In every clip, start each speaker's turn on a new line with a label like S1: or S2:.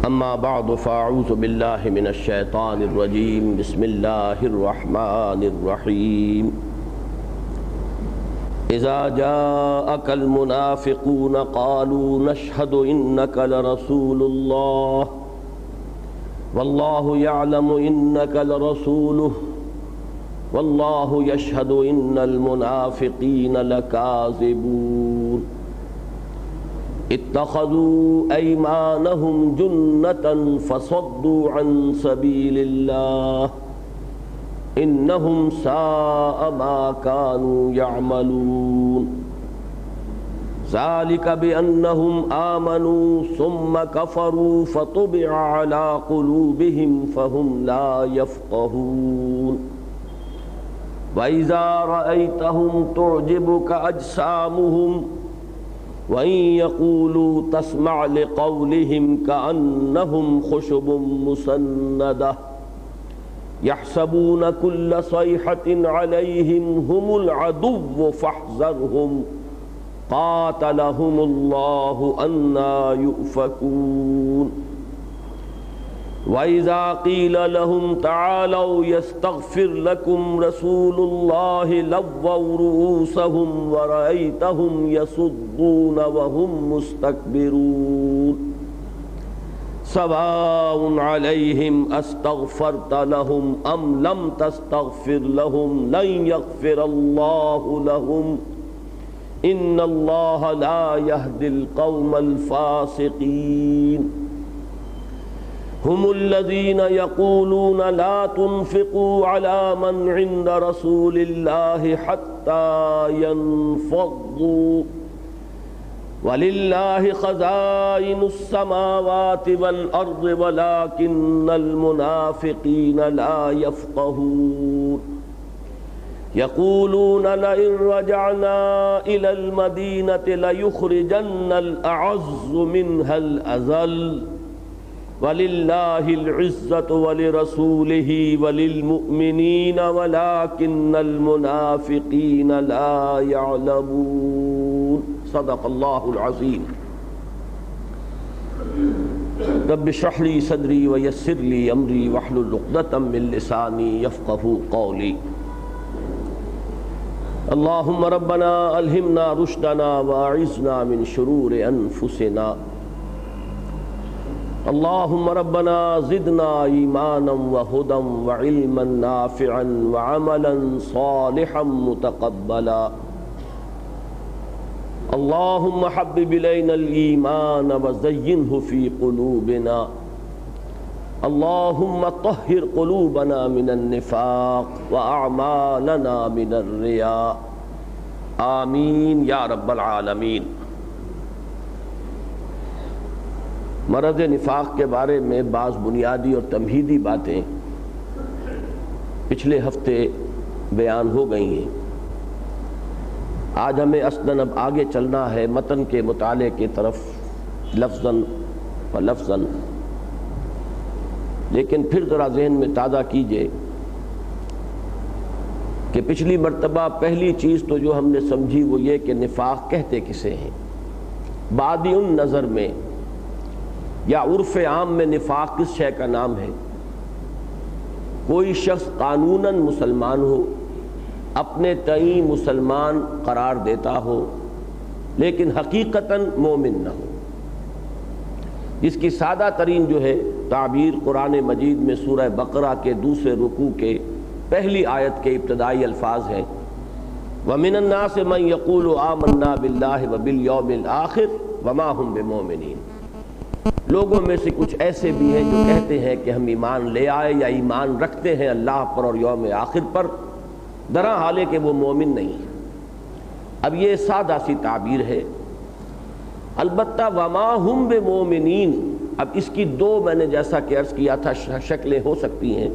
S1: اما بعد فاعوذ باللہ من الشیطان الرجیم بسم اللہ الرحمن الرحیم اذا جاءك المنافقون قالوا نشهد انك لرسول الله والله يعلم انك لرسوله والله يشهد ان المنافقين لكاذبون اتخذوا ايمانهم جنة فصدوا عن سبيل الله انهم ساء ما كانوا يعملون ذلك بانهم آمنوا ثم كفروا فطبع على قلوبهم فهم لا يفقهون وإذا رأيتهم تعجبك أجسامهم وَإِن يَقُولُوا تَسْمَعْ لِقَوْلِهِمْ كَأَنَّهُمْ خُشُبٌ مُّسَنَّدَةٌ يَحْسَبُونَ كُلَّ صَيْحَةٍ عَلَيْهِمْ هُمُ الْعَدُوُّ فَاحْذَرْهُمْ قَاتَلَهُمُ اللَّهُ أَنَّىٰ يُؤْفَكُونَ وَإِذَا قِيلَ لَهُمْ تَعَالَوْا يَسْتَغْفِرْ لَكُمْ رَسُولُ اللَّهِ لَوَّوْا رُءُوسَهُمْ وَرَأَيْتَهُمْ يَصُدُّونَ وَهُمْ مُسْتَكْبِرُونَ سَوَاءٌ عَلَيْهِمْ أَسْتَغْفَرْتَ لَهُمْ أَمْ لَمْ تَسْتَغْفِرْ لَهُمْ لَن يَغْفِرَ اللَّهُ لَهُمْ إِنَّ اللَّهَ لَا يَهْدِي الْقَوْمَ الْفَاسِقِينَ هم الذين يقولون لا تنفقوا على من عند رسول الله حتى ينفضوا ولله خزائن السماوات والأرض ولكن المنافقين لا يفقهون يقولون لئن رجعنا إلى المدينة ليخرجن الأعز منها الأذل وَلِلَّهِ الْعِزَّةُ وَلِرَسُولِهِ وَلِلْمُؤْمِنِينَ وَلَكِنَّ الْمُنَافِقِينَ لَا يَعْلَمُونَ صدق اللہ العظیم رب اشرح لي صدری ويسر لي امری واحلل عقدۃ من لسانی یفقهوا قولی اللهم ربنا الہمنا رشدنا واعذنا من شرور انفسنا اللهم ربنا زدنا ایمانا وہدا وعلما نافعا وعملا صالحا متقبلا اللهم حبب الینا الایمان وزینہ فی قلوبنا اللهم طہر قلوبنا من النفاق واعمالنا من الرياء آمین یا رب العالمین۔ مرض نفاق کے بارے میں بعض بنیادی اور تمہیدی باتیں پچھلے ہفتے بیان ہو گئی ہیں۔ آج ہمیں اصلاً اب آگے چلنا ہے متن کے مطالعے کی طرف لفظاً و لفظاً، لیکن پھر ذرا ذہن میں تازہ کیجئے کہ پچھلی مرتبہ پہلی چیز تو جو ہم نے سمجھی وہ یہ کہ نفاق کہتے کسے ہیں۔ بادی النظر میں یا عرف عام میں نفاق کس شے کا نام ہے؟ کوئی شخص قانوناً مسلمان ہو، اپنے تئیں مسلمان قرار دیتا ہو، لیکن حقیقتاً مومن نہ ہو۔ اس کی سادہ ترین جو ہے تعبیر قرآن مجید میں سورہ بقرہ کے دوسرے رکوع کے پہلی آیت کے ابتدائی الفاظ ہیں وَمِنَ النَّاسِ مَن يَقُولُ آمَنَّا بِاللَّهِ وَبِالْيَوْمِ الْآخِرِ وَمَا هُمْ بِمُؤْمِنِينَ۔ لوگوں میں سے کچھ ایسے بھی ہیں جو کہتے ہیں کہ ہم ایمان لے آئے یا ایمان رکھتے ہیں اللہ پر اور یوم آخر پر، درا حال ہے کہ وہ مومن نہیں ہے۔ اب یہ سادہ سی تعبیر ہے، البتہ وما ہم بمومنین، اب اس کی دو میں نے جیسا کہ عرض کیا تھا شکلیں ہو سکتی ہیں۔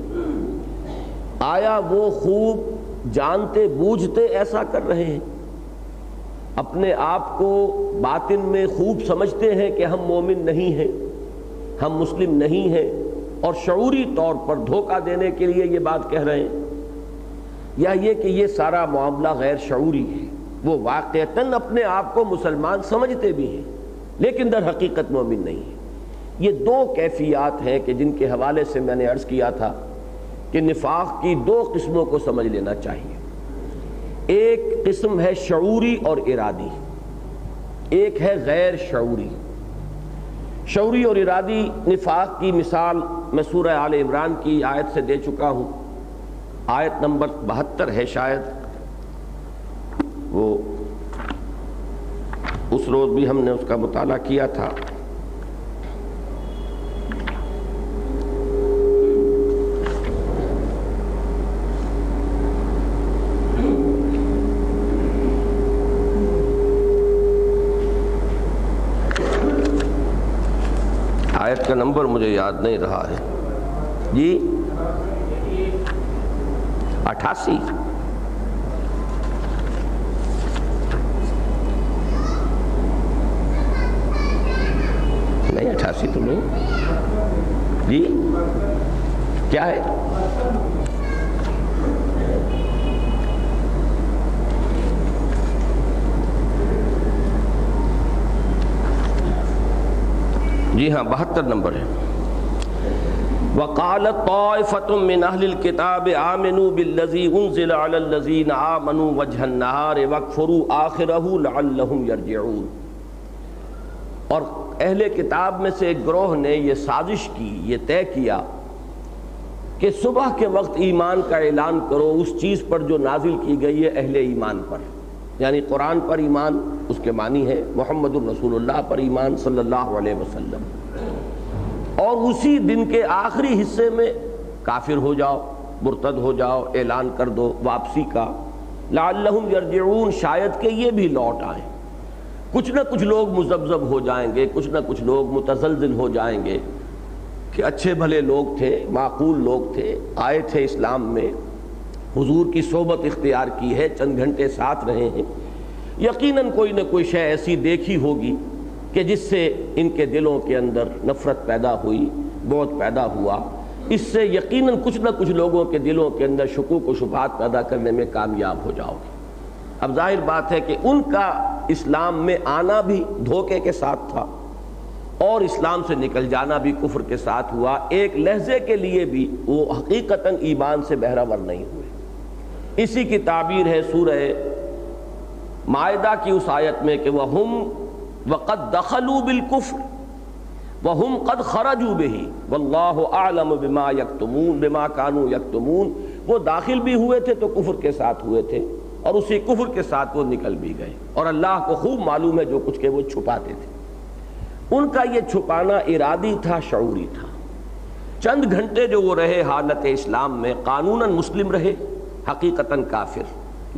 S1: آیا وہ خوب جانتے بوجھتے ایسا کر رہے ہیں، اپنے آپ کو باطن میں خوب سمجھتے ہیں کہ ہم مومن نہیں ہیں، ہم مسلم نہیں ہیں، اور شعوری طور پر دھوکہ دینے کے لیے یہ بات کہہ رہے ہیں، یا یہ کہ یہ سارا معاملہ غیر شعوری ہے، وہ واقعتاً اپنے آپ کو مسلمان سمجھتے بھی ہیں لیکن در حقیقت مومن نہیں ہیں۔ یہ دو کیفیات ہیں کہ جن کے حوالے سے میں نے عرض کیا تھا کہ نفاق کی دو قسموں کو سمجھ لینا چاہیے. ایک قسم ہے شعوری اور ارادی، ایک ہے غیر شعوری. شعوری اور ارادی نفاق کی مثال میں سورہ آل عمران کی آیت سے دے چکا ہوں. آیت نمبر 72 ہے شاید، وہ اس روز بھی ہم نے اس کا مطالعہ کیا تھا. آیت کا نمبر مجھے یاد نہیں رہا ہے جی. 88 نہیں، 88 تو نہیں جی. کیا ہے؟ جی ہاں 72 نمبر ہے. وَقَالَتْ طَائِفَةٌ مِّنْ أَهْلِ الْكِتَابِ آمِنُوا بِالَّذِي أُنزِلَ عَلَى الَّذِينَ آمَنُوا وَجْهَ النَّهَارِ وَاكْفُرُوا آخِرَهُ لَعَلَّهُمْ يَرْجِعُونَ. اور اہل کتاب میں سے ایک گروہ نے یہ سازش کی، یہ طے کیا کہ صبح کے وقت ایمان کا اعلان کرو اس چیز پر جو نازل کی گئی ہے اہل ایمان پر، یعنی قرآن پر ایمان، اس کے معنی ہے محمد الرسول اللہ پر ایمان صلی اللہ علیہ وسلم، اور اسی دن کے آخری حصے میں کافر ہو جاؤ، مرتد ہو جاؤ، اعلان کر دو واپسی کا. لعلہم یرجعون، شاید کہ یہ بھی لوٹ آئیں. کچھ نہ کچھ لوگ مذبذب ہو جائیں گے، کچھ نہ کچھ لوگ متزلزل ہو جائیں گے کہ اچھے بھلے لوگ تھے، معقول لوگ تھے، آئے تھے اسلام میں، حضور کی صحبت اختیار کی ہے، چند گھنٹے ساتھ رہے ہیں، یقیناً کوئی نہ کوئی شے ایسی دیکھی ہوگی کہ جس سے ان کے دلوں کے اندر نفرت پیدا ہوئی، بغض پیدا ہوا. اس سے یقیناً کچھ نہ کچھ لوگوں کے دلوں کے اندر شکوک و شبہات پیدا کرنے میں کامیاب ہو جاؤ گے. اب ظاہر بات ہے کہ ان کا اسلام میں آنا بھی دھوکے کے ساتھ تھا اور اسلام سے نکل جانا بھی کفر کے ساتھ ہوا. ایک لحظے کے لیے بھی وہ حقیقتاً ایمان سے بہرہ ور نہیں ہوئے. اسی کی تعبیر ہے سورہ مائدہ کی اس آیت میں کہ وَهُمْ وَقَدْ دَخَلُوا بِالْكُفْرِ وَهُمْ قَدْ خَرَجُوا بِهِ وَاللَّهُ أَعْلَمُ بِمَا كَانُوا يَكْتُمُونَ. وہ داخل بھی ہوئے تھے تو کفر کے ساتھ ہوئے تھے اور اسی کفر کے ساتھ وہ نکل بھی گئے، اور اللہ کو خوب معلوم ہے جو کچھ کہ وہ چھپاتے تھے. ان کا یہ چھپانا ارادی تھا، شعوری تھا. چند گھنٹے جو وہ رہے حالت اسلام میں، قانوناً مسلم رہے، حقیقتاً کافر،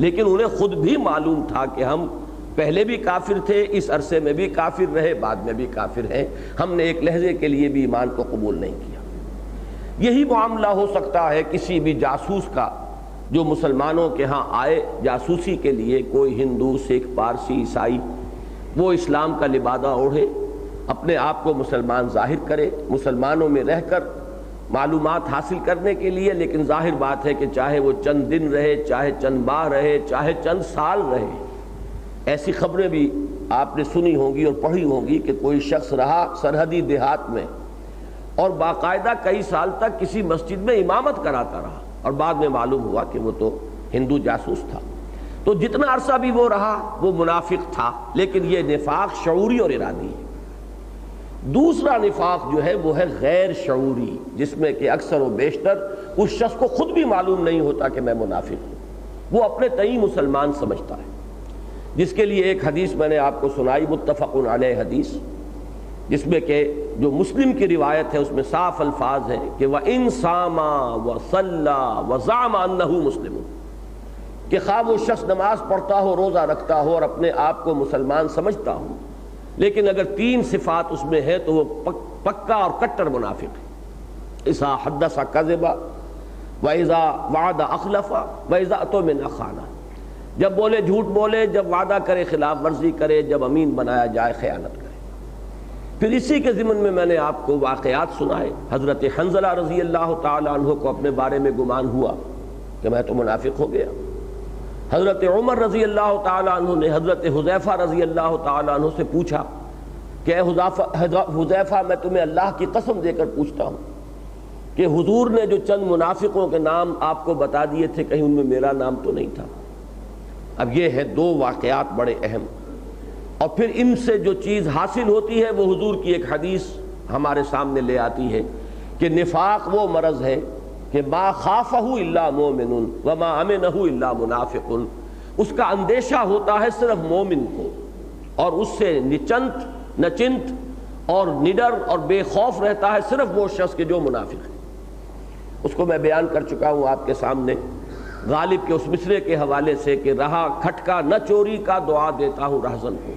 S1: لیکن انہیں خود بھی معلوم تھا کہ ہم پہلے بھی کافر تھے، اس عرصے میں بھی کافر رہے، بعد میں بھی کافر ہیں، ہم نے ایک لحظے کے لیے بھی ایمان کو قبول نہیں کیا. یہی معاملہ ہو سکتا ہے کسی بھی جاسوس کا جو مسلمانوں کے ہاں آئے جاسوسی کے لیے، کوئی ہندو، سکھ، پارسی، عیسائی، وہ اسلام کا لبادہ اوڑھے، اپنے آپ کو مسلمان ظاہر کرے، مسلمانوں میں رہ کر معلومات حاصل کرنے کے لیے. لیکن ظاہر بات ہے کہ چاہے وہ چند دن رہے، چاہے چند ماہ رہے، چاہے چند سال رہے. ایسی خبریں بھی آپ نے سنی ہوں گی اور پڑھی ہوں گی کہ کوئی شخص رہا سرحدی دیہات میں اور باقاعدہ کئی سال تک کسی مسجد میں امامت کراتا رہا، اور بعد میں معلوم ہوا کہ وہ تو ہندو جاسوس تھا. تو جتنا عرصہ بھی وہ رہا وہ منافق تھا. لیکن یہ نفاق شعوری اور ارادی ہے. دوسرا نفاق جو ہے وہ ہے غیر شعوری، جس میں کہ اکثر و بیشتر اس شخص کو خود بھی معلوم نہیں ہوتا کہ میں منافق ہوں، وہ اپنے تئیں مسلمان سمجھتا ہے. جس کے لیے ایک حدیث میں نے آپ کو سنائی، متفق علیہ حدیث، جس میں کہ جو مسلم کی روایت ہے اس میں صاف الفاظ ہیں کہ وَإِن صَامَ وَصَلَّى وَزَعَمَ أَنَّهُ مُسْلِمٌ، کہ خواہ وہ شخص نماز پڑھتا ہو، روزہ رکھتا ہو اور اپنے آپ کو مسلمان سمجھتا ہو، لیکن اگر تین صفات اس میں ہے تو وہ پکا اور کٹر منافق ہے. اذا حدث کذب واذا وعد اخلف واذا اؤتمن خان. جب بولے جھوٹ بولے، جب وعدہ کرے خلاف ورزی کرے، جب امین بنایا جائے خیانت کرے. پھر اسی کے ضمن میں نے آپ کو واقعات سنائے. حضرت حنظلہ رضی اللہ تعالی عنہ کو اپنے بارے میں گمان ہوا کہ میں تو منافق ہو گیا. حضرت عمر رضی اللہ تعالی عنہ نے حضرت حذیفہ رضی اللہ تعالی عنہ سے پوچھا کہ اے حذیفہ میں تمہیں اللہ کی قسم دے کر پوچھتا ہوں کہ حضور نے جو چند منافقوں کے نام آپ کو بتا دیے تھے کہیں ان میں میرا نام تو نہیں تھا۔ اب یہ ہے دو واقعات بڑے اہم، اور پھر ان سے جو چیز حاصل ہوتی ہے وہ حضور کی ایک حدیث ہمارے سامنے لے آتی ہے کہ نفاق وہ مرض ہے کہ ما خافہ الا مومن وما امنہ الا منافق، اس کا اندیشہ ہوتا ہے صرف مومن کو، اور اس سے نچنت اور نڈر اور بے خوف رہتا ہے صرف وہ شخص کے جو منافق ہے۔ اس کو میں بیان کر چکا ہوں آپ کے سامنے غالب کے اس مصرے کے حوالے سے کہ رہا کھٹکا نہ چوری کا دعا دیتا ہوں رہزن کو،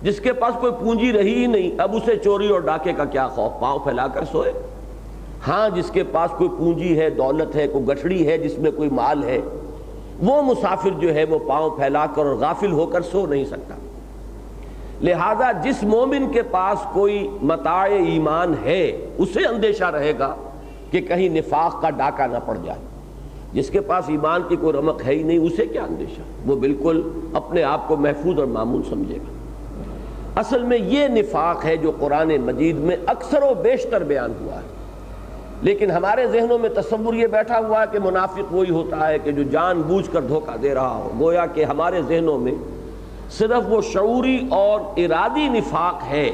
S1: جس کے پاس کوئی پونجی رہی ہی نہیں اب اسے چوری اور ڈاکے کا کیا خوف، پاؤں پھیلا کر سوئے۔ ہاں جس کے پاس کوئی پونجی ہے، دولت ہے، کوئی گٹھڑی ہے جس میں کوئی مال ہے، وہ مسافر جو ہے وہ پاؤں پھیلا کر اور غافل ہو کر سو نہیں سکتا۔ لہذا جس مومن کے پاس کوئی متاع ایمان ہے اسے اندیشہ رہے گا کہ کہیں نفاق کا ڈاکہ نہ پڑ جائے۔ جس کے پاس ایمان کی کوئی رمق ہے ہی نہیں اسے کیا اندیشہ، وہ بالکل اپنے آپ کو محفوظ اور معمول سمجھے گا۔ اصل میں یہ نفاق ہے جو قرآن مجید میں اکثر و بیشتر بیان ہوا ہے، لیکن ہمارے ذہنوں میں تصور یہ بیٹھا ہوا ہے کہ منافق وہی ہوتا ہے کہ جو جان بوجھ کر دھوکہ دے رہا ہو، گویا کہ ہمارے ذہنوں میں صرف وہ شعوری اور ارادی نفاق ہے،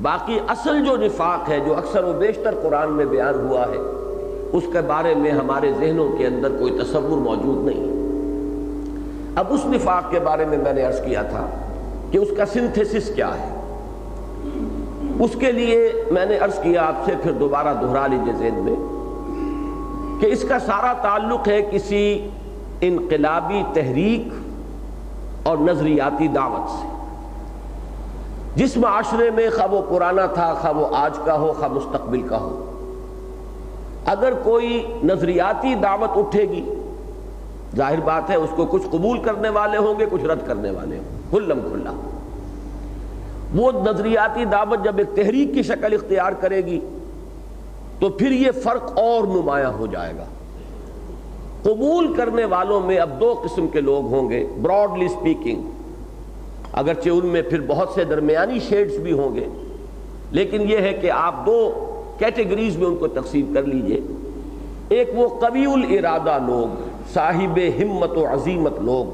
S1: باقی اصل جو نفاق ہے جو اکثر و بیشتر قرآن میں بیان ہوا ہے اس کے بارے میں ہمارے ذہنوں کے اندر کوئی تصور موجود نہیں۔ اب اس نفاق کے بارے میں نے عرض کیا تھا کہ اس کا سنتھیسس کیا ہے، اس کے لیے میں نے عرض کیا آپ سے، پھر دوبارہ دہرا لیجیے ذہن میں، کہ اس کا سارا تعلق ہے کسی انقلابی تحریک اور نظریاتی دعوت سے، جس معاشرے میں خواہ وہ پرانا تھا، خواہ وہ آج کا ہو، خواہ مستقبل کا ہو، اگر کوئی نظریاتی دعوت اٹھے گی ظاہر بات ہے اس کو کچھ قبول کرنے والے ہوں گے، کچھ رد کرنے والے ہوں گے، کھلم کھلا۔ وہ نظریاتی دعوت جب ایک تحریک کی شکل اختیار کرے گی تو پھر یہ فرق اور نمایاں ہو جائے گا۔ قبول کرنے والوں میں اب دو قسم کے لوگ ہوں گے براڈلی سپیکنگ، اگرچہ ان میں پھر بہت سے درمیانی شیڈز بھی ہوں گے، لیکن یہ ہے کہ آپ دو کیٹیگریز میں ان کو تقسیم کر لیجئے۔ ایک وہ قوی الارادہ لوگ، صاحب ہمت و عزیمت لوگ،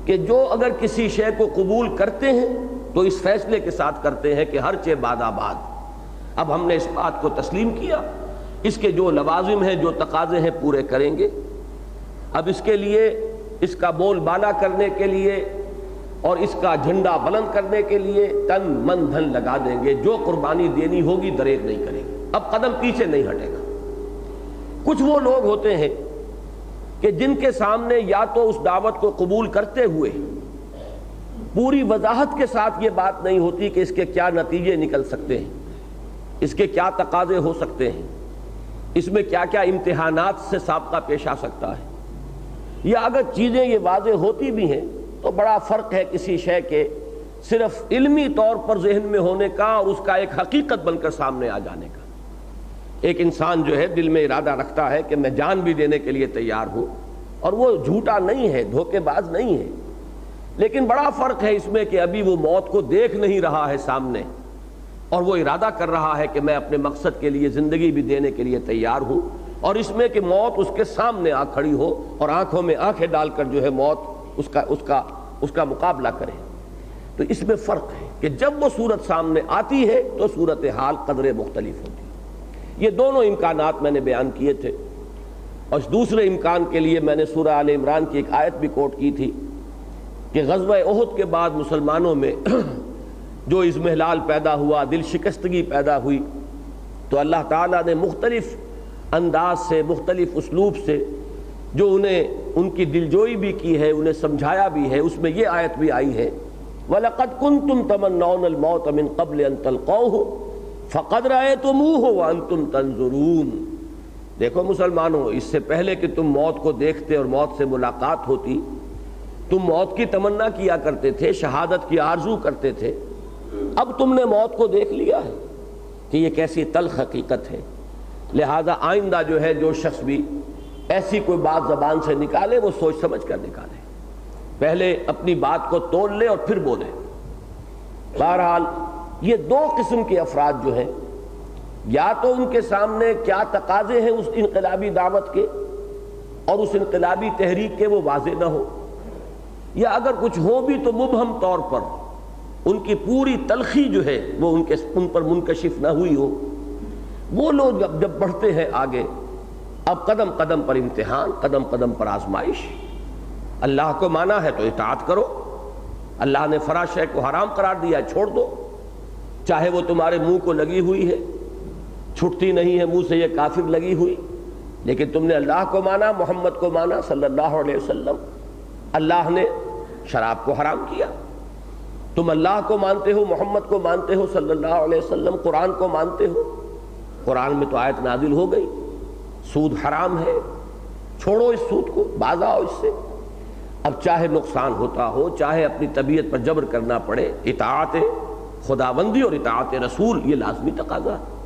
S1: کہ جو اگر کسی شے کو قبول کرتے ہیں تو اس فیصلے کے ساتھ کرتے ہیں کہ ہر چے باد آباد، اب ہم نے اس بات کو تسلیم کیا، اس کے جو لوازم ہیں جو تقاضے ہیں پورے کریں گے، اب اس کے لیے اس کا بول بالا کرنے کے لیے اور اس کا جھنڈا بلند کرنے کے لیے تن من دھن لگا دیں گے، جو قربانی دینی ہوگی دریغ نہیں کریں گے، اب قدم پیچھے نہیں ہٹے گا۔ کچھ وہ لوگ ہوتے ہیں کہ جن کے سامنے یا تو اس دعوت کو قبول کرتے ہوئے پوری وضاحت کے ساتھ یہ بات نہیں ہوتی کہ اس کے کیا نتیجے نکل سکتے ہیں، اس کے کیا تقاضے ہو سکتے ہیں، اس میں کیا کیا امتحانات سے سابقہ پیش آ سکتا ہے، یا اگر چیزیں یہ واضح ہوتی بھی ہیں تو بڑا فرق ہے کسی شے کے صرف علمی طور پر ذہن میں ہونے کا اور اس کا ایک حقیقت بن کر سامنے آ جانے کا۔ ایک انسان جو ہے دل میں ارادہ رکھتا ہے کہ میں جان بھی دینے کے لیے تیار ہوں، اور وہ جھوٹا نہیں ہے، دھوکے باز نہیں ہے، لیکن بڑا فرق ہے اس میں کہ ابھی وہ موت کو دیکھ نہیں رہا ہے سامنے، اور وہ ارادہ کر رہا ہے کہ میں اپنے مقصد کے لیے زندگی بھی دینے کے لیے تیار ہوں، اور اس میں کہ موت اس کے سامنے آ کھڑی ہو اور آنکھوں میں آنکھیں ڈال کر جو ہے موت اس کا مقابلہ کرے۔ تو اس میں فرق ہے کہ جب وہ صورت سامنے آتی ہے تو صورتحال قدرے مختلف ہوتی ہے۔ یہ دونوں امکانات میں نے بیان کیے تھے، اور اس دوسرے امکان کے لیے میں نے سورہ آل عمران کی ایک آیت بھی کوٹ کی تھی کہ غزوہ احد کے بعد مسلمانوں میں جو اضمحلال پیدا ہوا، دل شکستگی پیدا ہوئی، تو اللہ تعالیٰ نے مختلف انداز سے، مختلف اسلوب سے جو انہیں ان کی دلجوئی بھی کی ہے، انہیں سمجھایا بھی ہے، اس میں یہ آیت بھی آئی ہے وَلَقَدْ كُنْتُمْ تَمَنَّوْنَ الْمَوْتَ مِنْ قَبْلِ أَنْ تَلْقَوْهُ فَقَدْ رَأَيْتُمُوهُ وَأَنْتُمْ تَنْظُرُونَ۔ دیکھو مسلمانوں، اس سے پہلے کہ تم موت کو دیکھتے اور موت سے ملاقات ہوتی، تم موت کی تمنا کیا کرتے تھے، شہادت کی آرزو کرتے تھے، اب تم نے موت کو دیکھ لیا ہے کہ یہ کیسی تلخ حقیقت ہے۔ لہذا آئندہ جو ہے جو شخص بھی ایسی کوئی بات زبان سے نکالے وہ سوچ سمجھ کر نکالے، پہلے اپنی بات کو تول لے اور پھر بولے۔ بہرحال یہ دو قسم کے افراد جو ہیں، یا تو ان کے سامنے کیا تقاضے ہیں اس انقلابی دعوت کے اور اس انقلابی تحریک کے وہ واضح نہ ہو، یا اگر کچھ ہو بھی تو مبہم طور پر ان کی پوری تلخی جو ہے وہ ان پر منکشف نہ ہوئی ہو۔ وہ لوگ جب بڑھتے ہیں آگے، اب قدم قدم پر امتحان، قدم قدم پر آزمائش۔ اللہ کو مانا ہے تو اطاعت کرو، اللہ نے فلاں شے کو حرام قرار دیا ہے چھوڑ دو، چاہے وہ تمہارے منہ کو لگی ہوئی ہے، چھٹتی نہیں ہے منہ سے یہ کافر لگی ہوئی، لیکن تم نے اللہ کو مانا، محمد کو مانا صلی اللہ علیہ وسلم۔ اللہ نے شراب کو حرام کیا، تم اللہ کو مانتے ہو، محمد کو مانتے ہو صلی اللہ علیہ وسلم، قرآن کو مانتے ہو، قرآن میں تو آیت نازل ہو گئی سود حرام ہے، چھوڑو اس سود کو، باز آؤ اس سے۔ اب چاہے نقصان ہوتا ہو، چاہے اپنی طبیعت پر جبر کرنا پڑے، اطاعت خداوندی اور اطاعت رسول یہ لازمی تقاضا ہے۔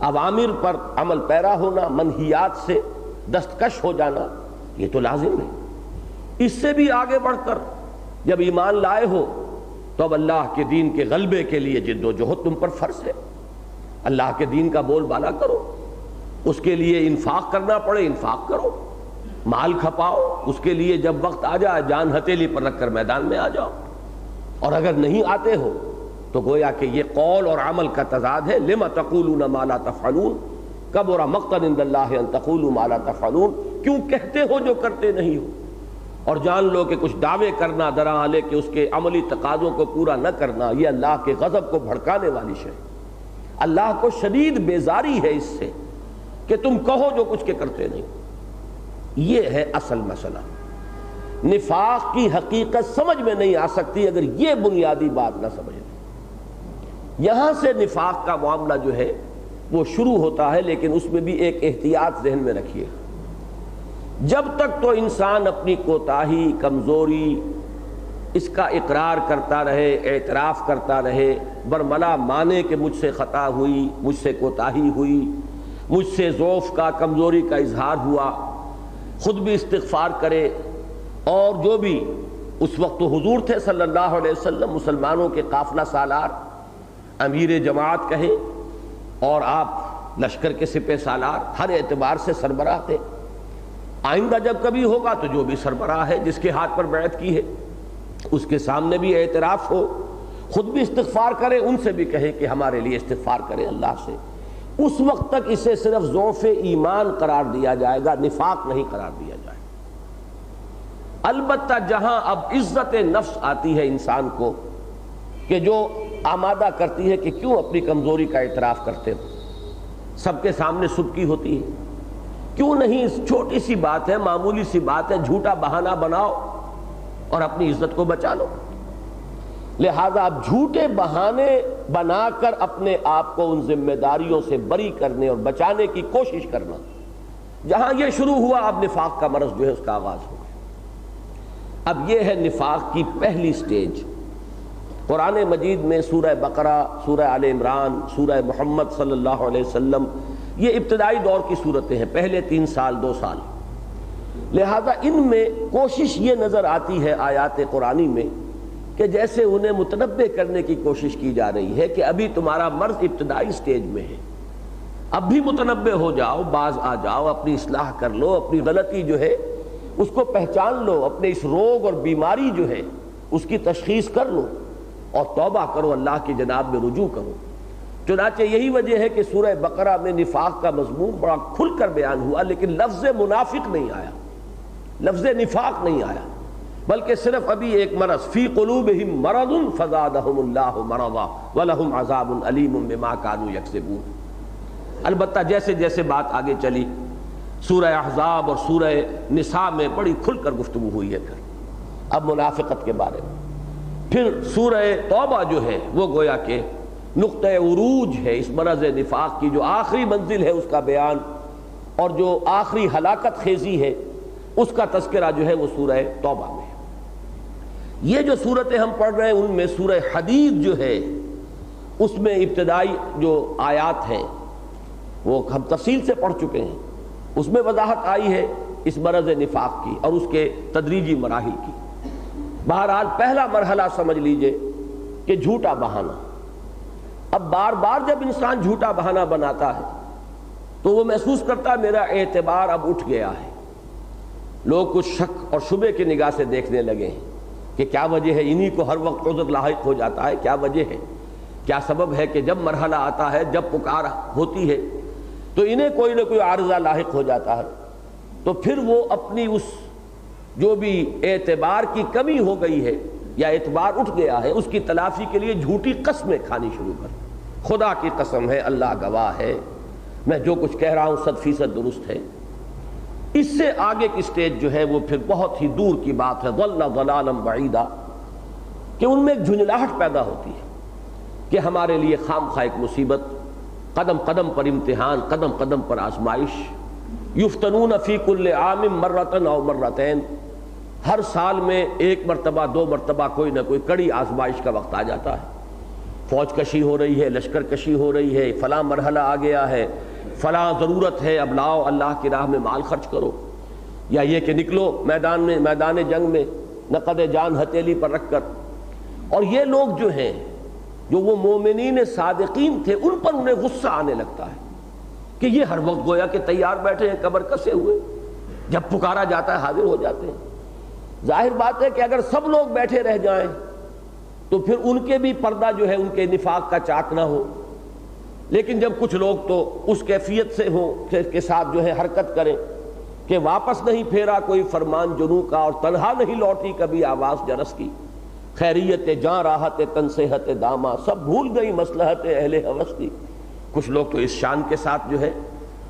S1: اوامر پر عمل پیرا ہونا، منہیات سے دستکش ہو جانا، یہ تو لازم ہے۔ اس سے بھی آگے بڑھ کر جب ایمان لائے ہو تو اب اللہ کے دین کے غلبے کے لیے جد و جہد تم پر فرض ہے۔ اللہ کے دین کا بول بالا کرو، اس کے لیے انفاق کرنا پڑے انفاق کرو، مال کھپاؤ، اس کے لیے جب وقت آ جائے جان ہتھیلی پر رکھ کر میدان میں آ جاؤ۔ اور اگر نہیں آتے ہو تو گویا کہ یہ قول اور عمل کا تضاد ہے۔ لما تقولون ما لا تفعلون کبر مقتا عند اللہ ان تقولوا ما لا تفعلون، کیوں کہتے ہو جو کرتے نہیں ہو؟ اور جان لو کہ کچھ دعوے کرنا دراں لے کے اس کے عملی تقاضوں کو پورا نہ کرنا یہ اللہ کے غضب کو بھڑکانے والی شے، اللہ کو شدید بیزاری ہے اس سے کہ تم کہو جو کچھ کے کرتے نہیں۔ یہ ہے اصل مسئلہ۔ نفاق کی حقیقت سمجھ میں نہیں آ سکتی اگر یہ بنیادی بات نہ سمجھ لیں۔ یہاں سے نفاق کا معاملہ جو ہے وہ شروع ہوتا ہے، لیکن اس میں بھی ایک احتیاط ذہن میں رکھیے۔ جب تک تو انسان اپنی کوتاہی، کمزوری، اس کا اقرار کرتا رہے، اعتراف کرتا رہے، برملا مانے کہ مجھ سے خطا ہوئی، مجھ سے کوتاہی ہوئی، مجھ سے ضعف کا، کمزوری کا اظہار ہوا، خود بھی استغفار کرے، اور جو بھی اس وقت تو حضور تھے صلی اللہ علیہ وسلم، مسلمانوں کے قافلہ سالار، امیر جماعت کہیں، اور آپ لشکر کے سپہ سالار، ہر اعتبار سے سربراہ تھے۔ آئندہ جب کبھی ہوگا تو جو بھی سربراہ ہے، جس کے ہاتھ پر بیعت کی ہے، اس کے سامنے بھی اعتراف ہو، خود بھی استغفار کرے، ان سے بھی کہے کہ ہمارے لیے استغفار کرے اللہ سے۔ اس وقت تک اسے صرف ضعف ایمان قرار دیا جائے گا، نفاق نہیں قرار دیا جائے گا۔ البتہ جہاں اب عزت نفس آتی ہے انسان کو، کہ جو آمادہ کرتی ہے کہ کیوں اپنی کمزوری کا اعتراف کرتے ہو، سب کے سامنے سبکی ہوتی ہے، کیوں نہیں اس چھوٹی سی بات ہے، معمولی سی بات ہے، جھوٹا بہانہ بناؤ اور اپنی عزت کو بچا لو۔ لہذا اب جھوٹے بہانے بنا کر اپنے آپ کو ان ذمہ داریوں سے بری کرنے اور بچانے کی کوشش کرنا، جہاں یہ شروع ہوا اب نفاق کا مرض جو ہے اس کا آغاز ہو گیا۔ اب یہ ہے نفاق کی پہلی سٹیج۔ قرآن مجید میں سورہ بقرہ، سورہ آل عمران، سورہ محمد صلی اللہ علیہ وسلم، یہ ابتدائی دور کی صورتیں ہیں، پہلے 3 سال 2 سال۔ لہذا ان میں کوشش یہ نظر آتی ہے آیات قرآنی میں کہ جیسے انہیں متنبع کرنے کی کوشش کی جا رہی ہے کہ ابھی تمہارا مرض ابتدائی سٹیج میں ہے، اب بھی متنبع ہو جاؤ، باز آ جاؤ، اپنی اصلاح کر لو، اپنی غلطی جو ہے اس کو پہچان لو، اپنے اس روگ اور بیماری جو ہے اس کی تشخیص کر لو اور توبہ کرو، اللہ کی جناب میں رجوع کرو۔ چنانچہ یہی وجہ ہے کہ سورہ بقرہ میں نفاق کا مضمون بڑا کھل کر بیان ہوا، لیکن لفظ منافق نہیں آیا، لفظ نفاق نہیں آیا، بلکہ صرف ابھی ایک مرض، فی قلوبہم مرض فزادہم اللہ مرضا ولہم عذاب علیم بما کانوا یکسبون۔ البتہ جیسے جیسے بات آگے چلی، سورہ احزاب اور سورہ نساء میں بڑی کھل کر گفتگو ہوئی ہے پھر اب منافقت کے بارے میں۔ پھر سورہ توبہ جو ہے وہ گویا کہ نقطہ عروج ہے اس مرض نفاق کی، جو آخری منزل ہے اس کا بیان، اور جو آخری ہلاکت خیزی ہے اس کا تذکرہ جو ہے وہ سورہ توبہ میں ہے۔ یہ جو صورتیں ہم پڑھ رہے ہیں ان میں سورہ حدید جو ہے اس میں ابتدائی جو آیات ہیں وہ ہم تفصیل سے پڑھ چکے ہیں، اس میں وضاحت آئی ہے اس مرض نفاق کی اور اس کے تدریجی مراحل کی۔ بہرحال پہلا مرحلہ سمجھ لیجئے کہ جھوٹا بہانہ، اب بار بار جب انسان جھوٹا بہانہ بناتا ہے تو وہ محسوس کرتا ہے میرا اعتبار اب اٹھ گیا ہے. لوگ کچھ شک اور شبے کی نگاہ سے دیکھنے لگے ہیں کہ کیا وجہ ہے انہی کو ہر وقت عذر لاحق ہو جاتا ہے, کیا وجہ ہے, کیا سبب ہے کہ جب مرحلہ آتا ہے, جب پکار ہوتی ہے تو انہیں کوئی نہ کوئی عارضہ لاحق ہو جاتا ہے. تو پھر وہ اپنی اس جو بھی اعتبار کی کمی ہو گئی ہے یا اعتبار اٹھ گیا ہے اس کی تلافی کے لیے جھوٹی قسمیں کھانی شروع کر. خدا کی قسم ہے, اللہ گواہ ہے, میں جو کچھ کہہ رہا ہوں 100% درست ہے. اس سے آگے کی سٹیج جو ہے وہ پھر بہت ہی دور کی بات ہے, ضل ضلالا بعیدا, کہ ان میں ایک جھنجھلاہٹ پیدا ہوتی ہے کہ ہمارے لیے خام خواہ ایک مصیبت, قدم قدم پر امتحان, قدم قدم پر آزمائش. یفتنون فی کل عام مرتن او مرتین, ہر سال میں ایک مرتبہ 2 مرتبہ کوئی نہ کوئی کڑی آزمائش کا وقت آ جاتا ہے. فوج کشی ہو رہی ہے, لشکر کشی ہو رہی ہے, فلاں مرحلہ آ گیا ہے, فلاں ضرورت ہے, اب لاؤ اللہ کی راہ میں مال خرچ کرو, یا یہ کہ نکلو میدان جنگ میں نقد جان ہتھیلی پر رکھ کر. اور یہ لوگ جو ہیں جو وہ مومنین صادقین تھے ان پر انہیں غصہ آنے لگتا ہے کہ یہ ہر وقت گویا کہ تیار بیٹھے ہیں, قبر کسے ہوئے, جب پکارا جاتا ہے حاضر ہو جاتے ہیں. ظاہر بات ہے کہ اگر سب لوگ بیٹھے رہ جائیں تو پھر ان کے بھی پردہ جو ہے ان کے نفاق کا چاک نہ ہو. لیکن جب کچھ لوگ تو اس کیفیت سے ہوں کے ساتھ جو ہے حرکت کریں کہ واپس نہیں پھیرا کوئی فرمان جنوں کا, اور تنہا نہیں لوٹی کبھی آواز جرس کی, خیریت جاں راحت تن صحت داما, سب بھول گئی مصلحت اہل ہوس کی. کچھ لوگ تو اس شان کے ساتھ جو ہے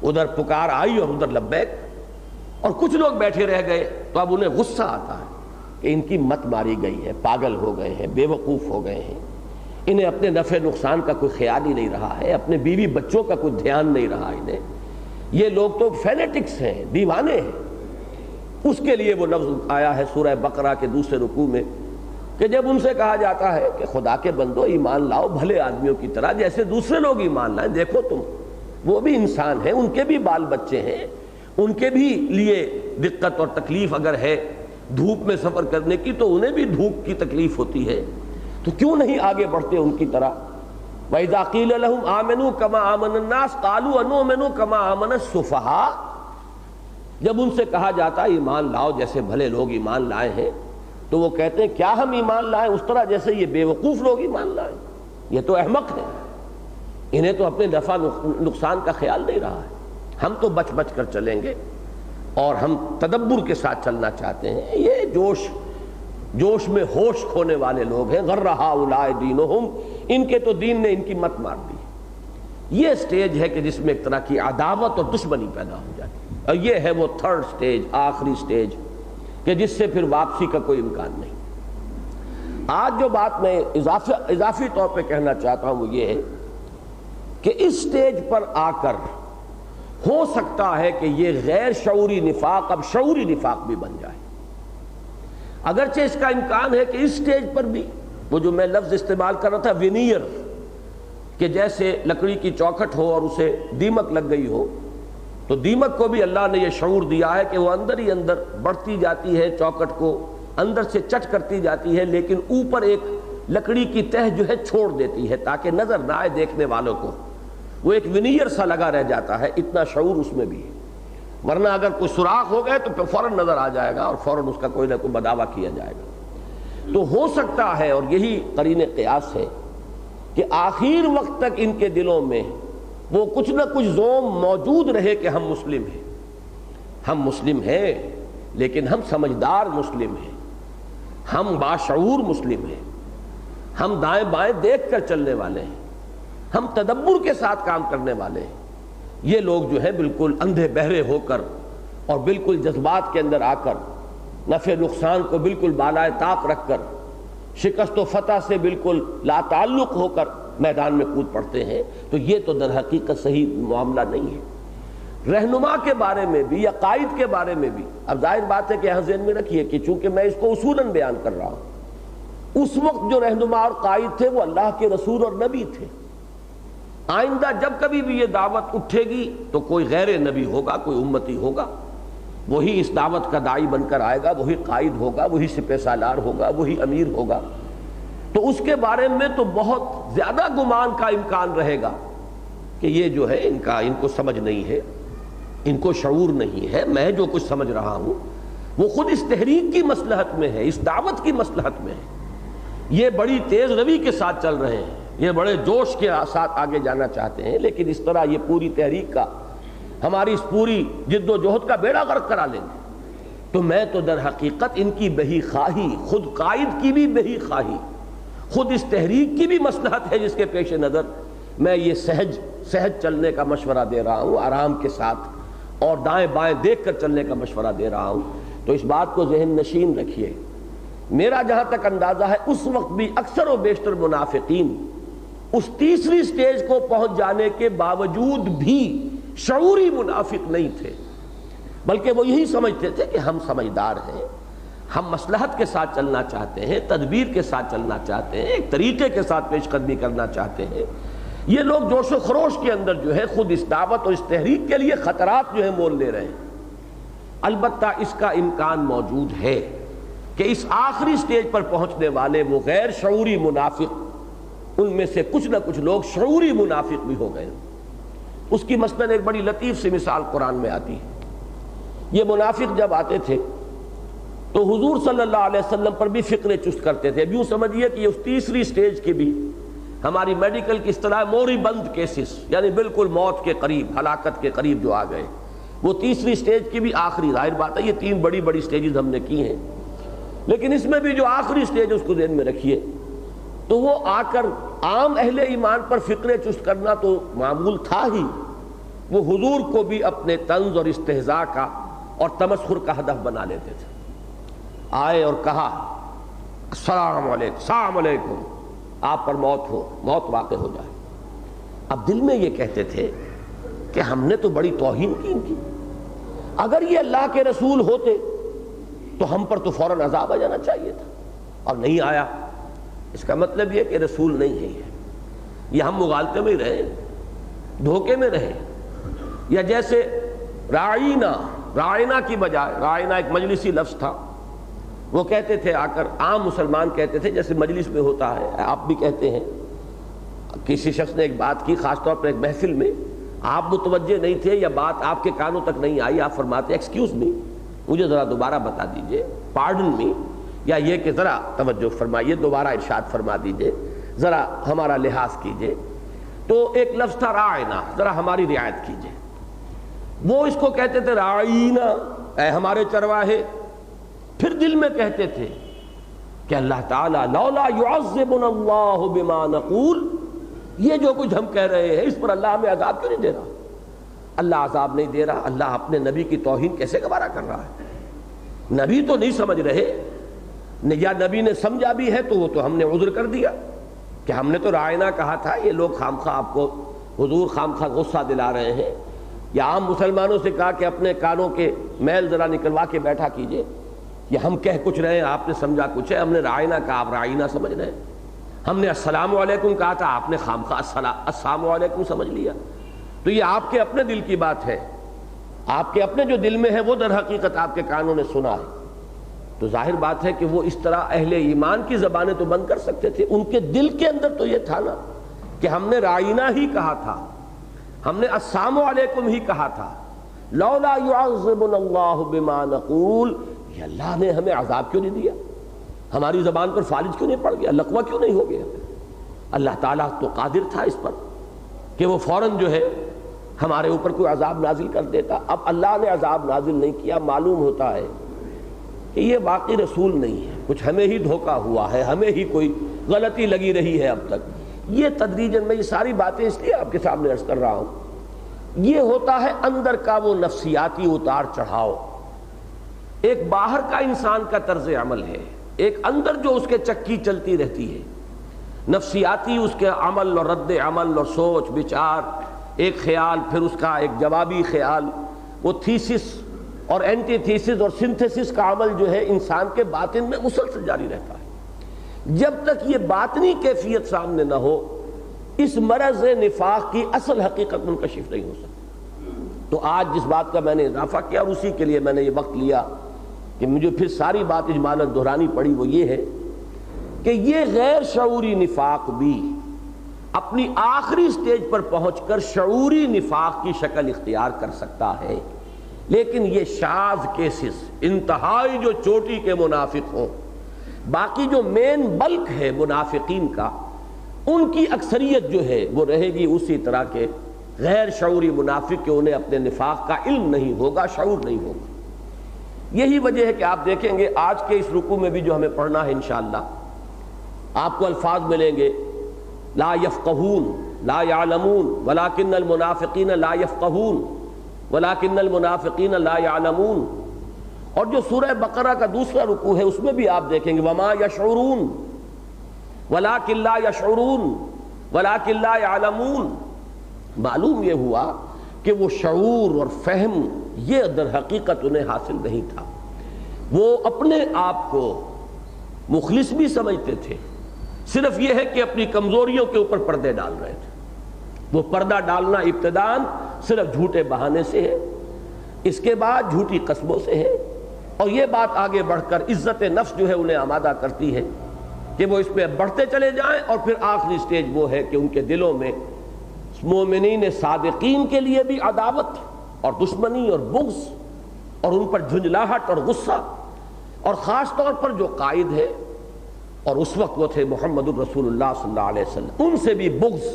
S1: ادھر پکار آئی اور ادھر لبیک, اور کچھ لوگ بیٹھے رہ گئے تو اب انہیں غصہ آتا ہے کہ ان کی مت ماری گئی ہے, پاگل ہو گئے ہیں, بے وقوف ہو گئے ہیں, انہیں اپنے نفع نقصان کا کوئی خیال ہی نہیں رہا ہے, اپنے بیوی بچوں کا کوئی دھیان نہیں رہا انہیں. یہ لوگ تو فینیٹکس ہیں, دیوانے ہیں. اس کے لیے وہ لفظ آیا ہے سورہ بقرہ کے دوسرے رکوع میں کہ جب ان سے کہا جاتا ہے کہ خدا کے بندو ایمان لاؤ بھلے آدمیوں کی طرح جیسے دوسرے لوگ ایمان لائیں. دیکھو تم, وہ بھی انسان ہیں, ان کے بھی بال بچے ہیں, ان کے بھی لیے دقت اور تکلیف اگر ہے دھوپ میں سفر کرنے کی تو انہیں بھی دھوپ کی تکلیف ہوتی ہے, تو کیوں نہیں آگے بڑھتے ان کی طرح. وَإِذَا قِيلَ لَهُمْ آمِنُوا كَمَا آمَنَ النَّاسُ قَالُوا أَنُؤْمِنُ كَمَا آمَنَ السُّفَهَاءُ, جب ان سے کہا جاتا ہے ایمان لاؤ جیسے بھلے لوگ ایمان لائے ہیں تو وہ کہتے ہیں کیا ہم ایمان لائیں اس طرح جیسے یہ بے وقوف لوگ ایمان لائیں, یہ تو احمق ہیں, انہیں تو اپنے نفع نقصان کا خیال نہیں رہا ہے. ہم تو بچ بچ کر چلیں گے اور ہم تدبر کے ساتھ چلنا چاہتے ہیں. یہ جوش میں ہوش کھونے والے لوگ ہیں. غرّ ہؤلاء دینہم, ان کے تو دین نے ان کی مت مار دی. یہ سٹیج ہے کہ جس میں ایک طرح کی عداوت اور دشمنی پیدا ہو جاتی ہے, اور یہ ہے وہ 3rd سٹیج, آخری سٹیج, کہ جس سے پھر واپسی کا کوئی امکان نہیں. آج جو بات میں اضافی طور پہ کہنا چاہتا ہوں وہ یہ ہے کہ اس سٹیج پر آ کر ہو سکتا ہے کہ یہ غیر شعوری نفاق اب شعوری نفاق بھی بن جائے. اگرچہ اس کا امکان ہے کہ اس سٹیج پر بھی وہ جو میں لفظ استعمال کر رہا تھا وینئر, کہ جیسے لکڑی کی چوکھٹ ہو اور اسے دیمک لگ گئی ہو, تو دیمک کو بھی اللہ نے یہ شعور دیا ہے کہ وہ اندر ہی اندر بڑھتی جاتی ہے, چوکھٹ کو اندر سے چٹ کرتی جاتی ہے, لیکن اوپر ایک لکڑی کی تہ جو ہے چھوڑ دیتی ہے تاکہ نظر نہ آئے دیکھنے والوں کو, وہ ایک ونیئر سا لگا رہ جاتا ہے. اتنا شعور اس میں بھی ہے, ورنہ اگر کوئی سوراخ ہو گئے تو پھر فوراً نظر آ جائے گا اور فوراً اس کا کوئی نہ کوئی بداوا کیا جائے گا. تو ہو سکتا ہے, اور یہی قرین قیاس ہے, کہ آخر وقت تک ان کے دلوں میں وہ کچھ نہ کچھ زوم موجود رہے کہ ہم مسلم ہیں, ہم مسلم ہیں, لیکن ہم سمجھدار مسلم ہیں, ہم باشعور مسلم ہیں, ہم دائیں بائیں دیکھ کر چلنے والے ہیں, ہم تدبر کے ساتھ کام کرنے والے ہیں. یہ لوگ جو ہے بالکل اندھے بہرے ہو کر اور بالکل جذبات کے اندر آ کر, نفع نقصان کو بالکل بالائے طاق رکھ کر, شکست و فتح سے بالکل لا تعلق ہو کر میدان میں کود پڑتے ہیں. تو یہ تو در حقیقت صحیح معاملہ نہیں ہے. رہنما کے بارے میں بھی یا قائد کے بارے میں بھی, اب ظاہر بات ہے کہ یہاں ذہن میں رکھیے کہ چونکہ میں اس کو اصولاً بیان کر رہا ہوں, اس وقت جو رہنما اور قائد تھے وہ اللہ کے رسول اور نبی تھے. آئندہ جب کبھی بھی یہ دعوت اٹھے گی تو کوئی غیر نبی ہوگا, کوئی امتی ہوگا, وہی اس دعوت کا داعی بن کر آئے گا, وہی قائد ہوگا, وہی سپہ سالار ہوگا, وہی امیر ہوگا. تو اس کے بارے میں تو بہت زیادہ گمان کا امکان رہے گا کہ یہ جو ہے ان کو سمجھ نہیں ہے، ان کو شعور نہیں ہے، میں جو کچھ سمجھ رہا ہوں وہ خود اس تحریک کی مصلحت میں ہے، اس دعوت کی مصلحت میں ہے۔ یہ بڑی تیز روی کے ساتھ چل رہے ہیں، یہ بڑے جوش کے ساتھ آگے جانا چاہتے ہیں، لیکن اس طرح یہ پوری تحریک کا، ہماری اس پوری جد و جہد کا بیڑا غرق کرا لیں گے۔ تو میں تو در حقیقت ان کی بہی خواہی، خود قائد کی بھی بہی خواہی، خود اس تحریک کی بھی مصلحت ہے جس کے پیش نظر میں یہ سہج چلنے کا مشورہ دے رہا ہوں، آرام کے ساتھ اور دائیں بائیں دیکھ کر چلنے کا مشورہ دے رہا ہوں۔ تو اس بات کو ذہن نشین رکھیے، میرا جہاں تک اندازہ ہے اس وقت بھی اکثر و بیشتر منافقین اس تیسری سٹیج کو پہنچ جانے کے باوجود بھی شعوری منافق نہیں تھے، بلکہ وہ یہی سمجھتے تھے کہ ہم سمجھدار ہیں، ہم مصلحت کے ساتھ چلنا چاہتے ہیں، تدبیر کے ساتھ چلنا چاہتے ہیں، ایک طریقے کے ساتھ پیش قدمی کرنا چاہتے ہیں۔ یہ لوگ جوش و خروش کے اندر جو ہے خود اس دعوت اور اس تحریک کے لیے خطرات جو ہے مول لے رہے ہیں۔ البتہ اس کا امکان موجود ہے کہ اس آخری سٹیج پر پہنچنے والے وہ غیر شعوری منافق، ان میں سے کچھ نہ کچھ لوگ شعوری منافق بھی ہو گئے۔ اس کی مثلاً ایک بڑی لطیف سی مثال قرآن میں آتی ہے۔ یہ منافق جب آتے تھے تو حضور صلی اللہ علیہ وسلم پر بھی فکرے چست کرتے تھے۔ اب یوں سمجھیے کہ اس تیسری سٹیج کی بھی ہماری میڈیکل کی اصطلاح موری بند کیسز، یعنی بالکل موت کے قریب، ہلاکت کے قریب جو آ گئے، وہ تیسری سٹیج کی بھی آخری، ظاہر بات ہے یہ 3 بڑی بڑی سٹیجز ہم نے کی ہیں، لیکن اس میں بھی جو آخری سٹیج ہے اس کو ذہن میں رکھیے۔ تو وہ آ کر عام اہل ایمان پر فکرے چست کرنا تو معمول تھا ہی، وہ حضور کو بھی اپنے طنز اور استہزاء کا اور تمسخر کا ہدف بنا لیتے تھے۔ آئے اور کہا السلام علیکم، السلام علیکم، آپ پر موت ہو، موت واقع ہو جائے۔ اب دل میں یہ کہتے تھے کہ ہم نے تو بڑی توہین کی ان کی، اگر یہ اللہ کے رسول ہوتے تو ہم پر تو فوراً عذاب آ جانا چاہیے تھا، اور نہیں آیا۔ اس کا مطلب یہ کہ رسول نہیں ہے یہ ہم مغالطے میں ہی رہے، دھوکے میں رہے۔ یا جیسے رائنا کی بجائے، رائنا ایک مجلسی لفظ تھا، وہ کہتے تھے آ کر، عام مسلمان کہتے تھے جیسے مجلس میں ہوتا ہے، آپ بھی کہتے ہیں، کسی شخص نے ایک بات کی خاص طور پر ایک محفل میں، آپ متوجہ نہیں تھے یا بات آپ کے کانوں تک نہیں آئی، آپ فرماتے ایکسکیوز می، مجھے ذرا دوبارہ بتا دیجئے، پارڈن می، یا یہ کہ ذرا توجہ فرمائیے، دوبارہ ارشاد فرما دیجئے، ذرا ہمارا لحاظ کیجئے۔ تو ایک لفظ تھا رائنا، ذرا ہماری رعایت کیجئے۔ وہ اس کو کہتے تھے رائنا، اے ہمارے چرواہے۔ پھر دل میں کہتے تھے کہ اللہ تعالیٰ لولا يعذبنا اللہ بما نقول، یہ جو کچھ ہم کہہ رہے ہیں اس پر اللہ ہمیں عذاب کیوں نہیں دے رہا؟ اللہ عذاب نہیں دے رہا، اللہ اپنے نبی کی توہین کیسے گوارا کر رہا ہے؟ نبی تو نہیں سمجھ رہے، یا نبی نے سمجھا بھی ہے تو وہ تو ہم نے عذر کر دیا کہ ہم نے تو رائنا کہا تھا، یہ لوگ خامخواہ آپ کو حضور خامخواہ غصہ دلا رہے ہیں۔ یا عام مسلمانوں سے کہا کہ اپنے کانوں کے میل ذرا نکلوا کے بیٹھا کیجئے، یا ہم کہہ کچھ رہے ہیں آپ نے سمجھا کچھ ہے، ہم نے رائنا کہا آپ رائنا سمجھ رہے ہیں، ہم نے السلام علیکم کہا تھا آپ نے خامخواہ السلام علیکم سمجھ لیا۔ تو یہ آپ کے اپنے دل کی بات ہے، آپ کے اپنے جو دل میں ہے وہ در حقیقت آپ کے کانوں نے سنا ہے۔ تو ظاہر بات ہے کہ وہ اس طرح اہل ایمان کی زبانیں تو بند کر سکتے تھے، ان کے دل کے اندر تو یہ تھا نا کہ ہم نے رائنا ہی کہا تھا، ہم نے السلام علیکم ہی کہا تھا، لولا يعذبنا اللہ بما نقول، یہ اللہ نے ہمیں عذاب کیوں نہیں دیا، ہماری زبان پر فالج کیوں نہیں پڑ گیا، لقوہ کیوں نہیں ہو گیا؟ اللہ تعالیٰ تو قادر تھا اس پر کہ وہ فوراً جو ہے ہمارے اوپر کوئی عذاب نازل کر دیتا۔ اب اللہ نے عذاب نازل نہیں کیا، معلوم ہوتا ہے کہ یہ واقعی رسول نہیں ہے، کچھ ہمیں ہی دھوکہ ہوا ہے، ہمیں ہی کوئی غلطی لگی رہی ہے اب تک۔ یہ تدریجاً میں یہ ساری باتیں اس لیے آپ کے سامنے عرض کر رہا ہوں، یہ ہوتا ہے اندر کا وہ نفسیاتی اتار چڑھاؤ۔ ایک باہر کا انسان کا طرز عمل ہے، ایک اندر جو اس کے چکی چلتی رہتی ہے، نفسیاتی اس کے عمل اور رد عمل اور سوچ بچار، ایک خیال پھر اس کا ایک جوابی خیال، وہ تھیسس اور اینٹی تھیسس اور سنتھیسس کا عمل جو ہے انسان کے باطن میں مسلسل جاری رہتا ہے۔ جب تک یہ باطنی کیفیت سامنے نہ ہو، اس مرض نفاق کی اصل حقیقت منکشف نہیں ہو سکتی۔ تو آج جس بات کا میں نے اضافہ کیا اور اسی کے لیے میں نے یہ وقت لیا کہ مجھے پھر ساری بات اجمالاً دہرانی پڑی، وہ یہ ہے کہ یہ غیر شعوری نفاق بھی اپنی آخری سٹیج پر پہنچ کر شعوری نفاق کی شکل اختیار کر سکتا ہے، لیکن یہ شاذ کیسز، انتہائی جو چوٹی کے منافق ہوں، باقی جو مین بلک ہے منافقین کا، ان کی اکثریت جو ہے وہ رہے گی اسی طرح کے غیر شعوری منافق کہ انہیں اپنے نفاق کا علم نہیں ہوگا، شعور نہیں ہوگا۔ یہی وجہ ہے کہ آپ دیکھیں گے آج کے اس رکوع میں بھی جو ہمیں پڑھنا ہے انشاءاللہ، آپ کو الفاظ ملیں گے لا یفقہون، لا یعلمون، ولکن المنافقین لا یفقہون، ولکن المنافقین لا یعلمون۔ اور جو سورہ بقرہ کا دوسرا رکوع ہے اس میں بھی آپ دیکھیں گے وما یشعرون ولکن لا یشعرون ولکن لا یعلمون۔ معلوم یہ ہوا کہ وہ شعور اور فہم یہ در حقیقت انہیں حاصل نہیں تھا۔ وہ اپنے آپ کو مخلص بھی سمجھتے تھے، صرف یہ ہے کہ اپنی کمزوریوں کے اوپر پردے ڈال رہے تھے۔ وہ پردہ ڈالنا ابتداً صرف جھوٹے بہانے سے ہے، اس کے بعد جھوٹی قسموں سے ہے، اور یہ بات آگے بڑھ کر عزت نفس جو ہے انہیں آمادہ کرتی ہے کہ وہ اس پہ بڑھتے چلے جائیں، اور پھر آخری سٹیج وہ ہے کہ ان کے دلوں میں مومنین صادقین کے لیے بھی عداوت اور دشمنی اور بغض، اور ان پر جھنجلاہٹ اور غصہ، اور خاص طور پر جو قائد ہے اور اس وقت وہ تھے محمد الرسول اللہ صلی اللہ علیہ وسلم، ان سے بھی بغض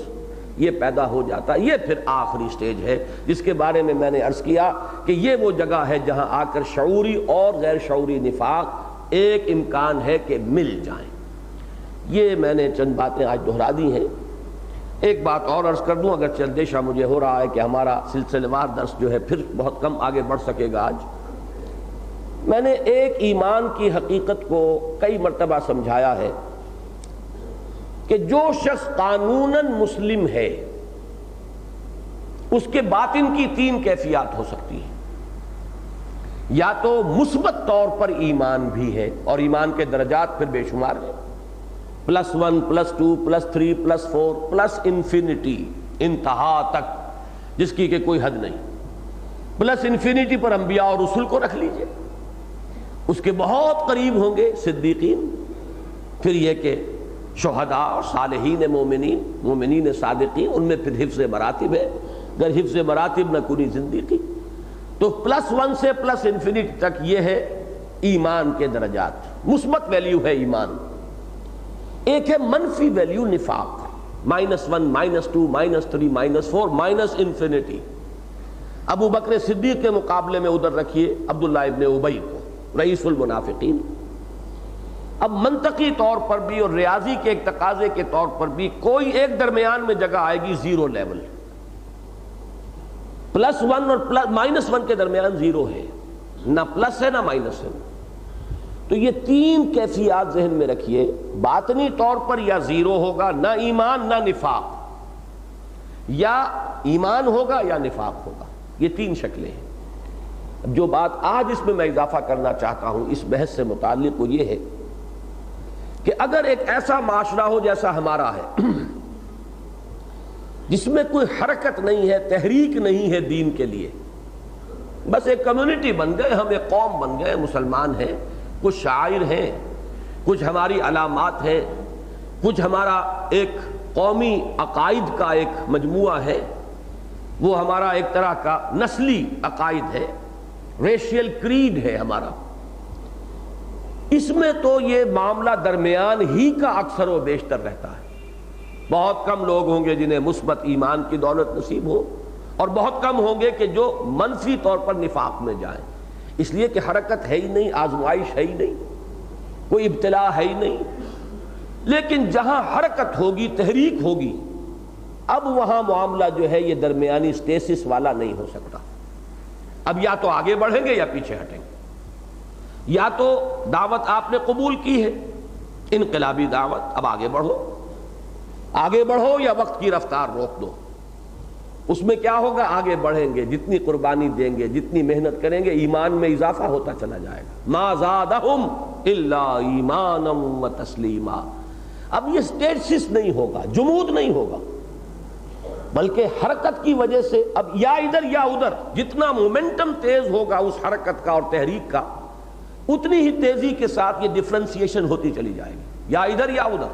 S1: یہ پیدا ہو جاتا ہے۔ یہ پھر آخری سٹیج ہے جس کے بارے میں میں نے عرض کیا کہ یہ وہ جگہ ہے جہاں آ کر شعوری اور غیر شعوری نفاق ایک امکان ہے کہ مل جائیں۔ یہ میں نے چند باتیں آج دہرا دی ہیں۔ ایک بات اور عرض کر دوں، اگرچہ اندیشہ مجھے ہو رہا ہے کہ ہمارا سلسلہ وار درس جو ہے پھر بہت کم آگے بڑھ سکے گا۔ آج میں نے ایک ایمان کی حقیقت کو کئی مرتبہ سمجھایا ہے کہ جو شخص قانوناً مسلم ہے اس کے باطن کی تین کیفیات ہو سکتی ہیں۔ یا تو مثبت طور پر ایمان بھی ہے، اور ایمان کے درجات پھر بے شمار ہیں، +1 +2 +3 +4 پلس انفینٹی، انتہا تک جس کی کہ کوئی حد نہیں۔ پلس انفینٹی پر انبیاء اور رسول کو رکھ لیجئے، اس کے بہت قریب ہوں گے صدیقین، پھر یہ کہ شہداء اور صالحین مومنین صادقین، ان میں پھر حفظ مراتب ہے، اگر حفظ مراتب نہ کنی زندگی۔ تو +1 سے پلس انفینٹی تک یہ ہے ایمان کے درجات، مثبت ویلیو ہے ایمان۔ ایک ہے منفی ویلیو نفاق، -1 -2 -3 -4 انفینٹی۔ ابو بکر صدیق کے مقابلے میں ادھر رکھیے عبداللہ ابن ابی کو، رئیس المنافقین۔ اب منطقی طور پر بھی اور ریاضی کے ایک تقاضے کے طور پر بھی کوئی ایک درمیان میں جگہ آئے گی زیرو لیول، +1 اور -1 کے درمیان زیرو ہے، نہ پلس ہے نہ مائنس ہے۔ تو یہ تین کیفیات ذہن میں رکھیے، باطنی طور پر یا زیرو ہوگا، نہ ایمان نہ نفاق، یا ایمان ہوگا یا نفاق ہوگا، یہ تین شکلیں ہیں۔ جو بات آج اس میں میں اضافہ کرنا چاہتا ہوں اس بحث سے متعلق وہ یہ ہے کہ اگر ایک ایسا معاشرہ ہو جیسا ہمارا ہے، جس میں کوئی حرکت نہیں ہے، تحریک نہیں ہے دین کے لیے، بس ایک کمیونٹی بن گئے، ہم ایک قوم بن گئے، مسلمان ہیں، کچھ شاعر ہیں، کچھ ہماری علامات ہیں، کچھ ہمارا ایک قومی عقائد کا ایک مجموعہ ہے، وہ ہمارا ایک طرح کا نسلی عقائد ہے، ریشیل کریڈ ہے ہمارا۔ اس میں تو یہ معاملہ درمیان ہی کا اکثر و بیشتر رہتا ہے۔ بہت کم لوگ ہوں گے جنہیں مثبت ایمان کی دولت نصیب ہو، اور بہت کم ہوں گے کہ جو منفی طور پر نفاق میں جائیں، اس لیے کہ حرکت ہے ہی نہیں، آزمائش ہے ہی نہیں، کوئی ابتلا ہے ہی نہیں۔ لیکن جہاں حرکت ہوگی، تحریک ہوگی، اب وہاں معاملہ جو ہے یہ درمیانی سٹیسس والا نہیں ہو سکتا۔ اب یا تو آگے بڑھیں گے یا پیچھے ہٹیں گے، یا تو دعوت آپ نے قبول کی ہے، انقلابی دعوت، اب آگے بڑھو یا وقت کی رفتار روک دو۔ اس میں کیا ہوگا؟ آگے بڑھیں گے، جتنی قربانی دیں گے، جتنی محنت کریں گے، ایمان میں اضافہ ہوتا چلا جائے گا۔ ما زادہم الا ایمانا وتسلیما۔ اب یہ سٹیٹس نہیں ہوگا، جمود نہیں ہوگا، بلکہ حرکت کی وجہ سے اب یا ادھر یا ادھر، جتنا مومنٹم تیز ہوگا اس حرکت کا اور تحریک کا، اتنی ہی تیزی کے ساتھ یہ ڈفرینسیشن ہوتی چلی جائے گی، یا ادھر یا ادھر،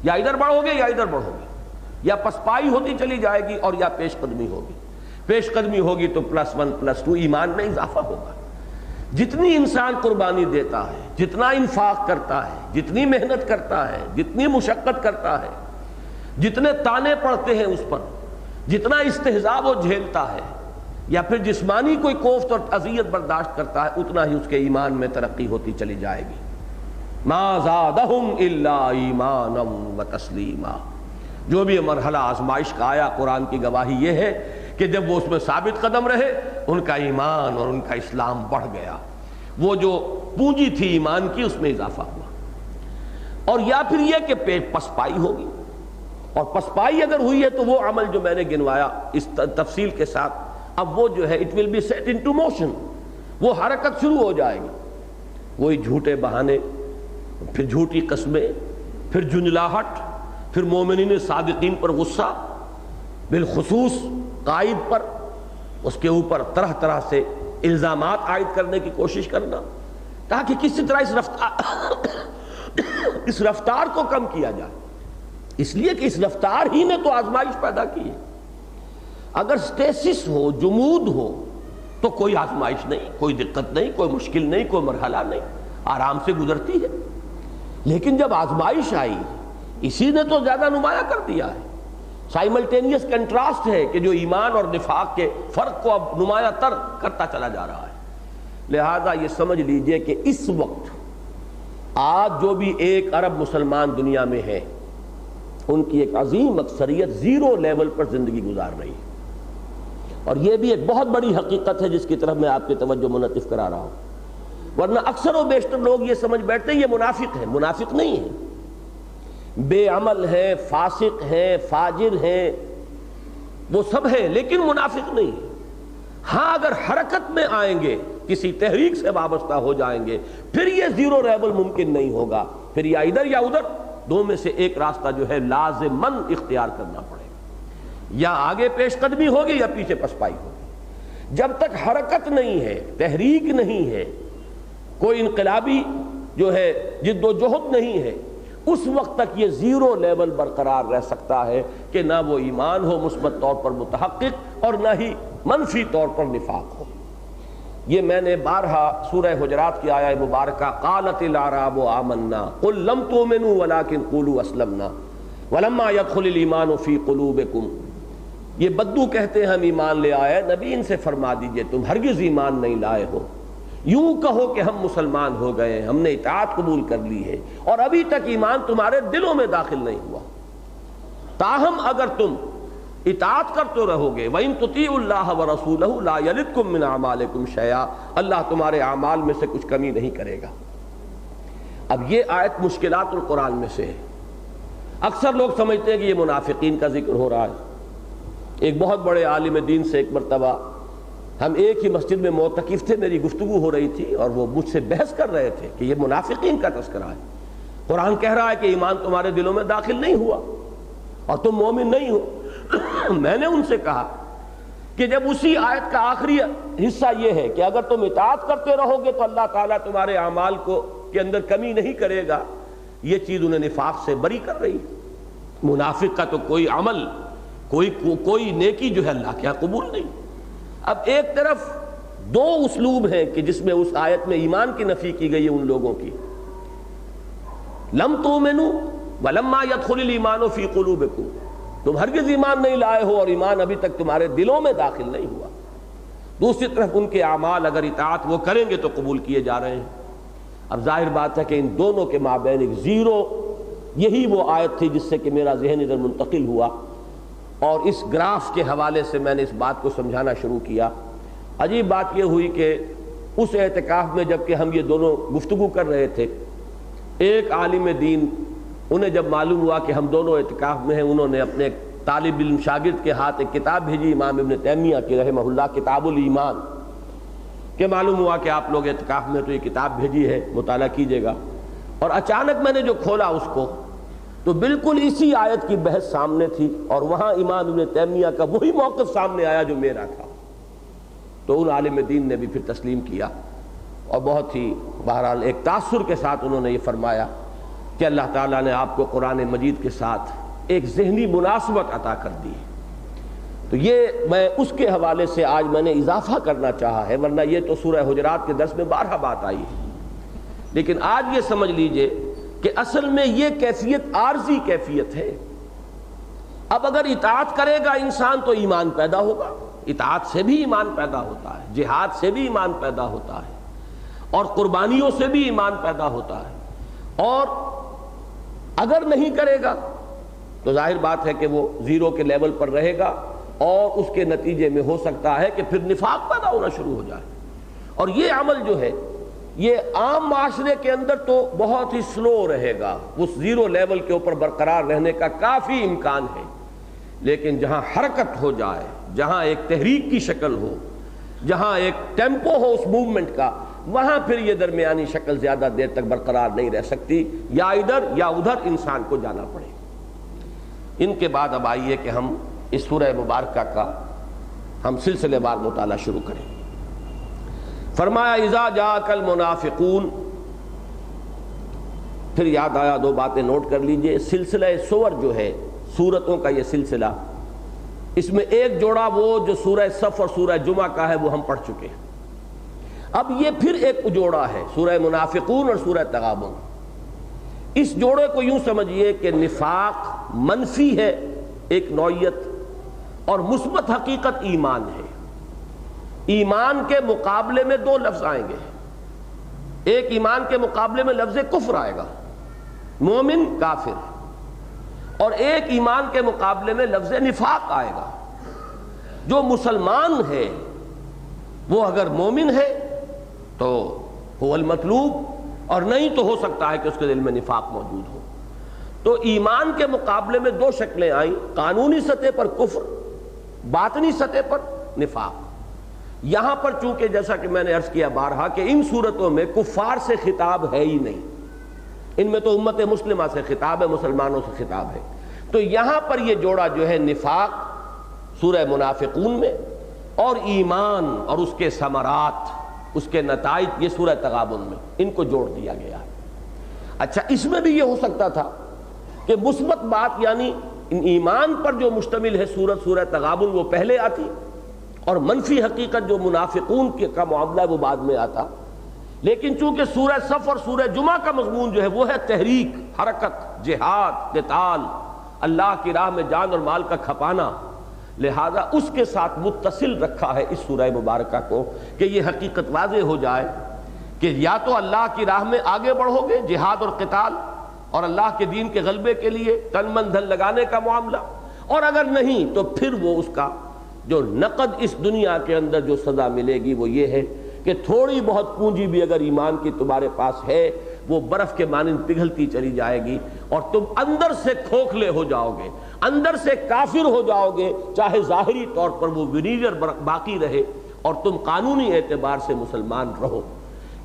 S1: یا ادھر بڑھو گے یا ادھر بڑھو گے، یا پسپائی ہوتی چلی جائے گی اور یا پیش قدمی ہوگی. پیش قدمی ہوگی تو +1 +2 ایمان میں اضافہ ہوگا. جتنی انسان قربانی دیتا ہے، جتنا انفاق کرتا ہے، جتنی محنت کرتا ہے، جتنی مشقت کرتا ہے، جتنے تانے پڑتے ہیں اس پر، جتنا استہزاء وہ جھیلتا ہے یا پھر جسمانی کوئی کوفت اور اذیت برداشت کرتا ہے، اتنا ہی اس کے ایمان میں ترقی ہوتی چلی جائے گی. ما زادہم الا ایمانا وتسلیما. جو بھی مرحلہ آزمائش کا آیا، قرآن کی گواہی یہ ہے کہ جب وہ اس میں ثابت قدم رہے، ان کا ایمان اور ان کا اسلام بڑھ گیا. وہ جو پونجی تھی ایمان کی، اس میں اضافہ ہوا. اور یا پھر یہ کہ پسپائی ہوگی، اور پسپائی اگر ہوئی ہے تو وہ عمل جو میں نے گنوایا اس تفصیل کے ساتھ، اب وہ جو ہے it will be set into motion, وہ حرکت شروع ہو جائے گی. وہی جھوٹے بہانے، پھر جھوٹی قسمیں، پھر جھنجلاہٹ، پھر مومنین صادقین پر غصہ، بالخصوص قائد پر، اس کے اوپر طرح طرح سے الزامات عائد کرنے کی کوشش کرنا تاکہ کسی طرح اس رفتار کو کم کیا جائے. اس لیے کہ اس رفتار ہی نے تو آزمائش پیدا کی ہے. اگر سٹیسس ہو، جمود ہو، تو کوئی آزمائش نہیں، کوئی دقت نہیں، کوئی مشکل نہیں، کوئی مرحلہ نہیں، آرام سے گزرتی ہے. لیکن جب آزمائش آئی، اسی نے تو زیادہ نمایاں کر دیا ہے. سائملٹینیس کنٹراسٹ ہے کہ جو ایمان اور نفاق کے فرق کو اب نمایاں تر کرتا چلا جا رہا ہے. لہذا یہ سمجھ لیجئے کہ اس وقت آج جو بھی 1 ارب مسلمان دنیا میں ہیں، ان کی ایک عظیم اکثریت 0 لیول پر زندگی گزار رہی ہے. اور یہ بھی ایک بہت بڑی حقیقت ہے جس کی طرف میں آپ کی توجہ منعطف کرا رہا ہوں. ورنہ اکثر و بیشتر لوگ یہ سمجھ بیٹھتے ہیں یہ منافق ہے. منافق نہیں ہے، بے عمل ہے، فاسق ہے، فاجر ہے، وہ سب ہے، لیکن منافق نہیں ہے. ہاں اگر حرکت میں آئیں گے، کسی تحریک سے وابستہ ہو جائیں گے، پھر یہ 0 لیول ممکن نہیں ہوگا. پھر یا ادھر یا ادھر، دو میں سے ایک راستہ جو ہے لازماً اختیار کرنا پڑے گا. یا آگے پیش قدمی ہوگی یا پیچھے پسپائی ہوگی. جب تک حرکت نہیں ہے، تحریک نہیں ہے، کوئی انقلابی جو ہے جد و جہد نہیں ہے، اس وقت تک یہ 0 لیول برقرار رہ سکتا ہے کہ نہ وہ ایمان ہو مثبت طور پر متحقق اور نہ ہی منفی طور پر نفاق ہو. یہ میں نے بارہا سورہ حجرات کی آیہ مبارکہ قالت الاعراب آمنا قل لم تؤمنوا ولکن قولوا اسلمنا ولما يدخل الایمان فی قلوبکم. یہ بدو کہتے ہیں ہم ایمان لے آئے. نبی ان سے فرما دیجئے تم ہرگز ایمان نہیں لائے ہو، یوں کہو کہ ہم مسلمان ہو گئے، ہم نے اطاعت قبول کر لی ہے اور ابھی تک ایمان تمہارے دلوں میں داخل نہیں ہوا. تاہم اگر تم اطاعت کرتے رہو گے وَإِن تُطِيعُوا اللَّهَ وَرَسُولَهُ لَا يَلِدْكُم مِّنْ أَعْمَالِكُمْ شَيْئًا. اللہ تمہارے اعمال میں سے کچھ کمی نہیں کرے گا. اب یہ آیت مشکلات القرآن میں سے ہے. اکثر لوگ سمجھتے ہیں کہ یہ منافقین کا ذکر ہو رہا ہے. ایک بہت بڑے عالم دین سے ایک مرتبہ ہم ایک ہی مسجد میں معتکف تھے، میری گفتگو ہو رہی تھی اور وہ مجھ سے بحث کر رہے تھے کہ یہ منافقین کا تذکرہ ہے. قرآن کہہ رہا ہے کہ ایمان تمہارے دلوں میں داخل نہیں ہوا اور تم مومن نہیں ہو. میں نے ان سے کہا کہ جب اسی آیت کا آخری حصہ یہ ہے کہ اگر تم اطاعت کرتے رہو گے تو اللہ تعالیٰ تمہارے اعمال کے اندر کمی نہیں کرے گا، یہ چیز انہیں نفاق سے بری کر رہی ہے. منافق کا تو کوئی عمل، کوئی نیکی جو ہے اللہ کے یہاں قبول نہیں. اب ایک طرف 2 اسلوب ہیں کہ جس میں اس آیت میں ایمان کی نفی کی گئی ہے ان لوگوں کی. لم تؤمنوا ولما يدخل الايمان في قلوبكم، تم ہرگز ایمان نہیں لائے ہو اور ایمان ابھی تک تمہارے دلوں میں داخل نہیں ہوا. دوسری طرف ان کے اعمال اگر اطاعت وہ کریں گے تو قبول کیے جا رہے ہیں. اب ظاہر بات ہے کہ ان دونوں کے مابین ایک 0، یہی وہ آیت تھی جس سے کہ میرا ذہن ادھر منتقل ہوا اور اس گراف کے حوالے سے میں نے اس بات کو سمجھانا شروع کیا. عجیب بات یہ ہوئی کہ اس اعتکاف میں جب کہ ہم یہ دونوں گفتگو کر رہے تھے، ایک عالم دین انہیں جب معلوم ہوا کہ ہم دونوں اعتکاف میں ہیں، انہوں نے اپنے طالب علم شاگرد کے ہاتھ ایک کتاب بھیجی امام ابن تیمیہ کی رحمہ اللہ، کتاب الایمان، کہ معلوم ہوا کہ آپ لوگ اعتکاف میں تو یہ کتاب بھیجی ہے، مطالعہ کیجئے گا. اور اچانک میں نے جو کھولا اس کو تو بالکل اسی آیت کی بحث سامنے تھی اور وہاں امام ابن تیمیہ کا وہی موقف سامنے آیا جو میرا تھا. تو ان عالم دین نے بھی پھر تسلیم کیا اور بہت ہی بہرحال ایک تاثر کے ساتھ انہوں نے یہ فرمایا کہ اللہ تعالیٰ نے آپ کو قرآن مجید کے ساتھ ایک ذہنی مناسبت عطا کر دی ہے۔ تو یہ میں اس کے حوالے سے آج میں نے اضافہ کرنا چاہا ہے، ورنہ یہ تو سورہ حجرات کے درس میں بارہا بات آئی ہے، لیکن آج یہ سمجھ لیجئے کہ اصل میں یہ کیفیت عارضی کیفیت ہے۔ اب اگر اطاعت کرے گا انسان تو ایمان پیدا ہوگا، اطاعت سے بھی ایمان پیدا ہوتا ہے، جہاد سے بھی ایمان پیدا ہوتا ہے، اور قربانیوں سے بھی ایمان پیدا ہوتا ہے۔ اور اگر نہیں کرے گا تو ظاہر بات ہے کہ وہ زیرو کے لیول پر رہے گا، اور اس کے نتیجے میں ہو سکتا ہے کہ پھر نفاق پیدا ہونا شروع ہو جائے۔ اور یہ عمل جو ہے یہ عام معاشرے کے اندر تو بہت ہی سلو رہے گا، اس زیرو لیول کے اوپر برقرار رہنے کا کافی امکان ہے، لیکن جہاں حرکت ہو جائے، جہاں ایک تحریک کی شکل ہو، جہاں ایک ٹیمپو ہو اس موومنٹ کا، وہاں پھر یہ درمیانی شکل زیادہ دیر تک برقرار نہیں رہ سکتی، یا ادھر یا ادھر انسان کو جانا پڑے۔ ان کے بعد اب آئیے کہ ہم اس سورہ مبارکہ کا ہم سلسلے وار مطالعہ شروع کریں۔ فرمایا اذا جاءک المنافقون، پھر یاد آیا دو باتیں نوٹ کر لیجئے۔ سلسلہ سور جو ہے سورتوں کا، یہ سلسلہ، اس میں ایک جوڑا وہ جو سورہ صف اور سورہ جمعہ کا ہے وہ ہم پڑھ چکے ہیں۔ اب یہ پھر ایک جوڑا ہے سورہ منافقون اور سورہ تغابن۔ اس جوڑے کو یوں سمجھیے کہ نفاق منفی ہے ایک نوعیت، اور مثبت حقیقت ایمان ہے۔ ایمان کے مقابلے میں دو لفظ آئیں گے، ایک ایمان کے مقابلے میں لفظ کفر آئے گا، مومن کافر، اور ایک ایمان کے مقابلے میں لفظ نفاق آئے گا۔ جو مسلمان ہے وہ اگر مومن ہے تو هو المطلوب، اور نہیں تو ہو سکتا ہے کہ اس کے دل میں نفاق موجود ہو۔ تو ایمان کے مقابلے میں دو شکلیں آئیں، قانونی سطح پر کفر، باطنی سطح پر نفاق۔ یہاں پر چونکہ جیسا کہ میں نے عرض کیا بارہا کہ ان صورتوں میں کفار سے خطاب ہے ہی نہیں، ان میں تو امت مسلمہ سے خطاب ہے، مسلمانوں سے خطاب ہے۔ تو یہاں پر یہ جوڑا جو ہے نفاق سورہ منافقون میں، اور ایمان اور اس کے ثمرات، اس کے نتائج یہ سورہ تغابن میں، ان کو جوڑ دیا گیا ہے۔ اچھا، اس میں بھی یہ ہو سکتا تھا کہ مثبت بات یعنی ایمان پر جو مشتمل ہے سورہ تغابن وہ پہلے آتی، اور منفی حقیقت جو منافقون کا معاملہ ہے وہ بعد میں آتا۔ لیکن چونکہ سورہ صف اور سورہ جمعہ کا مضمون جو ہے وہ ہے تحریک، حرکت، جہاد، قتال، اللہ کی راہ میں جان اور مال کا کھپانا، لہذا اس کے ساتھ متصل رکھا ہے اس سورہ مبارکہ کو کہ یہ حقیقت واضح ہو جائے کہ یا تو اللہ کی راہ میں آگے بڑھو گے، جہاد اور قتال اور اللہ کے دین کے غلبے کے لیے تن من دھن لگانے کا معاملہ، اور اگر نہیں تو پھر وہ اس کا جو نقد اس دنیا کے اندر جو سزا ملے گی وہ یہ ہے کہ تھوڑی بہت پونجی بھی اگر ایمان کی تمہارے پاس ہے وہ برف کے مانند پگھلتی چلی جائے گی، اور تم اندر سے کھوکھلے ہو جاؤ گے، اندر سے کافر ہو جاؤ گے، چاہے ظاہری طور پر وہ وینیجر باقی رہے اور تم قانونی اعتبار سے مسلمان رہو۔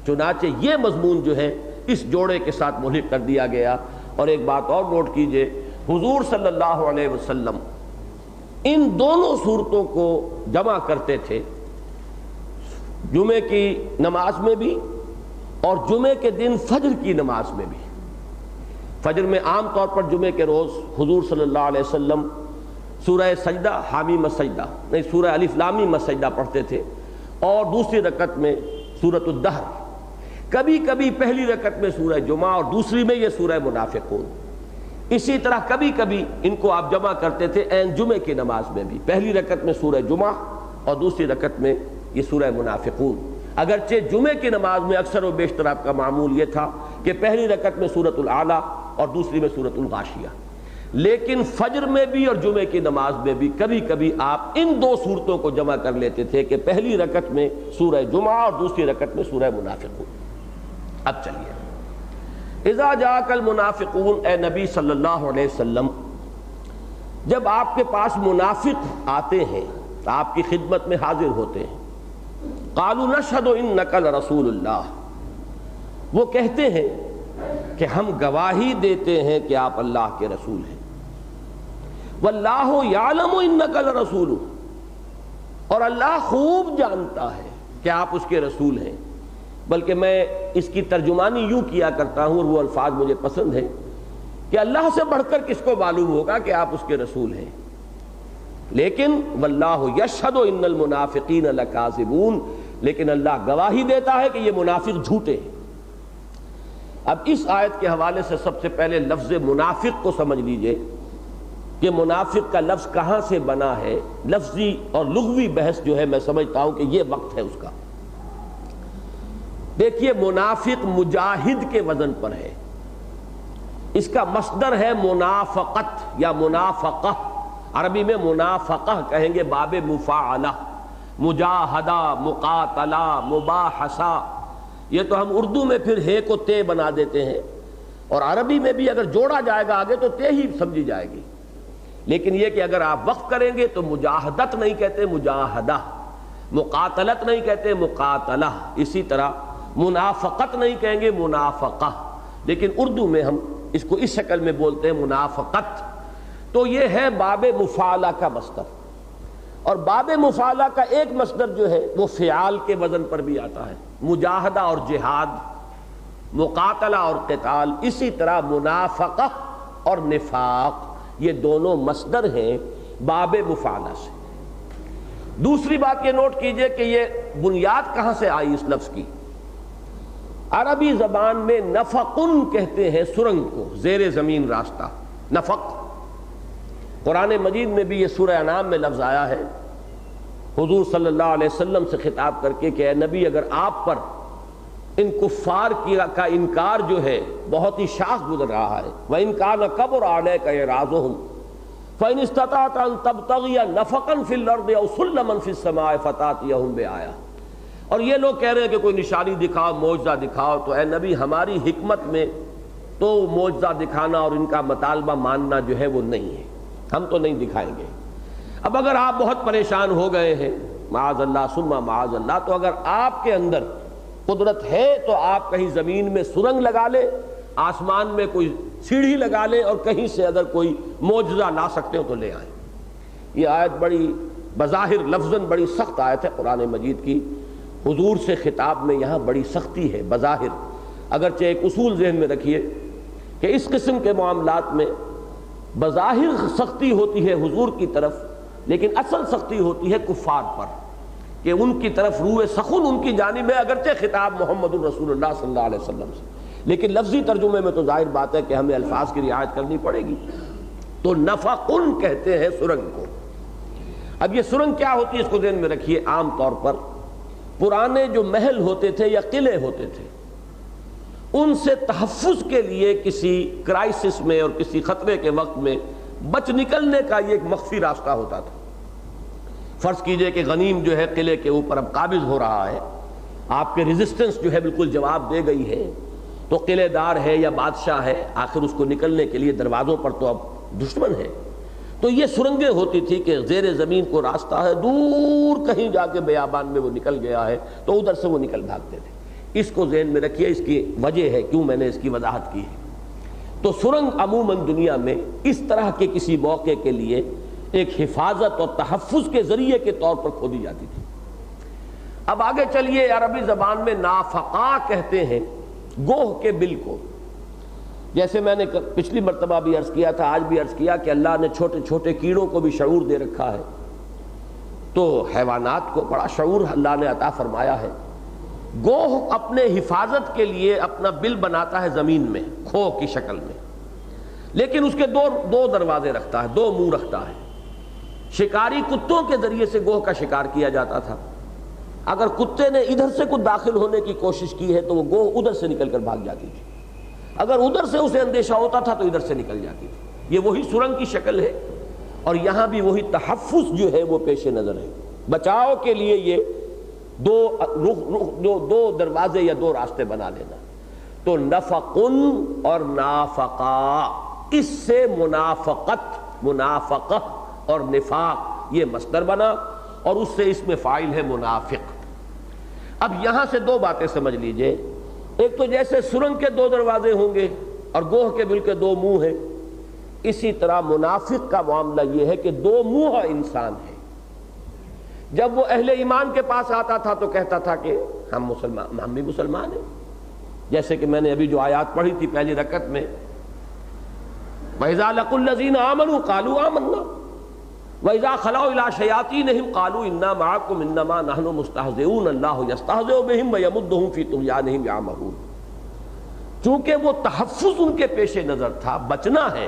S1: چنانچہ یہ مضمون جو ہے اس جوڑے کے ساتھ ملحق کر دیا گیا۔ اور ایک بات اور نوٹ کیجئے، حضور صلی اللہ علیہ وسلم ان دونوں صورتوں کو جمع کرتے تھے، جمعے کی نماز میں بھی اور جمعے کے دن فجر کی نماز میں بھی۔ فجر میں عام طور پر جمعے کے روز حضور صلی اللہ علیہ وسلم سورہ سجدہ حامیم السجدہ نہیں سورہ الف لام میم السجدہ پڑھتے تھے، اور دوسری رکعت میں سورۃ الدہر، کبھی کبھی پہلی رکعت میں سورہ جمعہ اور دوسری میں یہ سورہ منافقون۔ اسی طرح کبھی کبھی ان کو آپ جمع کرتے تھے عین جمعے کی نماز میں بھی، پہلی رکعت میں سورہ جمعہ اور دوسری رکعت میں یہ سورہ منافقون۔ اگرچہ جمعے کی نماز میں اکثر و بیشتر آپ کا معمول یہ تھا کہ پہلی رکعت میں سورۃ الاعلیٰ اور دوسری میں سورۃ الغاشیہ، لیکن فجر میں بھی اور جمعے کی نماز میں بھی کبھی کبھی آپ ان دو صورتوں کو جمع کر لیتے تھے کہ پہلی رکعت میں سورہ جمعہ اور دوسری رکعت میں سورہ منافقون۔ اب چلیے، اذا جاءک المنافقون، اے نبی صلی اللہ علیہ وسلم، جب آپ کے پاس منافق آتے ہیں، آپ کی خدمت میں حاضر ہوتے ہیں، قالوا نشہد انک لرسول اللہ، وہ کہتے ہیں کہ ہم گواہی دیتے ہیں کہ آپ اللہ کے رسول ہیں، واللہ یعلم انک لرسول، اور اللہ خوب جانتا ہے کہ آپ اس کے رسول ہیں۔ بلکہ میں اس کی ترجمانی یوں کیا کرتا ہوں اور وہ الفاظ مجھے پسند ہیں کہ اللہ سے بڑھ کر کس کو معلوم ہوگا کہ آپ اس کے رسول ہیں. لیکن واللہ یشہد ان المنافقین لکاذبون، لیکن اللہ گواہی دیتا ہے کہ یہ منافق جھوٹے ہیں. اب اس آیت کے حوالے سے سب سے پہلے لفظ منافق کو سمجھ لیجئے کہ منافق کا لفظ کہاں سے بنا ہے. لفظی اور لغوی بحث جو ہے میں سمجھتا ہوں کہ یہ وقت ہے اس کا. دیکھیے منافق مجاہد کے وزن پر ہے. اس کا مصدر ہے منافقت یا منافقہ. عربی میں منافقہ کہیں گے باب مفاعلہ، مجاہدہ، مقاتلہ، مباحثہ. یہ تو ہم اردو میں پھر ہے کو تے بنا دیتے ہیں، اور عربی میں بھی اگر جوڑا جائے گا آگے تو تے ہی سمجھی جائے گی. لیکن یہ کہ اگر آپ وقف کریں گے تو مجاہدت نہیں کہتے مجاہدہ، مقاتلت نہیں کہتے مقاتلہ، اسی طرح منافقت نہیں کہیں گے منافقہ. لیکن اردو میں ہم اس کو اس شکل میں بولتے ہیں منافقت. تو یہ ہے باب مفعلہ کا مصدر. اور باب مفعلہ کا ایک مصدر جو ہے وہ فعال کے وزن پر بھی آتا ہے، مجاہدہ اور جہاد، مقاتلہ اور قتال. اسی طرح منافقہ اور نفاق یہ دونوں مصدر ہیں باب مفعلہ سے. دوسری بات یہ نوٹ کیجئے کہ یہ بنیاد کہاں سے آئی اس لفظ کی. عربی زبان میں نفقن کہتے ہیں سرنگ کو، زیر زمین راستہ، نفق. قرآن مجید میں بھی یہ سورہ انعام میں لفظ آیا ہے حضور صلی اللہ علیہ وسلم سے خطاب کر کے کہ اے نبی اگر آپ پر ان کفار کا انکار جو ہے بہت ہی شاخ گزر رہا ہے، وَإِن كَانَ كَبُرَ عَلَيْكَ إِعْرَاضُهُمْ فَإِنِ اسْتَطَعْتَ أَن تَبْتَغِيَ نَفَقًا فِي الْأَرْضِ أَوْ سُلَّمًا فِي السَّمَاءِ فَتَأْتِيَهُم بِآيَةٍ. اور یہ لوگ کہہ رہے ہیں کہ کوئی نشانی دکھاؤ، معجزہ دکھاؤ. تو اے نبی ہماری حکمت میں تو معجزہ دکھانا اور ان کا مطالبہ ماننا جو ہے وہ نہیں ہے، ہم تو نہیں دکھائیں گے. اب اگر آپ بہت پریشان ہو گئے ہیں معاذ اللہ ثم معاذ اللہ، تو اگر آپ کے اندر قدرت ہے تو آپ کہیں زمین میں سرنگ لگا لیں، آسمان میں کوئی سیڑھی لگا لیں، اور کہیں سے اگر کوئی معجزہ لا سکتے ہو تو لے آئیں. یہ آیت بڑی بظاہر لفظاً بڑی سخت آیت ہے قرآن مجید کی. حضور سے خطاب میں یہاں بڑی سختی ہے بظاہر. اگرچہ ایک اصول ذہن میں رکھیے کہ اس قسم کے معاملات میں بظاہر سختی ہوتی ہے حضور کی طرف، لیکن اصل سختی ہوتی ہے کفار پر کہ ان کی طرف روح سخن ان کی جانب ہے، اگرچہ خطاب محمد الرسول اللہ صلی اللہ علیہ وسلم سے. لیکن لفظی ترجمے میں تو ظاہر بات ہے کہ ہمیں الفاظ کی رعایت کرنی پڑے گی. تو نفقن کہتے ہیں سرنگ کو. اب یہ سرنگ کیا ہوتی ہے اس کو ذہن میں رکھیے. عام طور پر پرانے جو محل ہوتے تھے یا قلعے ہوتے تھے، ان سے تحفظ کے لیے کسی کرائسس میں اور کسی خطرے کے وقت میں بچ نکلنے کا یہ ایک مخفی راستہ ہوتا تھا. فرض کیجئے کہ غنیم جو ہے قلعے کے اوپر اب قابض ہو رہا ہے، آپ کے ریزسٹنس جو ہے بالکل جواب دے گئی ہے، تو قلعے دار ہے یا بادشاہ ہے، آخر اس کو نکلنے کے لیے دروازوں پر تو اب دشمن ہے. تو یہ سرنگیں ہوتی تھی کہ زیر زمین کو راستہ ہے، دور کہیں جا کے بیابان میں وہ نکل گیا ہے، تو ادھر سے وہ نکل بھاگتے تھے. اس کو ذہن میں رکھیے، اس کی وجہ ہے کیوں میں نے اس کی وضاحت کی ہے. تو سرنگ عموماً دنیا میں اس طرح کے کسی موقع کے لیے ایک حفاظت اور تحفظ کے ذریعے کے طور پر کھودی جاتی تھی. اب آگے چلیے. عربی زبان میں نافقہ کہتے ہیں گوہ کے بل کو. جیسے میں نے پچھلی مرتبہ بھی عرض کیا تھا، آج بھی عرض کیا کہ اللہ نے چھوٹے چھوٹے کیڑوں کو بھی شعور دے رکھا ہے، تو حیوانات کو بڑا شعور اللہ نے عطا فرمایا ہے. گوہ اپنے حفاظت کے لیے اپنا بل بناتا ہے زمین میں کھو کی شکل میں، لیکن اس کے دو دروازے رکھتا ہے، دو منہ رکھتا ہے. شکاری کتوں کے ذریعے سے گوہ کا شکار کیا جاتا تھا. اگر کتے نے ادھر سے کچھ داخل ہونے کی کوشش کی ہے تو وہ گوہ ادھر سے نکل کر بھاگ جاتی تھی. اگر ادھر سے اسے اندیشہ ہوتا تھا تو ادھر سے نکل جاتی تھی. یہ وہی سرنگ کی شکل ہے، اور یہاں بھی وہی تحفظ جو ہے وہ پیش نظر ہے. بچاؤ کے لیے یہ دو دروازے یا دو راستے بنا لینا. تو نفقن اور نافقہ، اس سے منافقت، منافقہ اور نفاق یہ مصدر بنا، اور اس سے اس میں فاعل ہے منافق. اب یہاں سے دو باتیں سمجھ لیجئے. ایک تو جیسے سرنگ کے دو دروازے ہوں گے اور گوہ کے بل کے دو منہ ہیں، اسی طرح منافق کا معاملہ یہ ہے کہ دو منہ انسان ہے. جب وہ اہل ایمان کے پاس آتا تھا تو کہتا تھا کہ ہم بھی مسلمان ہیں. جیسے کہ میں نے ابھی جو آیات پڑھی تھی پہلی رکعت میں وَإِذَا لَقُوا الَّذِينَ آمَنُوا قَالُوا آمَنَّا وَإِذَا خَلَوْا إِلَىٰ شَيَاطِينِهِمْ قَالُوا إِنَّا مَعَكُمْ إِنَّمَا نَحْنُ مُسْتَهْزِئُونَ اللَّهُ يَسْتَهْزِئُ بِهِمْ وَيَمُدُّهُمْ فِي طُغْيَانِهِمْ يَعْمَهُونَ۔ چونکہ وہ تحفظ ان کے پیش نظر تھا، بچنا ہے۔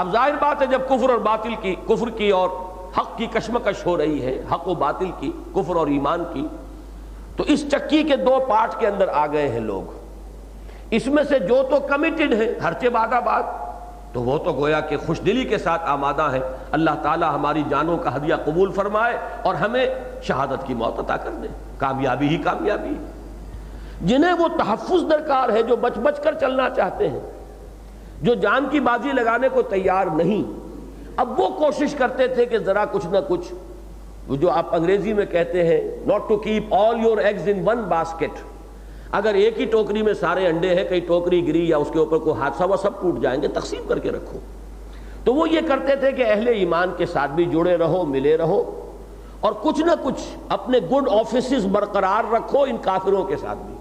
S1: اب ظاہر بات ہے جب کفر اور باطل کی، کفر کی اور حق کی کشمکش ہو رہی ہے، حق و باطل کی، کفر اور ایمان کی، تو اس چکی کے دو پارٹ کے اندر آ گئے ہیں لوگ۔ اس میں سے جو تو کمیٹڈ ہیں، ہرچہ بادہ بات، تو وہ تو گویا کہ خوش دلی کے ساتھ آمادہ ہیں، اللہ تعالی ہماری جانوں کا ہدیہ قبول فرمائے اور ہمیں شہادت کی موت عطا کر دے، کامیابی ہی کامیابی۔ جنہیں وہ تحفظ درکار ہے، جو بچ بچ کر چلنا چاہتے ہیں، جو جان کی بازی لگانے کو تیار نہیں، اب وہ کوشش کرتے تھے کہ ذرا کچھ نہ کچھ، جو آپ انگریزی میں کہتے ہیں not to keep all your eggs in one basket، اگر ایک ہی ٹوکری میں سارے انڈے ہیں، کئی ٹوکری گری یا اس کے اوپر کوئی حادثہ وہ سب ٹوٹ جائیں گے، تقسیم کر کے رکھو۔ تو وہ یہ کرتے تھے کہ اہل ایمان کے ساتھ بھی جڑے رہو، ملے رہو، اور کچھ نہ کچھ اپنے گڈ آفیسز برقرار رکھو ان کافروں کے ساتھ بھی۔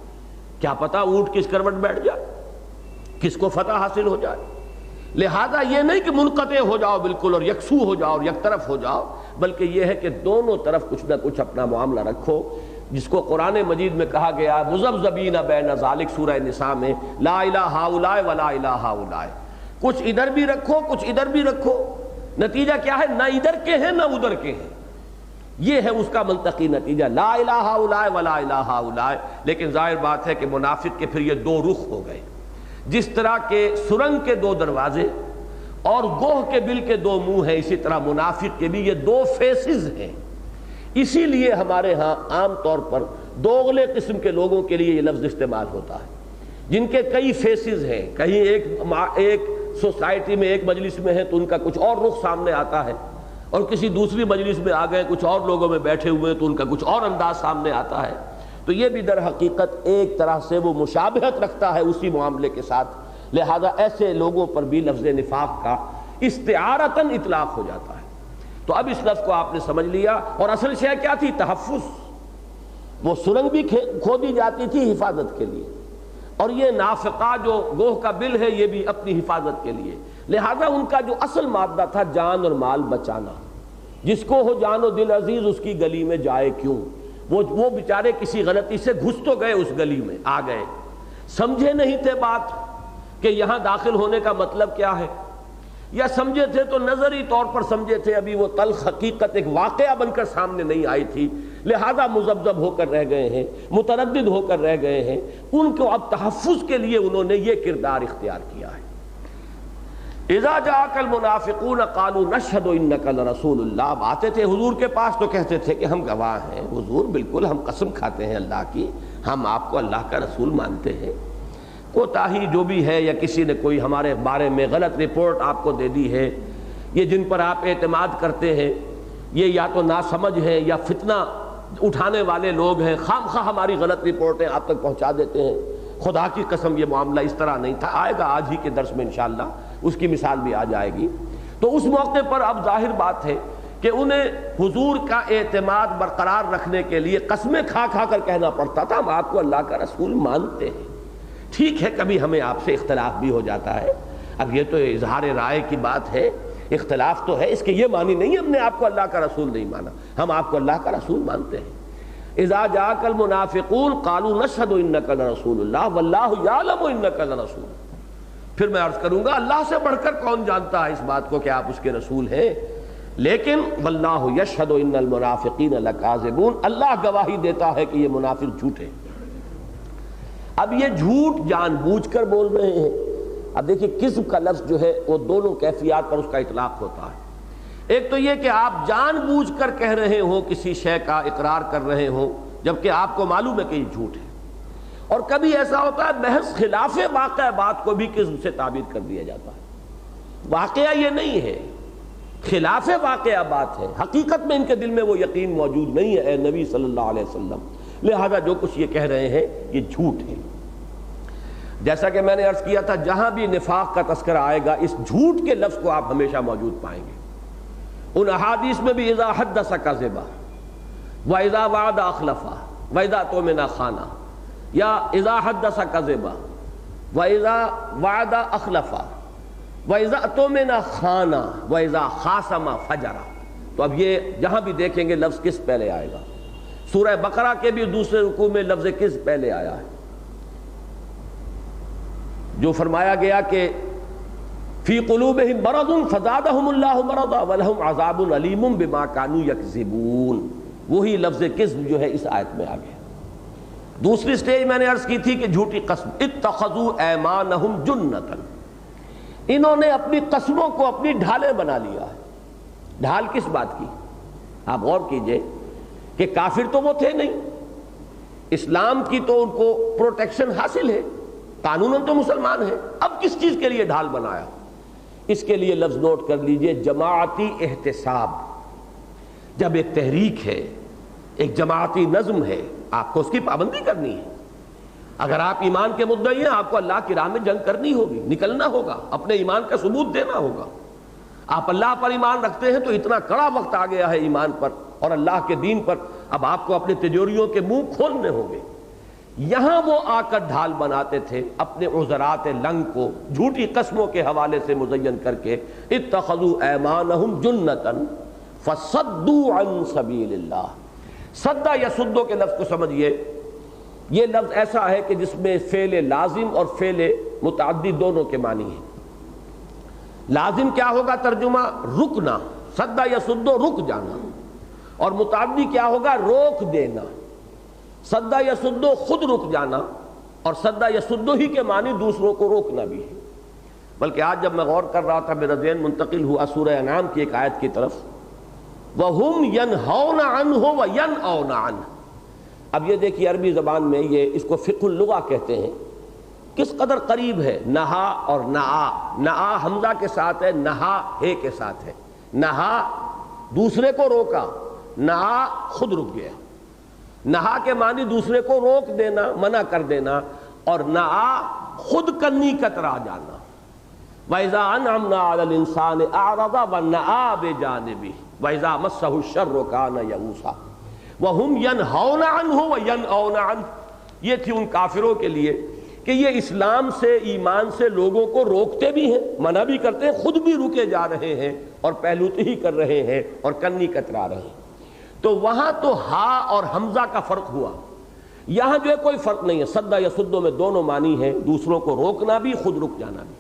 S1: کیا پتا اونٹ کس کروٹ بیٹھ جائے، کس کو فتح حاصل ہو جائے۔ لہذا یہ نہیں کہ منقطع ہو جاؤ بالکل اور یکسو ہو جاؤ اور یک طرف ہو جاؤ، بلکہ یہ ہے کہ دونوں طرف کچھ نہ کچھ اپنا معاملہ رکھو، جس کو قرآن مجید میں کہا گیا مذبذبین بین ذالک، سورہ نساء میں، لا الہ ہؤلاء ولا الہ ہؤلاء، کچھ ادھر بھی رکھو کچھ ادھر بھی رکھو، نتیجہ کیا ہے؟ نہ ادھر کے ہیں نہ ادھر کے ہیں، یہ ہے اس کا منطقی نتیجہ، لا الہ ہؤلاء ولا الہ ہؤلاء۔ لیکن ظاہر بات ہے کہ منافق کے پھر یہ دو رخ ہو گئے، جس طرح کے سرنگ کے دو دروازے اور گوہ کے بل کے دو منہ ہیں، اسی طرح منافق کے بھی یہ دو فیسز ہیں۔ اسی لیے ہمارے ہاں عام طور پر دوغلے قسم کے لوگوں کے لیے یہ لفظ استعمال ہوتا ہے، جن کے کئی فیسز ہیں، کہیں ایک سوسائٹی میں ایک مجلس میں ہے تو ان کا کچھ اور رخ سامنے آتا ہے، اور کسی دوسری مجلس میں آ گئے کچھ اور لوگوں میں بیٹھے ہوئے تو ان کا کچھ اور انداز سامنے آتا ہے۔ تو یہ بھی در حقیقت ایک طرح سے وہ مشابہت رکھتا ہے اسی معاملے کے ساتھ، لہذا ایسے لوگوں پر بھی لفظ نفاق کا استعارتاً اطلاق ہو جاتا ہے۔ تو اب اس لفظ کو آپ نے سمجھ لیا، اور اصل شے کیا تھی؟ تحفظ۔ وہ سرنگ بھی کھودی جاتی تھی حفاظت کے لیے، اور یہ نافقہ جو گوہ کا بل ہے یہ بھی اپنی حفاظت کے لیے، لہذا ان کا جو اصل مادہ تھا جان اور مال بچانا۔ جس کو ہو جان و دل عزیز اس کی گلی میں جائے کیوں، وہ بیچارے کسی غلطی سے گھس تو گئے، اس گلی میں آ گئے، سمجھے نہیں تھے بات کہ یہاں داخل ہونے کا مطلب کیا ہے، یا سمجھے تھے تو نظری طور پر سمجھے تھے، ابھی وہ تلخ حقیقت ایک واقعہ بن کر سامنے نہیں آئی تھی، لہذا مذبذب ہو کر رہ گئے ہیں، متردد ہو کر رہ گئے ہیں۔ ان کو اب تحفظ کے لیے انہوں نے یہ کردار اختیار کیا ہے۔ اذا جاءک المنافقون قالوا نشهد انک لرسول اللہ، اب آتے تھے حضور کے پاس تو کہتے تھے کہ ہم گواہ ہیں حضور، بالکل ہم قسم کھاتے ہیں اللہ کی، ہم آپ کو اللہ کا رسول مانتے ہیں۔ کوتاہی جو بھی ہے یا کسی نے کوئی ہمارے بارے میں غلط رپورٹ آپ کو دے دی ہے، یہ جن پر آپ اعتماد کرتے ہیں یہ یا تو ناسمجھ ہیں یا فتنہ اٹھانے والے لوگ ہیں، خام خواہ ہماری غلط رپورٹیں آپ تک پہنچا دیتے ہیں۔ خدا کی قسم یہ معاملہ اس طرح نہیں تھا، آئے گا آج ہی کے درس میں انشاءاللہ اس کی مثال بھی آ جائے گی۔ تو اس موقع پر اب ظاہر بات ہے کہ انہیں حضور کا اعتماد برقرار رکھنے کے لیے قسمیں کھا کھا کر کہنا پڑتا تھا ہم آپ کو اللہ کا رسول مانتے ہیں۔ ٹھیک ہے کبھی ہمیں آپ سے اختلاف بھی ہو جاتا ہے، اب یہ تو اظہار رائے کی بات ہے، اختلاف تو ہے، اس کے یہ معنی نہیں ہم نے آپ کو اللہ کا رسول نہیں مانا، ہم آپ کو اللہ کا رسول مانتے ہیں۔ اذا جاءک المنافقون قالوا نشهد انک لرسول اللہ واللہ یعلم انک لرسول، پھر میں عرض کروں گا اللہ سے بڑھ کر کون جانتا ہے اس بات کو کہ آپ اس کے رسول ہیں، لیکن واللہ یشہد ان المنافقین لکاذبون، اللہ گواہی دیتا ہے کہ یہ منافق جھوٹے۔ اب یہ جھوٹ جان بوجھ کر بول رہے ہیں۔ اب دیکھیے کذب کا لفظ جو ہے وہ دونوں کیفیات پر اس کا اطلاق ہوتا ہے۔ ایک تو یہ کہ آپ جان بوجھ کر کہہ رہے ہوں، کسی شے کا اقرار کر رہے ہوں جبکہ آپ کو معلوم ہے کہ یہ جھوٹ ہے، اور کبھی ایسا ہوتا ہے محض خلاف واقع بات کو بھی کذب سے تعبیر کر دیا جاتا ہے، واقعہ یہ نہیں ہے، خلاف واقعہ بات ہے، حقیقت میں ان کے دل میں وہ یقین موجود نہیں ہے اے نبی صلی اللہ علیہ وسلم، لہذا جو کچھ یہ کہہ رہے ہیں یہ جھوٹ ہے۔ جیسا کہ میں نے عرض کیا تھا جہاں بھی نفاق کا تذکرہ آئے گا اس جھوٹ کے لفظ کو آپ ہمیشہ موجود پائیں گے۔ ان احادیث میں بھی اذا حدث کذبا واذا وعد اخلفا واذا اؤتمن خانا، یا اذا حدث کذبا واذا وعد اخلفا، وَإِذَا اؤْتُمِنَ خَانَ وَإِذَا خَاصَمَ فَجَرَ. تو اب یہ جہاں بھی دیکھیں گے لفظ کس پہلے آئے گا. سورہ بقرہ کے بھی دوسرے رکوع میں لفظ کس پہلے آیا ہے؟ جو فرمایا گیا کہ فی قلوبہم مرض فزادہم اللہ مرضا ولہم عذاب علیم بما کانوا یکذبون. وہی لفظ کذب جو ہے اس آیت میں آ گیا. دوسری سٹیج میں نے عرض کی تھی کہ جھوٹی قسم. اتخذوا ایمانہم جنۃ. انہوں نے اپنی قسموں کو اپنی ڈھالیں بنا لیا ہے. ڈھال کس بات کی؟ آپ غور کیجئے کہ کافر تو وہ تھے نہیں، اسلام کی تو ان کو پروٹیکشن حاصل ہے، قانوناً تو مسلمان ہیں. اب کس چیز کے لیے ڈھال بنایا؟ اس کے لیے لفظ نوٹ کر لیجئے، جماعتی احتساب. جب ایک تحریک ہے، ایک جماعتی نظم ہے، آپ کو اس کی پابندی کرنی ہے. اگر آپ ایمان کے مدعی ہیں، آپ کو اللہ کی راہ میں جنگ کرنی ہوگی، نکلنا ہوگا، اپنے ایمان کا ثبوت دینا ہوگا. آپ اللہ پر ایمان رکھتے ہیں تو اتنا کڑا وقت آ گیا ہے ایمان پر اور اللہ کے دین پر، اب آپ کو اپنے تجوریوں کے منہ کھولنے ہوں گے. یہاں وہ آ کر ڈھال بناتے تھے اپنے عذرات لنگ کو جھوٹی قسموں کے حوالے سے مزین کر کے. اتخذوا ایمانہم جنۃ فصدوا عن سبیل اللہ. صدا یا سدو کے لفظ کو سمجھیے. یہ لفظ ایسا ہے کہ جس میں فعل لازم اور فعل متعدی دونوں کے معنی ہیں. لازم کیا ہوگا ترجمہ؟ رکنا. صدا یا سدو رک جانا. اور متعدی کیا ہوگا؟ روک دینا. صدا یا سدو خود رک جانا، اور صدا یا سدو ہی کے معنی دوسروں کو روکنا بھی ہے. بلکہ آج جب میں غور کر رہا تھا میرا ذہن منتقل ہوا سورہ انعام کی ایک آیت کی طرف، وَهُمْ يَنْهَوْنَ عَنْهُ وَيَنْأَوْنَ عَنْهُ. اب یہ دیکھیے عربی زبان میں یہ اس کو فقہ اللغہ کہتے ہیں. کس قدر قریب ہے نہا اور نعا. نعا حمزہ کے ساتھ ہے، نہا ہے کے ساتھ ہے. نہا دوسرے کو روکا، نعا خود رک گیا. نہا کے معنی دوسرے کو روک دینا، منع کر دینا، اور نعا خود کنی کترا جانا. وَإِذَا أَنْعَمْنَا عَلَى الْإِنسَانِ أَعْرَضَ وَنَأَىٰ بِجَانِبِهِ وَإِذَا مَسَّهُ الشَّرُّ كَانَ يَئُوسًا وَهُمْ يَنْهَوْنَ عَنْهُ وَيَنْأَوْنَ عَنْهُ. یہ تھی ان کافروں کے لیے کہ یہ اسلام سے، ایمان سے لوگوں کو روکتے بھی ہیں، منع بھی کرتے ہیں، خود بھی رکے جا رہے ہیں اور پہلوتی ہی کر رہے ہیں اور کنی کترا رہے ہیں. تو وہاں تو ہا اور حمزہ کا فرق ہوا. یہاں جو ہے کوئی فرق نہیں ہے. صدا یا سدو میں دونوں معنی ہیں، دوسروں کو روکنا بھی، خود رک جانا بھی.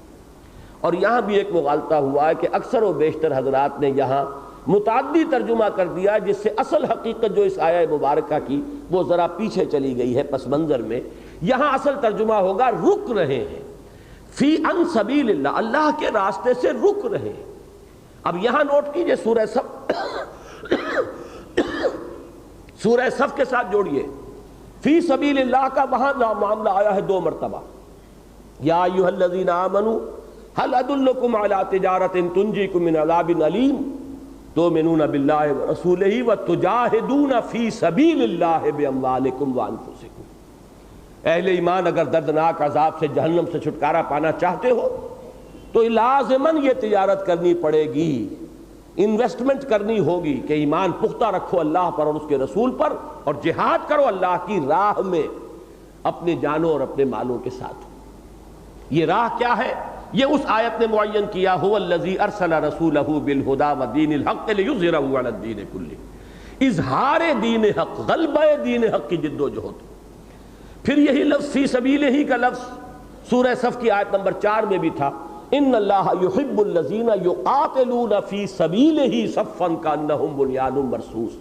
S1: اور یہاں بھی ایک مغالطہ ہوا ہے کہ اکثر و بیشتر حضرات نے یہاں متعدی ترجمہ کر دیا، جس سے اصل حقیقت جو اس آیہ مبارکہ کی وہ ذرا پیچھے چلی گئی ہے پس منظر میں. یہاں اصل ترجمہ ہوگا رک رہے ہیں، فی ان سبیل اللہ، اللہ کے راستے سے رک رہے ہیں. اب یہاں نوٹ کیجئے سورہ سورہ صف کے ساتھ جوڑیے. فی سبیل اللہ کا وہاں معاملہ آیا ہے 2 مرتبہ. یا ایھا الذین آمنوا هل ادلکم علی تجارۃ تنجیکم من عذاب علیم تؤمنون باللہ ورسولہ وتجاہدون فی سبیل اللہ باموالکم وانفسکم. اہل ایمان اگر دردناک عذاب سے، جہنم سے چھٹکارا پانا چاہتے ہو تو لازماً یہ تجارت کرنی پڑے گی، انویسٹمنٹ کرنی ہوگی کہ ایمان پختہ رکھو اللہ پر اور اس کے رسول پر، اور جہاد کرو اللہ کی راہ میں اپنے جانوں اور اپنے مالوں کے ساتھ. یہ راہ کیا ہے؟ یہ اس آیت نے معین کیا، هو الذی ارسل رسولہ بالہدی ودین الحق لیظہرہ علی الدین کلہ. اظہار دین حق، غلبہ دین حق کی جد و جہد. پھر یہی لفظ فی سبیلہ ہی کا لفظ سورہ صف کی آیت نمبر 4 میں بھی تھا. ان اللہ یحب الذین یقاتلون فی سبیلہ صفا کانہم بنیان مرصوص.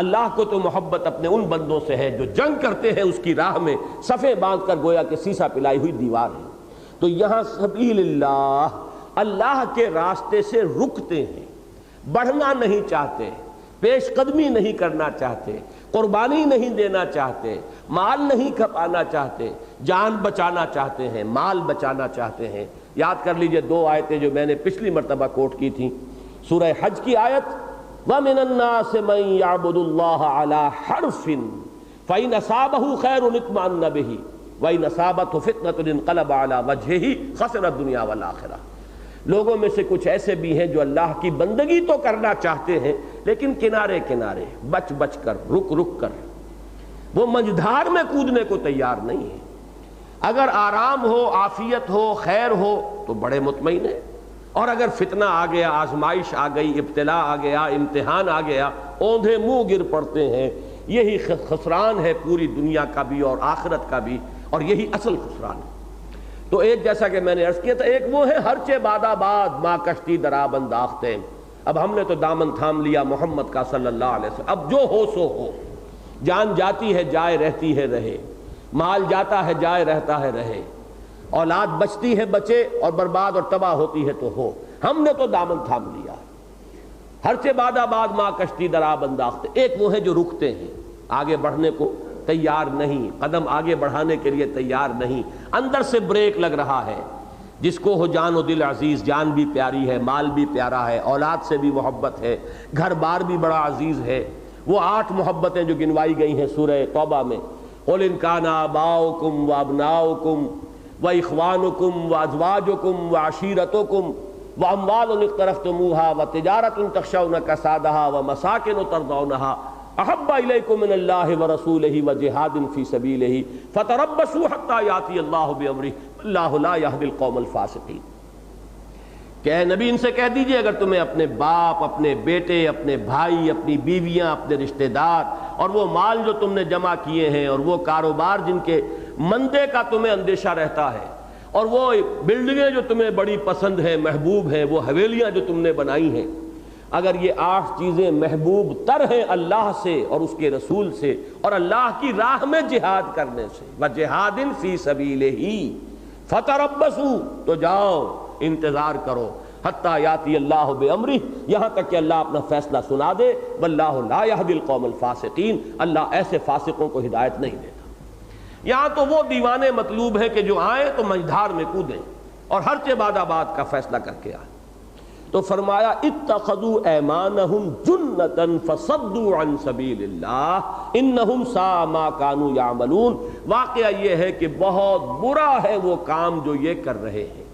S1: اللہ کو تو محبت اپنے ان بندوں سے ہے جو جنگ کرتے ہیں اس کی راہ میں صفیں باندھ کر گویا کہ سیسا پلائی ہوئی دیوار ہے. تو یہاں سبیل اللہ، اللہ کے راستے سے رکتے ہیں، بڑھنا نہیں چاہتے، پیش قدمی نہیں کرنا چاہتے، قربانی نہیں دینا چاہتے، مال نہیں کھپانا چاہتے، جان بچانا چاہتے ہیں، مال بچانا چاہتے ہیں. یاد کر لیجئے 2 آیتیں جو میں نے پچھلی مرتبہ کوٹ کی تھیں. سورہ حج کی آیت وَمِنَ النَّاسِ مَن يَعْبُدُ اللَّهَ عَلَى حَرْفٍ فَإِنْ أَصَابَهُ خَيْرٌ اطْمَأَنَّ بِهِ وَإِنْ أَصَابَتْهُ فِتْنَةٌ انقلب عَلَى وَجْهِهِ خَسِرَ الدُّنْيَا وَالْآخِرَةَ. لوگوں میں سے کچھ ایسے بھی ہیں جو اللہ کی بندگی تو کرنا چاہتے ہیں لیکن کنارے کنارے، بچ بچ کر، رک رک کر. وہ مجدھار میں کودنے کو تیار نہیں ہے. اگر آرام ہو، عافیت ہو، خیر ہو تو بڑے مطمئن ہیں. اور اگر فتنہ آ گیا، آزمائش آ گئی، ابتلا آ گیا، امتحان آ گیا، اوندھے منہ گر پڑتے ہیں۔ یہی خسران ہے پوری دنیا کا بھی اور آخرت کا بھی، اور یہی اصل خسران ہے۔ تو ایک جیسا کہ میں نے عرض کیا تھا، ایک وہ ہے ہرچے باد آباد ماں کشتی دراب انداختے۔ اب ہم نے تو دامن تھام لیا محمد کا صلی اللہ علیہ وسلم، اب جو ہو سو ہو، جان جاتی ہے جائے رہتی ہے رہے، مال جاتا ہے جائے رہتا ہے رہے، اولاد بچتی ہے بچے اور برباد اور تباہ ہوتی ہے تو ہو، ہم نے تو دامن تھام لیا۔ ہرچے باد آباد ماں کشتی دراب انداختے، ایک وہ ہے جو رکتے ہیں، آگے بڑھنے کو تیار نہیں، قدم آگے بڑھانے کے لیے تیار نہیں، اندر سے بریک لگ رہا ہے۔ جس کو ہو جان و دل عزیز، جان بھی پیاری ہے، مال بھی پیارا ہے، اولاد سے بھی محبت ہے، گھر بار بھی بڑا عزیز ہے، وہ 8 محبتیں جو گنوائی گئی ہیں سورہ توبہ میں، قُلْ إِنْ كَانَ آبَاؤُكُمْ وَأَبْنَاؤُكُمْ وَإِخْوَانُكُمْ وَأَزْوَاجُكُمْ وَعَشِيرَتُكُمْ وَأَمْوَالٌ اقْتَرَفْتُمُوهَا وَتِجَارَةٌ تَخْشَوْنَ كَسَادَهَا وَمَسَاكِنُ تَرْضَوْنَهَا أَحَبَّ إِلَيْكُم مِّنَ اللَّهِ وَرَسُولِهِ وَجِهَادٍ فِي سَبِيلِهِ فَتَرَبَّصُوا حَتَّىٰ يَأْتِيَ اللَّهُ بِأَمْرِهِ وَاللَّهُ لَا يَهْدِي الْقَوْمَ الْفَاسِقِينَ۔ کہ اے نبی ان سے کہہ دیجئے اگر تمہیں اپنے باپ، اپنے بیٹے، اپنے بھائی، اپنی بیویاں، اپنے رشتہ دار اور وہ مال جو تم نے جمع کیے ہیں اور وہ کاروبار جن کے مندے کا تمہیں اندیشہ رہتا ہے اور وہ بلڈنگیں جو تمہیں بڑی پسند ہیں، محبوب ہیں، وہ حویلیاں جو تم نے بنائی ہیں، اگر یہ 8 چیزیں محبوب تر ہیں اللہ سے اور اس کے رسول سے اور اللہ کی راہ میں جہاد کرنے سے، وَجِہَادٍ فِي سَبِيلِهِ فَتَرَبَّصُوا، تو جاؤ انتظار کرو، حتیٰ یاتی اللہ بِأَمْرِهِ، یہاں تک کہ اللہ اپنا فیصلہ سنا دے، وَاللَّهُ لَا يَهْدِي الْقَوْمَ الْفَاسِقِينَ، اللہ ایسے فاسقوں کو ہدایت نہیں دیتا۔ یہاں تو وہ دیوانے مطلوب ہے کہ جو آئیں تو مجدھار میں کودیں اور ہر چے باد آباد کا فیصلہ کر کے آئیں۔ تو فرمایا اتخذوا ایمانہم جنۃ فصدوا عن سبیل اللہ انہم ساء ما كانوا یعملون۔ واقعہ یہ ہے کہ بہت برا ہے وہ کام جو یہ کر رہے ہیں،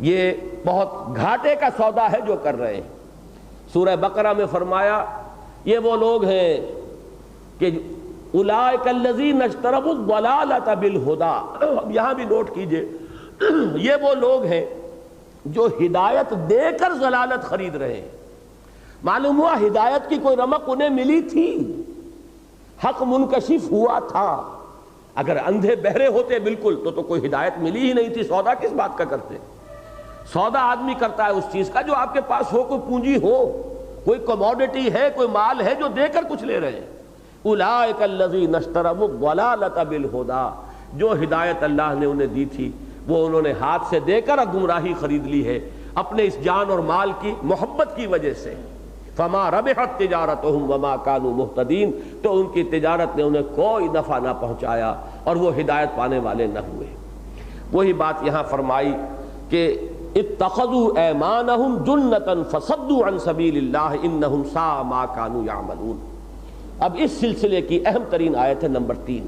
S1: یہ بہت گھاٹے کا سودا ہے جو کر رہے ہیں۔ سورہ بقرہ میں فرمایا یہ وہ لوگ ہیں کہ اولئک الذین اشتروا الضلالۃ بالہدی، اب یہاں بھی نوٹ کیجئے، یہ وہ لوگ ہیں جو ہدایت دے کر ضلالت خرید رہے ہیں۔ معلوم ہوا ہدایت کی کوئی رمق انہیں ملی تھی، حق منکشف ہوا تھا۔ اگر اندھے بہرے ہوتے بالکل تو کوئی ہدایت ملی ہی نہیں تھی، سودا کس بات کا کرتے؟ سودا آدمی کرتا ہے اس چیز کا جو آپ کے پاس ہو، کوئی پونجی ہو، کوئی کموڈٹی ہے، کوئی مال ہے جو دے کر کچھ لے رہے ہیں۔ اولئک الذین اشتروا الضلالۃ بالہدی، جو ہدایت اللہ نے انہیں دی تھی وہ انہوں نے ہاتھ سے دے کر گمراہی خرید لی ہے اپنے اس جان اور مال کی محبت کی وجہ سے۔ فما ربحت تجارتہم وما کانوا مہتدین، تو ان کی تجارت نے انہیں کوئی نفع نہ پہنچایا اور وہ ہدایت پانے والے نہ ہوئے۔ وہی بات یہاں فرمائی کہ اتخذوا ایمانہم جنۃ فصدوا عن سبیل اللہ انہم ساء ما کانوا یعملون۔ اب اس سلسلے کی اہم ترین آیت ہے نمبر 3۔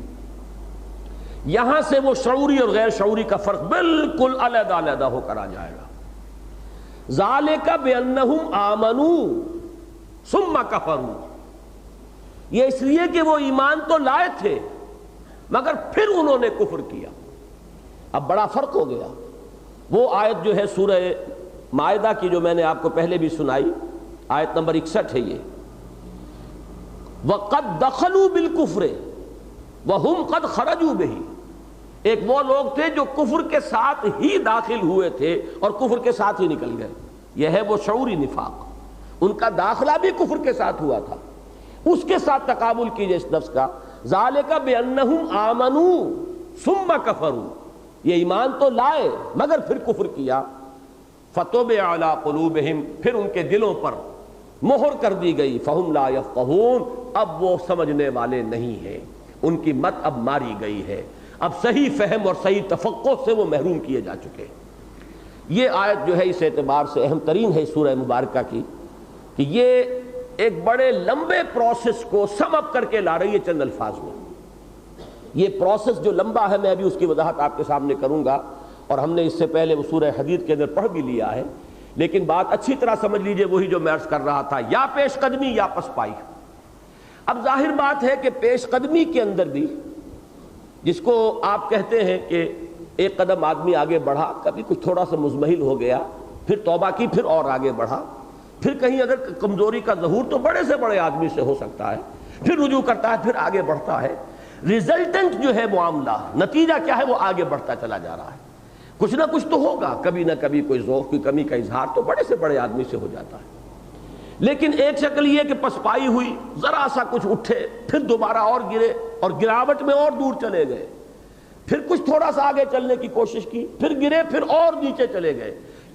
S1: یہاں سے وہ شعوری اور غیر شعوری کا فرق بالکل علیحدہ علیحدہ ہو کر آ جائے گا۔ ذالک بانہم آمنوا ثم کفروا، یہ اس لیے کہ وہ ایمان تو لائے تھے مگر پھر انہوں نے کفر کیا۔ اب بڑا فرق ہو گیا۔ وہ آیت جو ہے سورہ مائدہ کی جو میں نے آپ کو پہلے بھی سنائی، آیت نمبر 61 ہے یہ، وَقَدْ دَخَلُوا بِالْكُفْرِ وَهُمْ قَدْ خَرَجُوا بِهِ، ایک وہ لوگ تھے جو کفر کے ساتھ ہی داخل ہوئے تھے اور کفر کے ساتھ ہی نکل گئے۔ یہ ہے وہ شعوری نفاق، ان کا داخلہ بھی کفر کے ساتھ ہوا تھا۔ اس کے ساتھ تقابل کیجئے اس لفظ کا، ذالک بانہم آمنوا ثم کفروا، یہ ایمان تو لائے مگر پھر کفر کیا۔ فطبع علی قلوبہم، پھر ان کے دلوں پر مہر کر دی گئی، فہم لا یفقہون، اب وہ سمجھنے والے نہیں ہیں، ان کی مت اب ماری گئی ہے، اب صحیح فہم اور صحیح تفقہ سے وہ محروم کیے جا چکے۔ یہ آیت جو ہے اس اعتبار سے اہم ترین ہے سورہ مبارکہ کی کہ یہ ایک بڑے لمبے پروسیس کو سم اپ کر کے لا رہی ہے چند الفاظ میں۔ یہ پروسیس جو لمبا ہے میں ابھی اس کی وضاحت آپ کے سامنے کروں گا، اور ہم نے اس سے پہلے وہ سورہ حدید کے اندر پڑھ بھی لیا ہے، لیکن بات اچھی طرح سمجھ لیجئے وہی جو میں عرض کر رہا تھا، یا پیش قدمی یا پسپائی۔ اب ظاہر بات ہے کہ پیش قدمی کے اندر بھی، جس کو آپ کہتے ہیں کہ ایک قدم آدمی آگے بڑھا، کبھی کچھ تھوڑا سا مزمحل ہو گیا، پھر توبہ کی، پھر اور آگے بڑھا، پھر کہیں اگر کمزوری کا ظہور تو بڑے سے بڑے آدمی سے ہو سکتا ہے، پھر رجوع کرتا ہے، پھر آگے بڑھتا ہے۔ ریزلٹنٹ جو ہے معاملہ، نتیجہ کیا ہے، وہ آگے بڑھتا چلا جا رہا ہے۔ کچھ نہ کچھ تو ہوگا، کبھی نہ کبھی کوئی ذوق کی کمی کا اظہار تو بڑے سے بڑے آدمی سے ہو جاتا ہے، لیکن ایک شکل یہ کہ پسپائی ہوئی، ذرا سا کچھ اٹھے، پھر دوبارہ اور گرے، اور گراوٹ میں اور دور چلے گئے، پھر کچھ تھوڑا سا آگے چلنے کی کوشش کی، پھر گرے، پھر اور نیچے چلے گئے۔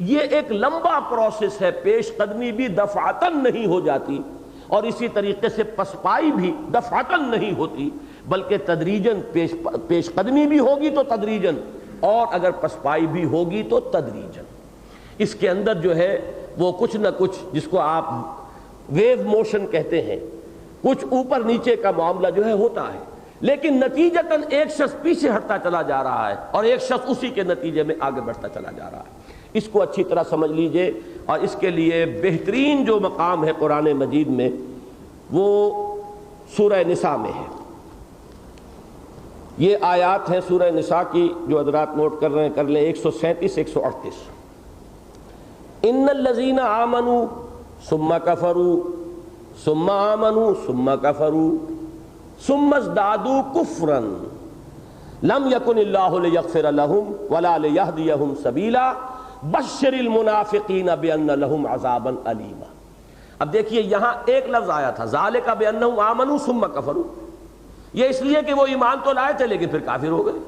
S1: یہ ایک لمبا پروسیس ہے، پیش قدمی بھی دفعتاً نہیں ہو جاتی، اور اسی طریقے سے پسپائی بھی دفعتاً نہیں ہوتی، بلکہ تدریجاً پیش قدمی بھی ہوگی تو تدریجاً، اور اگر پسپائی بھی ہوگی تو تدریجاً۔ اس کے اندر جو ہے وہ کچھ نہ کچھ، جس کو آپ ویو موشن کہتے ہیں، کچھ اوپر نیچے کا معاملہ جو ہے ہوتا ہے، لیکن نتیجتاً ایک شخص پیچھے ہٹتا چلا جا رہا ہے اور ایک شخص اسی کے نتیجے میں آگے بڑھتا چلا جا رہا ہے۔ اس کو اچھی طرح سمجھ لیجئے، اور اس کے لیے بہترین جو مقام ہے قرآن مجید میں وہ سورہ نساء میں ہے۔ یہ آیات ہیں سورہ نساء کی، جو حضرات نوٹ کر رہے ہیں کر لیں، 137 138۔ ان الذین آمنوا ثم کفروا ثم آمنوا ثم کفروا ثم ازدادوا کفرا لم یکن اللہ لیغفر لهم ولا لیہدیہم سبیلا بشر المنافقین بان لهم عذابا الیما۔ اب دیکھیے یہاں ایک لفظ آیا تھا، ذالک بانہم آمنوا ثم کفروا، یہ اس لیے کہ وہ ایمان تو لائے تھے لیکن پھر کافر ہو گئے۔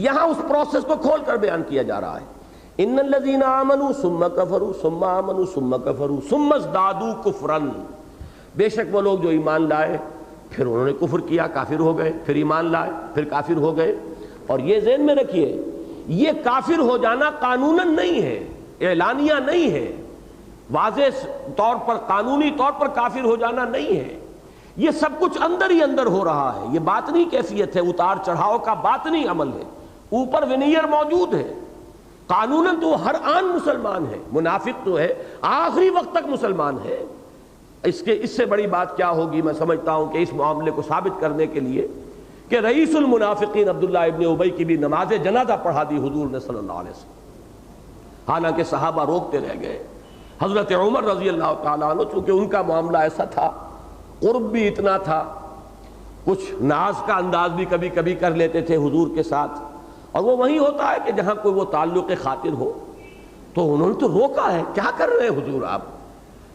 S1: یہاں اس پروسیس کو کھول کر بیان کیا جا رہا ہے، ان الذین آمنوا ثم کفروا ثم آمنوا ثم کفروا ثم ازدادوا کفرا، بے شک وہ لوگ جو ایمان لائے پھر انہوں نے کفر کیا، کافر ہو گئے، پھر ایمان لائے پھر کافر ہو گئے۔ اور یہ ذہن میں رکھیے، یہ کافر ہو جانا قانوناً نہیں ہے، اعلانیہ نہیں ہے، واضح طور پر قانونی طور پر کافر ہو جانا نہیں ہے، یہ سب کچھ اندر ہی اندر ہو رہا ہے، یہ باطنی کیفیت ہے، اتار چڑھاؤ کا باطنی عمل ہے، اوپر ونیئر موجود ہے۔ قانوناً تو ہر آن مسلمان ہے، منافق تو ہے آخری وقت تک مسلمان ہے۔ اس سے بڑی بات کیا ہوگی، میں سمجھتا ہوں کہ اس معاملے کو ثابت کرنے کے لیے کہ رئیس المنافقین عبداللہ ابن ابی کی بھی نماز جنازہ پڑھا دی حضور نے صلی اللہ علیہ وسلم، حالانکہ صحابہ روکتے رہ گئے۔ حضرت عمر رضی اللہ تعالیٰ عنہ، چونکہ ان کا معاملہ ایسا تھا، قرب بھی اتنا تھا، کچھ ناز کا انداز بھی کبھی کبھی کر لیتے تھے حضور کے ساتھ، اور وہ وہی ہوتا ہے کہ جہاں کوئی وہ تعلق خاطر ہو، تو انہوں نے تو روکا ہے، کیا کر رہے ہیں حضور آپ،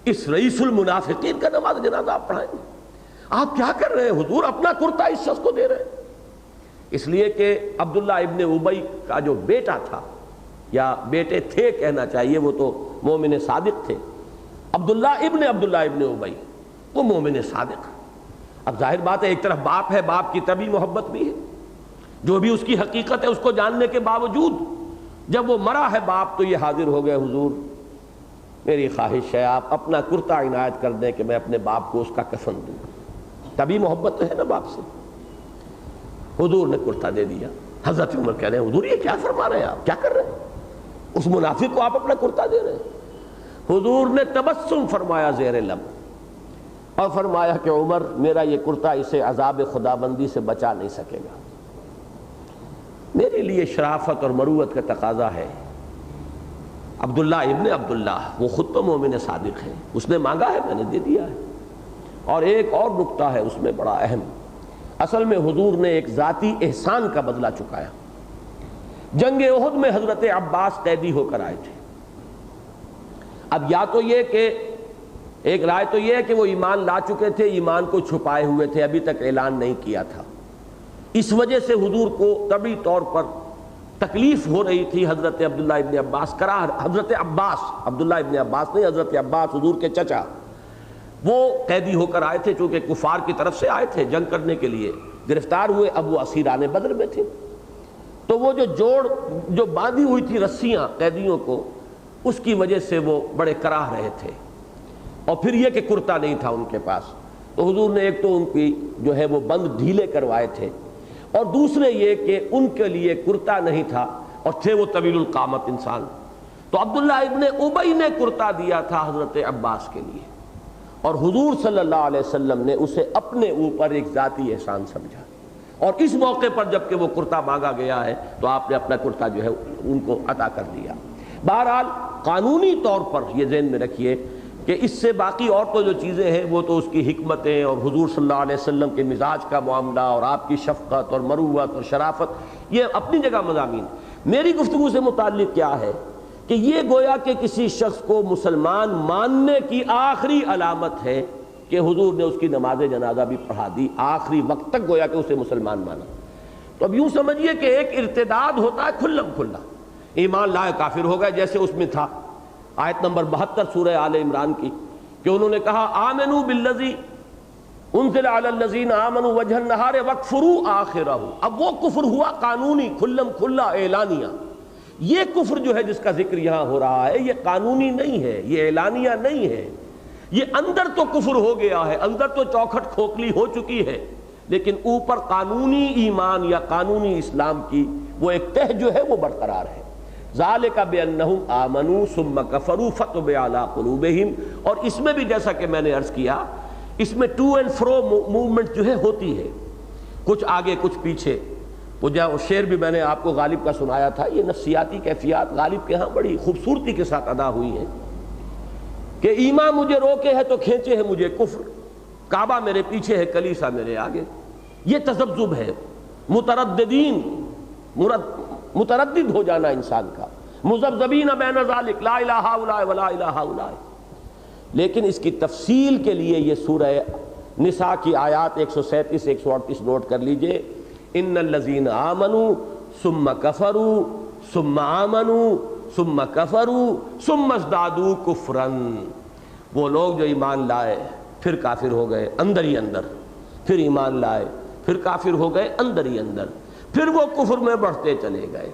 S1: اس رئیس المنافقین کا نماز جنازہ آپ پڑھائیں گے، آپ کیا کر رہے ہیں حضور، اپنا کرتا اس شخص کو دے رہے ہیں۔ اس لیے کہ عبداللہ ابن ابی کا جو بیٹا تھا، یا بیٹے تھے کہنا چاہیے، وہ تو مومن صادق تھے، عبداللہ ابن ابی وہ مومن صادق۔ اب ظاہر بات ہے، ایک طرف باپ ہے، باپ کی طبی محبت بھی ہے، جو بھی اس کی حقیقت ہے اس کو جاننے کے باوجود جب وہ مرا ہے باپ، تو یہ حاضر ہو گئے، حضور میری خواہش ہے آپ اپنا کرتا عنایت کر دیں کہ میں اپنے باپ کو اس کا کفن دوں، طبی محبت تو ہے نا باپ سے۔ حضور نے کرتا دے دیا۔ حضرت عمر کہہ رہے ہیں حضور یہ کیا فرما رہے ہیں آپ، کیا کر رہے ہیں، اس منافق کو آپ اپنا کرتا دے رہے ہیں۔ حضور نے تبسم فرمایا زیر لب، اور فرمایا کہ عمر میرا یہ کرتا اسے عذاب خدابندی سے بچا نہیں سکے گا، میرے لیے شرافت اور مروت کا تقاضا ہے۔ عبداللہ ابن عبداللہ وہ خود تو مومن صادق ہے، اس نے مانگا ہے، میں نے دے دیا ہے۔ اور ایک اور نقطہ ہے اس میں بڑا اہم، اصل میں حضور نے ایک ذاتی احسان کا بدلہ چکایا۔ جنگ احد میں حضرت عباس قیدی ہو کر آئے تھے۔ اب یا تو یہ کہ ایک رائے تو یہ ہے کہ وہ ایمان لا چکے تھے، ایمان کو چھپائے ہوئے تھے، ابھی تک اعلان نہیں کیا تھا، اس وجہ سے حضور کو طبعی طور پر تکلیف ہو رہی تھی۔ حضرت عبداللہ ابن عباس حضرت عباس، عبداللہ ابن عباس نہیں، حضرت عباس حضور کے چچا، وہ قیدی ہو کر آئے تھے، چونکہ کفار کی طرف سے آئے تھے جنگ کرنے کے لیے، گرفتار ہوئے، اب وہ اسیران بدر میں تھے، تو وہ جو باندھی ہوئی تھی رسیاں قیدیوں کو، اس کی وجہ سے وہ بڑے کراہ رہے تھے، اور پھر یہ کہ کرتا نہیں تھا ان کے پاس، تو حضور نے ایک تو ان کی جو ہے وہ بند ڈھیلے کروائے تھے، اور دوسرے یہ کہ ان کے لیے کرتا نہیں تھا، اور تھے وہ طویل القامت انسان، تو عبداللہ ابن ابی نے کرتا دیا تھا حضرت عباس کے لیے، اور حضور صلی اللہ علیہ وسلم نے اسے اپنے اوپر ایک ذاتی احسان سمجھا، اور اس موقع پر جب کہ وہ کرتا مانگا گیا ہے تو آپ نے اپنا کرتا جو ہے ان کو عطا کر دیا۔ بہرحال قانونی طور پر یہ ذہن میں رکھیے کہ اس سے باقی اور تو جو چیزیں ہیں وہ تو اس کی حکمتیں اور حضور صلی اللہ علیہ وسلم کے مزاج کا معاملہ اور آپ کی شفقت اور مروت اور شرافت یہ اپنی جگہ مضامین. میری گفتگو سے متعلق کیا ہے کہ یہ گویا کہ کسی شخص کو مسلمان ماننے کی آخری علامت ہے کہ حضور نے اس کی نماز جنازہ بھی پڑھا دی، آخری وقت تک گویا کہ اسے مسلمان مانا. تو اب یوں سمجھیے کہ ایک ارتداد ہوتا ہے کھلم کھلا، ایمان لائے کافر ہو گئے، جیسے اس میں تھا آیت نمبر 72 سورہ آل عمران کی کہ انہوں نے کہا آمنوا بالذی انزل علی الذین آمنوا وجہ النہار واکفروا آخرہ. اب وہ کفر ہوا قانونی، کھلم کھلا، اعلانیہ. یہ کفر جو ہے جس کا ذکر یہاں ہو رہا ہے یہ قانونی نہیں ہے، یہ اعلانیہ نہیں ہے. یہ اندر تو کفر ہو گیا ہے، اندر تو چوکھٹ کھوکھلی ہو چکی ہے، لیکن اوپر قانونی ایمان یا قانونی اسلام کی وہ ایک تہ جو ہے وہ برقرار ہے. ذالک بانہم آمنوا ثم کفروا فطبع علی قلوبہم. اور اس میں بھی جیسا کہ میں نے عرض کیا اس میں ٹو اینڈ فرو موومنٹ جو ہے ہوتی ہے، کچھ آگے کچھ پیچھے. وہ شعر بھی میں نے آپ کو غالب کا سنایا تھا. یہ نفسیاتی کیفیات غالب کے ہاں بڑی خوبصورتی کے ساتھ ادا ہوئی ہیں کہ ایمان مجھے روکے ہے تو کھینچے ہے مجھے کفر، کعبہ میرے پیچھے ہے کلیسا میرے آگے. یہ تذبذب ہے، مترددین، متردد ہو جانا انسان کا، مذبذبین بین ذالک لا الہ الا ولا الہ الا. لیکن اس کی تفصیل کے لیے یہ سورہ نساء کی آیات 137 138 نوٹ کر لیجئے. ان الذین آمنوا ثم کفروا ثم آمنوا ثم کفروا ثم ازدادوا کفرا. وہ لوگ جو ایمان لائے پھر کافر ہو گئے اندر ہی اندر، پھر ایمان لائے پھر کافر ہو گئے اندر ہی اندر، پھر وہ کفر میں بڑھتے چلے گئے،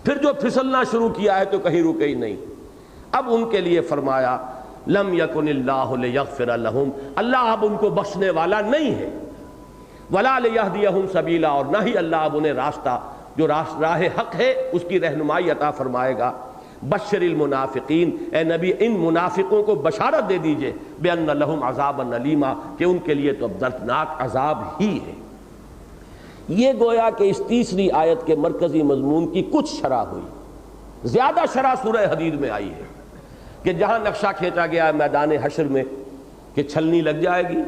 S1: پھر جو پھسلنا شروع کیا ہے تو کہیں رکے ہی نہیں. اب ان کے لیے فرمایا لم یکن اللہ لیغفر لہم، اللہ اب ان کو بخشنے والا نہیں ہے، ولا لیہدیہم سبیلا، اور نہ ہی اللہ اب انہیں راستہ جو راہ حق ہے اس کی رہنمائی عطا فرمائے گا. بشر المنافقین، اے نبی ان منافقوں کو بشارت دے دیجئے بان لہم عذابا الیما، کہ ان کے لیے تو اب دردناک عذاب ہی ہے. یہ گویا کہ اس تیسری آیت کے مرکزی مضمون کی کچھ شرح ہوئی. زیادہ شرح سورہ حدید میں آئی ہے کہ جہاں نقشہ کھینچا گیا ہے میدان حشر میں کہ چھلنی لگ جائے گی.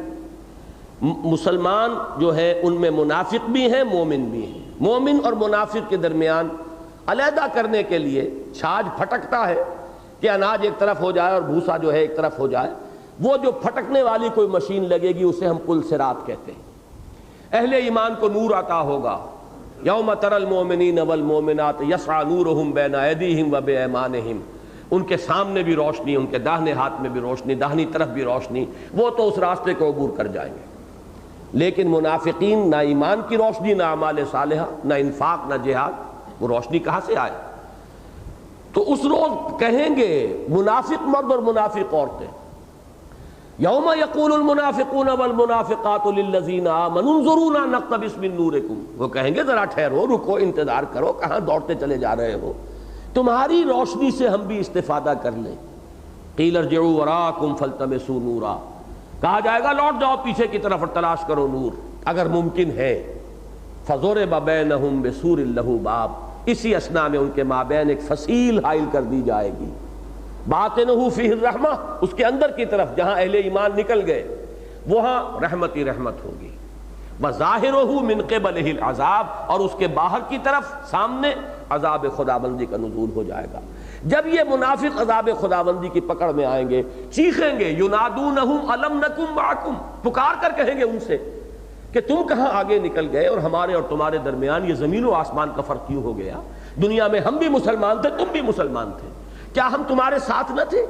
S1: مسلمان جو ہے ان میں منافق بھی ہیں مومن بھی ہیں. مومن اور منافق کے درمیان علیحدہ کرنے کے لیے چھاج پھٹکتا ہے کہ اناج ایک طرف ہو جائے اور بھوسا جو ہے ایک طرف ہو جائے. وہ جو پھٹکنے والی کوئی مشین لگے گی اسے ہم پل صراط کہتے ہیں. اہل ایمان کو نور عطا ہوگا. یوم تری المؤمنین والمؤمنات یسعی نورہم بین ایدیہم وبایمانہم، ان کے سامنے بھی روشنی، ان کے داہنے ہاتھ میں بھی روشنی، داہنی طرف بھی روشنی. وہ تو اس راستے کو عبور کر جائیں گے. لیکن منافقین نہ ایمان کی روشنی، نہ اعمال صالحہ، نہ انفاق، نہ جہاد، وہ روشنی کہاں سے آئے؟ تو اس روز کہیں گے منافق مرد اور منافق عورتیں یوم یقول المنافقون والمنافقات للذین آمنوا انظرونا نقتبس من نورکم. وہ کہیں گے ذرا ٹھہرو، رکو، انتظار کرو، کہاں دوڑتے چلے جا رہے ہو، تمہاری روشنی سے ہم بھی استفادہ کر لیں. قیل ارجعوا وراءکم فالتمسوا نورا، کہا جائے گا لوٹ جاؤ پیچھے کی طرف اور تلاش کرو نور اگر ممکن ہے. فضرب بینہم بسور لہ باب، اسی اثناء میں ان کے مابین ایک فصیل حائل کر دی جائے گی. باطنہ فیہ الرحمہ، اس کے اندر کی طرف جہاں اہل ایمان نکل گئے وہاں رحمت ہی رحمت ہوگی. وظاہرہ من قبلہ العذاب، اور اس کے باہر کی طرف سامنے عذاب خداوندی کا نزول ہو جائے گا. جب یہ منافق عذاب خداوندی کی پکڑ میں آئیں گے چیخیں گے ینادونہم الم نکم معکم، پکار کر کہیں گے ان سے کہ تم کہاں آگے نکل گئے اور ہمارے اور تمہارے درمیان یہ زمین و آسمان کا فرق کیوں ہو گیا؟ دنیا میں ہم بھی مسلمان تھے، تم بھی مسلمان تھے، کیا ہم تمہارے ساتھ نہ تھے؟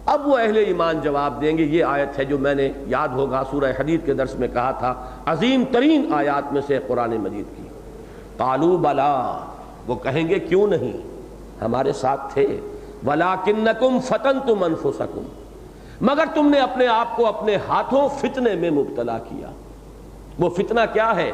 S1: اب وہ اہل ایمان جواب دیں گے. یہ آیت ہے جو میں نے یاد ہوگا سورہ حدید کے درس میں کہا تھا عظیم ترین آیات میں سے قرآن مجید کی. قالوا بلا، وہ کہیں گے کیوں نہیں، ہمارے ساتھ تھے. ولیکنکم فتنتم انفسکم، مگر تم نے اپنے آپ کو اپنے ہاتھوں فتنے میں مبتلا کیا. وہ فتنہ کیا ہے؟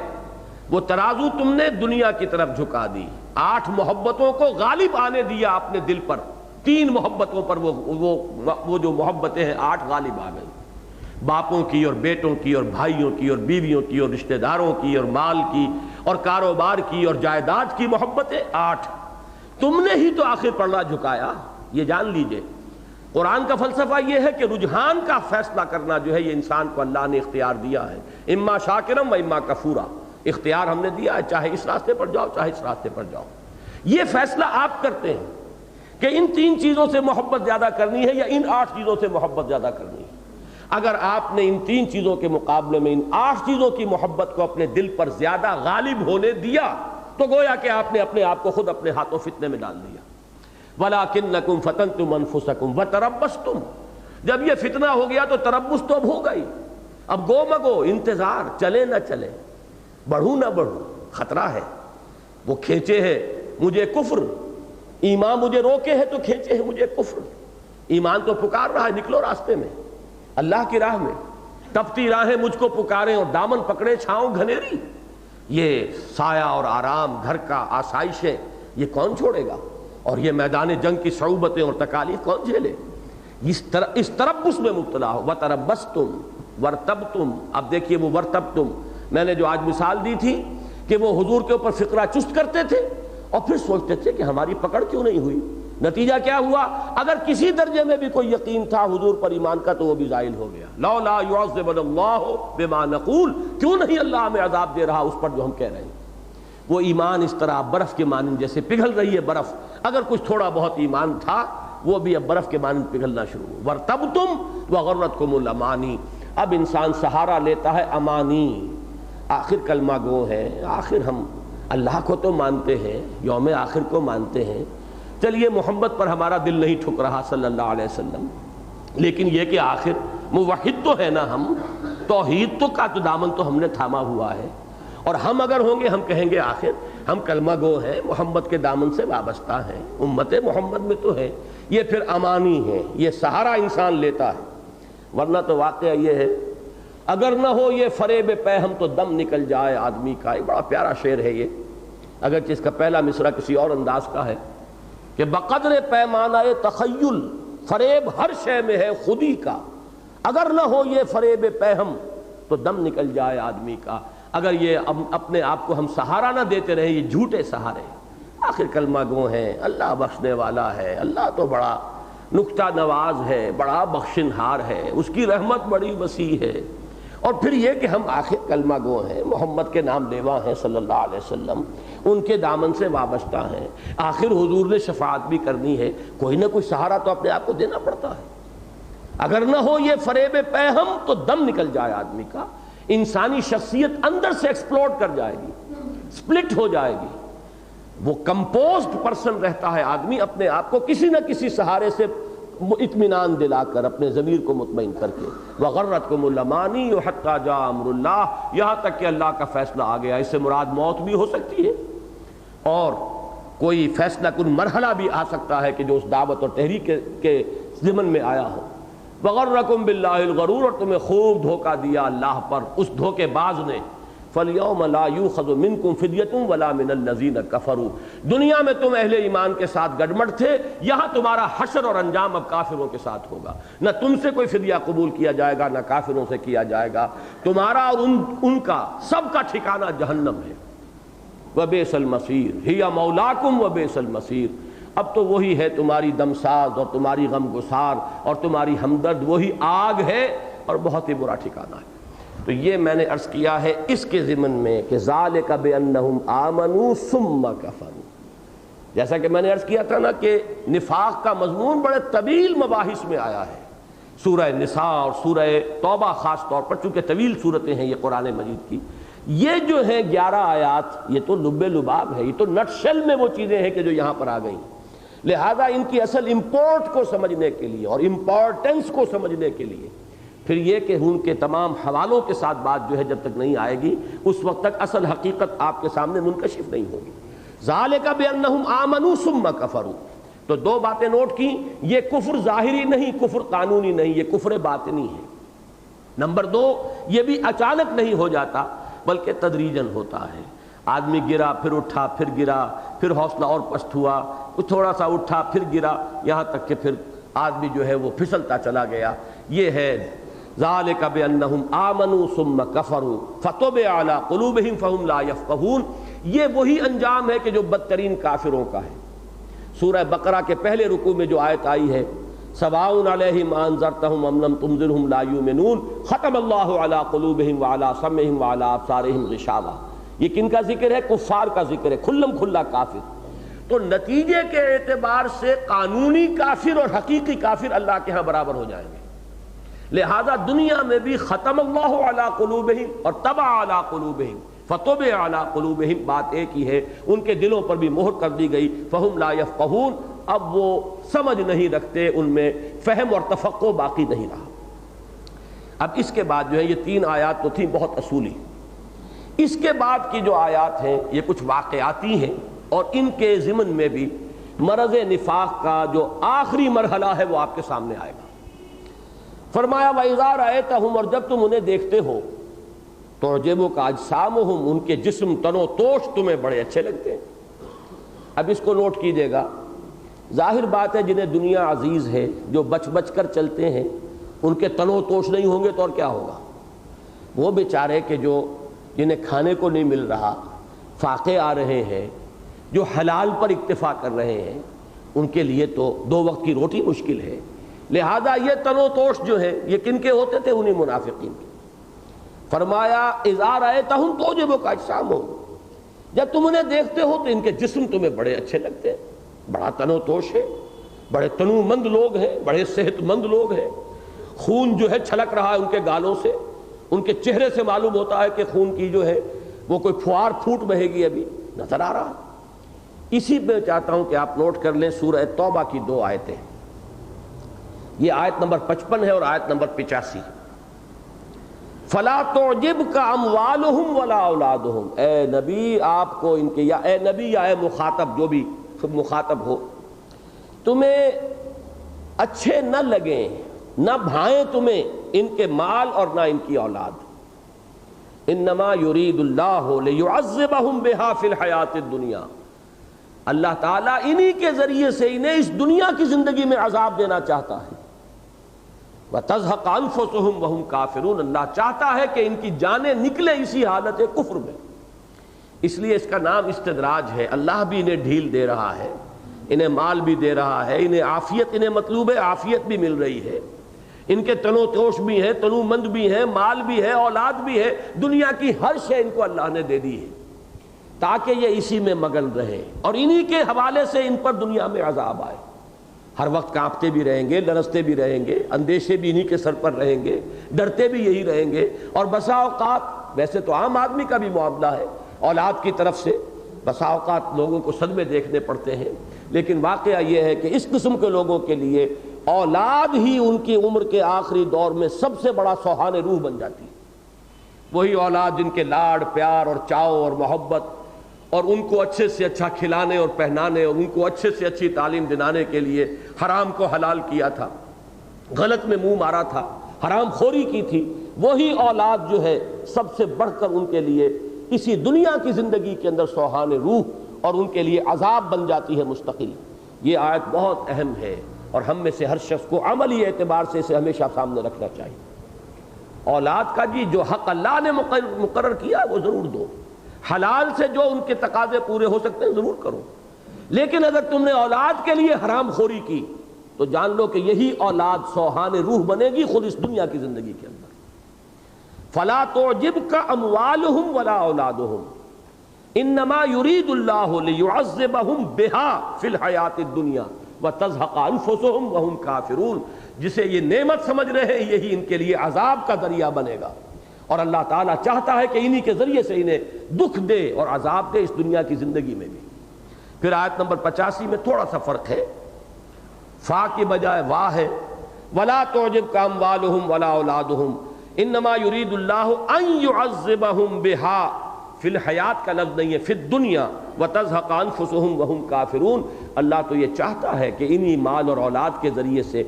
S1: وہ ترازو تم نے دنیا کی طرف جھکا دی. 8 محبتوں کو غالب آنے دیا اپنے دل پر. 3 محبتوں پر وہ جو محبتیں ہیں 8 غالب آ گئی. باپوں کی اور بیٹوں کی اور بھائیوں کی اور بیویوں کی اور رشتہ داروں کی اور مال کی اور کاروبار کی اور جائیداد کی محبتیں 8. تم نے ہی تو آخر پلڑا جھکایا. یہ جان لیجئے قرآن کا فلسفہ یہ ہے کہ رجحان کا فیصلہ کرنا جو ہے یہ انسان کو اللہ نے اختیار دیا ہے، اما شاکرم و اما کفورا، اختیار ہم نے دیا ہے، چاہے اس راستے پر جاؤ چاہے اس راستے پر جاؤ۔ یہ فیصلہ آپ کرتے ہیں کہ ان 3 چیزوں سے محبت زیادہ کرنی ہے یا ان 8 چیزوں سے محبت زیادہ کرنی ہے۔ اگر آپ نے ان 3 چیزوں کے مقابلے میں ان 8 چیزوں کی محبت کو اپنے دل پر زیادہ غالب ہونے دیا تو گویا کہ آپ نے اپنے آپ کو خود اپنے ہاتھوں فتنے میں ڈال دیا۔ وَلَٰكِنَّكُمْ فَتَنْتُمْ أَنفُسَكُمْ وَتَرَبَّصْتُمْ، جب یہ فتنہ ہو گیا تو تربص تو اب ہو گئی، اب گو مگو، انتظار، چلے نہ چلے، بڑھوں نہ بڑھوں، خطرہ ہے، وہ کھینچے ہے مجھے کفر، ایمان مجھے روکے ہے تو کھینچے ہے مجھے کفر، ایمان تو پکار رہا ہے نکلو راستے میں اللہ کی راہ میں، تپتی راہیں مجھ کو پکاریں اور دامن پکڑے چھاؤں گھنیری، یہ سایہ اور آرام، گھر کا آسائشیں، یہ کون چھوڑے گا؟ اور یہ میدان جنگ کی صعوبتیں اور تکالیف کون جھیلے؟ اس تربص میں مبتلا ہو۔ وَتَرَبَّصْتُمْ وَارْتَبْتُمْ، اب دیکھیے وہ وَارْتَبْتُمْ، میں نے جو آج مثال دی تھی کہ وہ حضور کے اوپر فقرہ چست کرتے تھے اور پھر سوچتے تھے کہ ہماری پکڑ کیوں نہیں ہوئی۔ نتیجہ کیا ہوا؟ اگر کسی درجے میں بھی کوئی یقین تھا حضور پر ایمان کا تو وہ بھی زائل ہو گیا۔ لولا يعذبنا اللہ بما نقول، کیوں نہیں اللہ ہمیں عذاب دے رہا اس پر جو ہم کہہ رہے ہیں۔ وہ ایمان اس طرح برف کے مانند جیسے پگھل رہی ہے برف، اگر کچھ تھوڑا بہت ایمان تھا وہ بھی اب برف کے مانند پگھلنا شروع ہو۔ وَارْتَبْتُمْ وَغَرَّتْكُمُ الْأَمَانِي، اب انسان سہارا لیتا ہے امانی، آخر کلمہ گو ہے، آخر ہم اللہ کو تو مانتے ہیں، یوم آخر کو مانتے ہیں، چلیے محمد پر ہمارا دل نہیں ٹھک رہا صلی اللہ علیہ وسلم، لیکن یہ کہ آخر موحد تو ہے نا ہم، توحید تو کا تو دامن تو ہم نے تھاما ہوا ہے، اور ہم اگر ہوں گے ہم کہیں گے آخر ہم کلمہ گو ہیں، محمد کے دامن سے وابستہ ہیں، امت محمد میں تو ہے، یہ پھر امانی ہے، یہ سہارا انسان لیتا ہے۔ ورنہ تو واقعہ یہ ہے اگر نہ ہو یہ فریب پہم تو دم نکل جائے آدمی کا۔ ایک بڑا پیارا شعر ہے یہ، اگرچہ اس کا پہلا مصرع کسی اور انداز کا ہے کہ بقدر پیمانہ تخیل فریب ہر شے میں ہے خودی کا، اگر نہ ہو یہ فریب پہم تو دم نکل جائے آدمی کا۔ اگر یہ اپنے آپ کو ہم سہارا نہ دیتے رہے، یہ جھوٹے سہارے، آخر کلمہ گو ہیں، اللہ بخشنے والا ہے، اللہ تو بڑا نکتہ نواز ہے، بڑا بخشنہار ہے، اس کی رحمت بڑی وسیع ہے، اور پھر یہ کہ ہم آخر کلمہ گو ہیں، محمد کے نام لیوا ہیں صلی اللہ علیہ وسلم، ان کے دامن سے وابستہ ہیں، آخر حضور نے شفاعت بھی کرنی ہے، کوئی نہ کوئی سہارا تو اپنے آپ کو دینا پڑتا ہے۔ اگر نہ ہو یہ فریب پہم تو دم نکل جائے آدمی کا، انسانی شخصیت اندر سے ایکسپلوڈ کر جائے گی، سپلٹ ہو جائے گی، وہ کمپوزڈ پرسن رہتا ہے آدمی اپنے آپ کو کسی نہ کسی سہارے سے اطمینان دلا کر، اپنے ضمیر کو مطمئن کر کے۔ وَغَرَّتْكُمُ الْأَمَانِيُّ حَتَّىٰ جَاءَ أَمْرُ اللَّهِ، یہاں تک کہ اللہ کا فیصلہ آ گیا، اس سے مراد موت بھی ہو سکتی ہے اور کوئی فیصلہ کن مرحلہ بھی آ سکتا ہے کہ جو اس دعوت اور تحریک کے ضمن میں آیا ہو۔ وَغَرَّكُمْ بِاللَّهِ الْغَرُورُ، اور تمہیں خوب دھوکہ دیا اللہ پر اس دھوکے باز نے۔ فَالْيَوْمَ لَا يُؤْخَذُ مِنْكُمْ فِدْيَةٌ وَلَا مِنَ الَّذِينَ كَفَرُوا، دنیا میں تم اہل ایمان کے ساتھ گڑمڑ تھے، یہاں تمہارا حشر اور انجام اب کافروں کے ساتھ ہوگا، نہ تم سے کوئی فدیہ قبول کیا جائے گا نہ کافروں سے کیا جائے گا، تمہارا اور ان کا سب کا ٹھکانہ جہنم ہے۔ وَبِئْسَ الْمَصِيرُ هِيَ مَوْلَاكُمْ وَبِئْسَ الْمَصِيرُ، اب تو وہی ہے تمہاری دمساز اور تمہاری غم گسار اور تمہاری ہمدرد، وہی آگ ہے اور بہت ہی برا ٹھکانہ ہے۔ تو یہ میں نے عرض کیا ہے اس کے ضمن میں کہ ذالک بانہم آمنوا ثم کفروا، جیسا کہ میں نے عرض کیا تھا نا کہ نفاق کا مضمون بڑے طویل مباحث میں آیا ہے، سورہ نساء اور سورہ توبہ خاص طور پر، چونکہ طویل صورتیں ہیں یہ قرآن مجید کی، یہ جو ہیں 11 آیات یہ تو لب لباب ہے، یہ تو نٹ شل میں وہ چیزیں ہیں کہ جو یہاں پر آ گئیں، لہذا ان کی اصل امپورٹ کو سمجھنے کے لیے اور امپورٹنس کو سمجھنے کے لیے پھر یہ کہ ان کے تمام حوالوں کے ساتھ بات جو ہے جب تک نہیں آئے گی اس وقت تک اصل حقیقت آپ کے سامنے منکشف نہیں ہوگی۔ ذالک بانہم آمنوا ثم کفروا، تو 2 باتیں نوٹ کی، یہ کفر ظاہری نہیں، کفر قانونی نہیں، یہ کفر باطنی ہے۔ نمبر 2، یہ بھی اچانک نہیں ہو جاتا بلکہ تدریجاً ہوتا ہے، آدمی گرا پھر اٹھا پھر گرا، پھر حوصلہ اور پست ہوا، تھوڑا سا اٹھا پھر گرا، یہاں تک کہ پھر آدمی جو ہے وہ پھسلتا چلا گیا۔ یہ ہے ذالک بانہم آمنوا ثم کفروا فطبع علی قلوبہم فہم لا یفقہون، یہ وہی انجام ہے کہ جو بدترین کافروں کا ہے۔ سورہ بقرہ کے پہلے رکوع میں جو آیت آئی ہے سواء علیہم انذرتہم ام لم تنذرہم لا یؤمنون ختم اللہ علی قلوبہم وعلی سمعہم وعلی ابصارہم غشاوہ، یہ کن کا ذکر ہے؟ کفار کا ذکر ہے، کھلم کھلا کافر۔ تو نتیجے کے اعتبار سے قانونی کافر اور حقیقی کافر اللہ کے ہاں برابر ہو جائیں گے، لہذا دنیا میں بھی ختم اللہ علی قلوبہم اور طبع علی قلوبہم فطبع علی قلوبہم، بات ایک ہی ہے، ان کے دلوں پر بھی مہر کر دی گئی، فہم لا یفقہون، اب وہ سمجھ نہیں رکھتے، ان میں فہم اور تفقہ باقی نہیں رہا۔ اب اس کے بعد جو ہے یہ 3 آیات تو تھیں بہت اصولی، اس کے بعد کی جو آیات ہیں یہ کچھ واقعاتی ہیں، اور ان کے ضمن میں بھی مرض نفاق کا جو آخری مرحلہ ہے وہ آپ کے سامنے آئے گا۔ فرمایا وَإِذَا رَأَيْتَهُمْ، اور جب تم انہیں دیکھتے ہو، تُعْجِبُكَ أَجْسَامُهُمْ، ان کے جسم تن و توش تمہیں بڑے اچھے لگتے ہیں۔ اب اس کو نوٹ کیجئے گا، ظاہر بات ہے جنہیں دنیا عزیز ہے، جو بچ بچ کر چلتے ہیں، ان کے تن و توش نہیں ہوں گے تو اور کیا ہوگا؟ وہ بیچارے کہ جو جنہیں کھانے کو نہیں مل رہا، فاقے آ رہے ہیں، جو حلال پر اکتفا کر رہے ہیں، ان کے لیے تو 2 وقت کی روٹی مشکل ہے، لہذا یہ تن و توش جو ہے یہ کن کے ہوتے تھے؟ انہی منافقین کے۔ فرمایا اذا رأیتہم تعجبک اجسامہم، جب تم انہیں دیکھتے ہو تو ان کے جسم تمہیں بڑے اچھے لگتے ہیں، بڑا تن و توش ہے، بڑے تنو مند لوگ ہیں، بڑے صحت مند لوگ ہیں، خون جو ہے چھلک رہا ہے ان کے گالوں سے، ان کے چہرے سے معلوم ہوتا ہے کہ خون کی جو ہے وہ کوئی پھوار پھوٹ بہے گی، ابھی نظر آ رہا۔ اسی پہ چاہتا ہوں کہ آپ نوٹ کر لیں سورہ توبہ کی 2 آیتیں، یہ آیت نمبر 55 ہے اور آیت نمبر 85۔ فَلَا تُعْجِبْكَ أَمْوَالُهُمْ وَلَا أَوْلَادُهُمْ، اے نبی آپ کو ان کے، یا اے نبی یا اے مخاطب، جو بھی مخاطب ہو، تمہیں اچھے نہ لگیں، نہ بھائیں تمہیں ان کے مال اور نہ ان کی اولاد۔ انما یرید اللہ لیعذبہم بہا فی الحیات الدنیا، اللہ تعالیٰ انہی کے ذریعے سے انہیں اس دنیا کی زندگی میں عذاب دینا چاہتا ہے۔ وَتَزْهَقَ أَنفُسُهُمْ وَهُمْ كَافِرُونَ، اللہ چاہتا ہے کہ ان کی جانیں نکلے اسی حالت کفر میں، اس لیے اس کا نام استدراج ہے۔ اللہ بھی انہیں ڈھیل دے رہا ہے، انہیں مال بھی دے رہا ہے، انہیں عافیت، انہیں مطلوب ہے عافیت بھی مل رہی ہے، ان کے تنو توش بھی ہیں، تنو مند بھی ہیں، مال بھی ہے، اولاد بھی ہے، دنیا کی ہر شے ان کو اللہ نے دے دی ہے تاکہ یہ اسی میں مگن رہے، اور انہی کے حوالے سے ان پر دنیا میں عذاب آئے۔ ہر وقت کانپتے بھی رہیں گے، لرزتے بھی رہیں گے، اندیشے بھی انہی کے سر پر رہیں گے، ڈرتے بھی یہی رہیں گے، اور بسا اوقات، ویسے تو عام آدمی کا بھی معاملہ ہے، اولاد کی طرف سے بسا اوقات لوگوں کو صدمے دیکھنے پڑتے ہیں، لیکن واقعہ یہ ہے کہ اس قسم کے لوگوں کے لیے اولاد ہی ان کی عمر کے آخری دور میں سب سے بڑا سوہان روح بن جاتی ہے۔ وہی اولاد جن کے لاڑ پیار اور چاؤ اور محبت، اور ان کو اچھے سے اچھا کھلانے اور پہنانے، اور ان کو اچھے سے اچھی تعلیم دلانے کے لیے حرام کو حلال کیا تھا، غلط میں منہ مارا تھا، حرام خوری کی تھی، وہی اولاد جو ہے سب سے بڑھ کر ان کے لیے اسی دنیا کی زندگی کے اندر سوہان روح اور ان کے لیے عذاب بن جاتی ہے مستقل۔ یہ آیت بہت اہم ہے، اور ہم میں سے ہر شخص کو عملی اعتبار سے اسے ہمیشہ سامنے رکھنا چاہیے۔ اولاد کا جی جو حق اللہ نے مقرر کیا وہ ضرور دو، حلال سے جو ان کے تقاضے پورے ہو سکتے ہیں ضرور کرو، لیکن اگر تم نے اولاد کے لیے حرام خوری کی تو جان لو کہ یہی اولاد سوہان روح بنے گی خود اس دنیا کی زندگی کے اندر۔ فلا تعجبک اموالہم ولا اولادہم انما یرید اللہ لیعذبہم بہا فی الحیات الدنیا وتزہق انفسہم وہم کافرون، جسے یہ نعمت سمجھ رہے ہیں یہی ان کے لیے عذاب کا ذریعہ بنے گا، اور اللہ تعالیٰ چاہتا ہے کہ انہی کے ذریعے سے انہیں دکھ دے اور عذاب دے اس دنیا کی زندگی میں بھی۔ پھر آیت نمبر 85 میں تھوڑا سا فرق ہے، فا کی بجائے وا ہے، ولا تعجبک اموالہم ولا اولادہم انما یرید اللہ ان یعذبہم بہا، فی الحیات کا لفظ نہیں ہے، فی الدنیا وتزہق انفسہم وہم کافرون، اللہ تو یہ چاہتا ہے کہ انہی مال اور اولاد کے ذریعے سے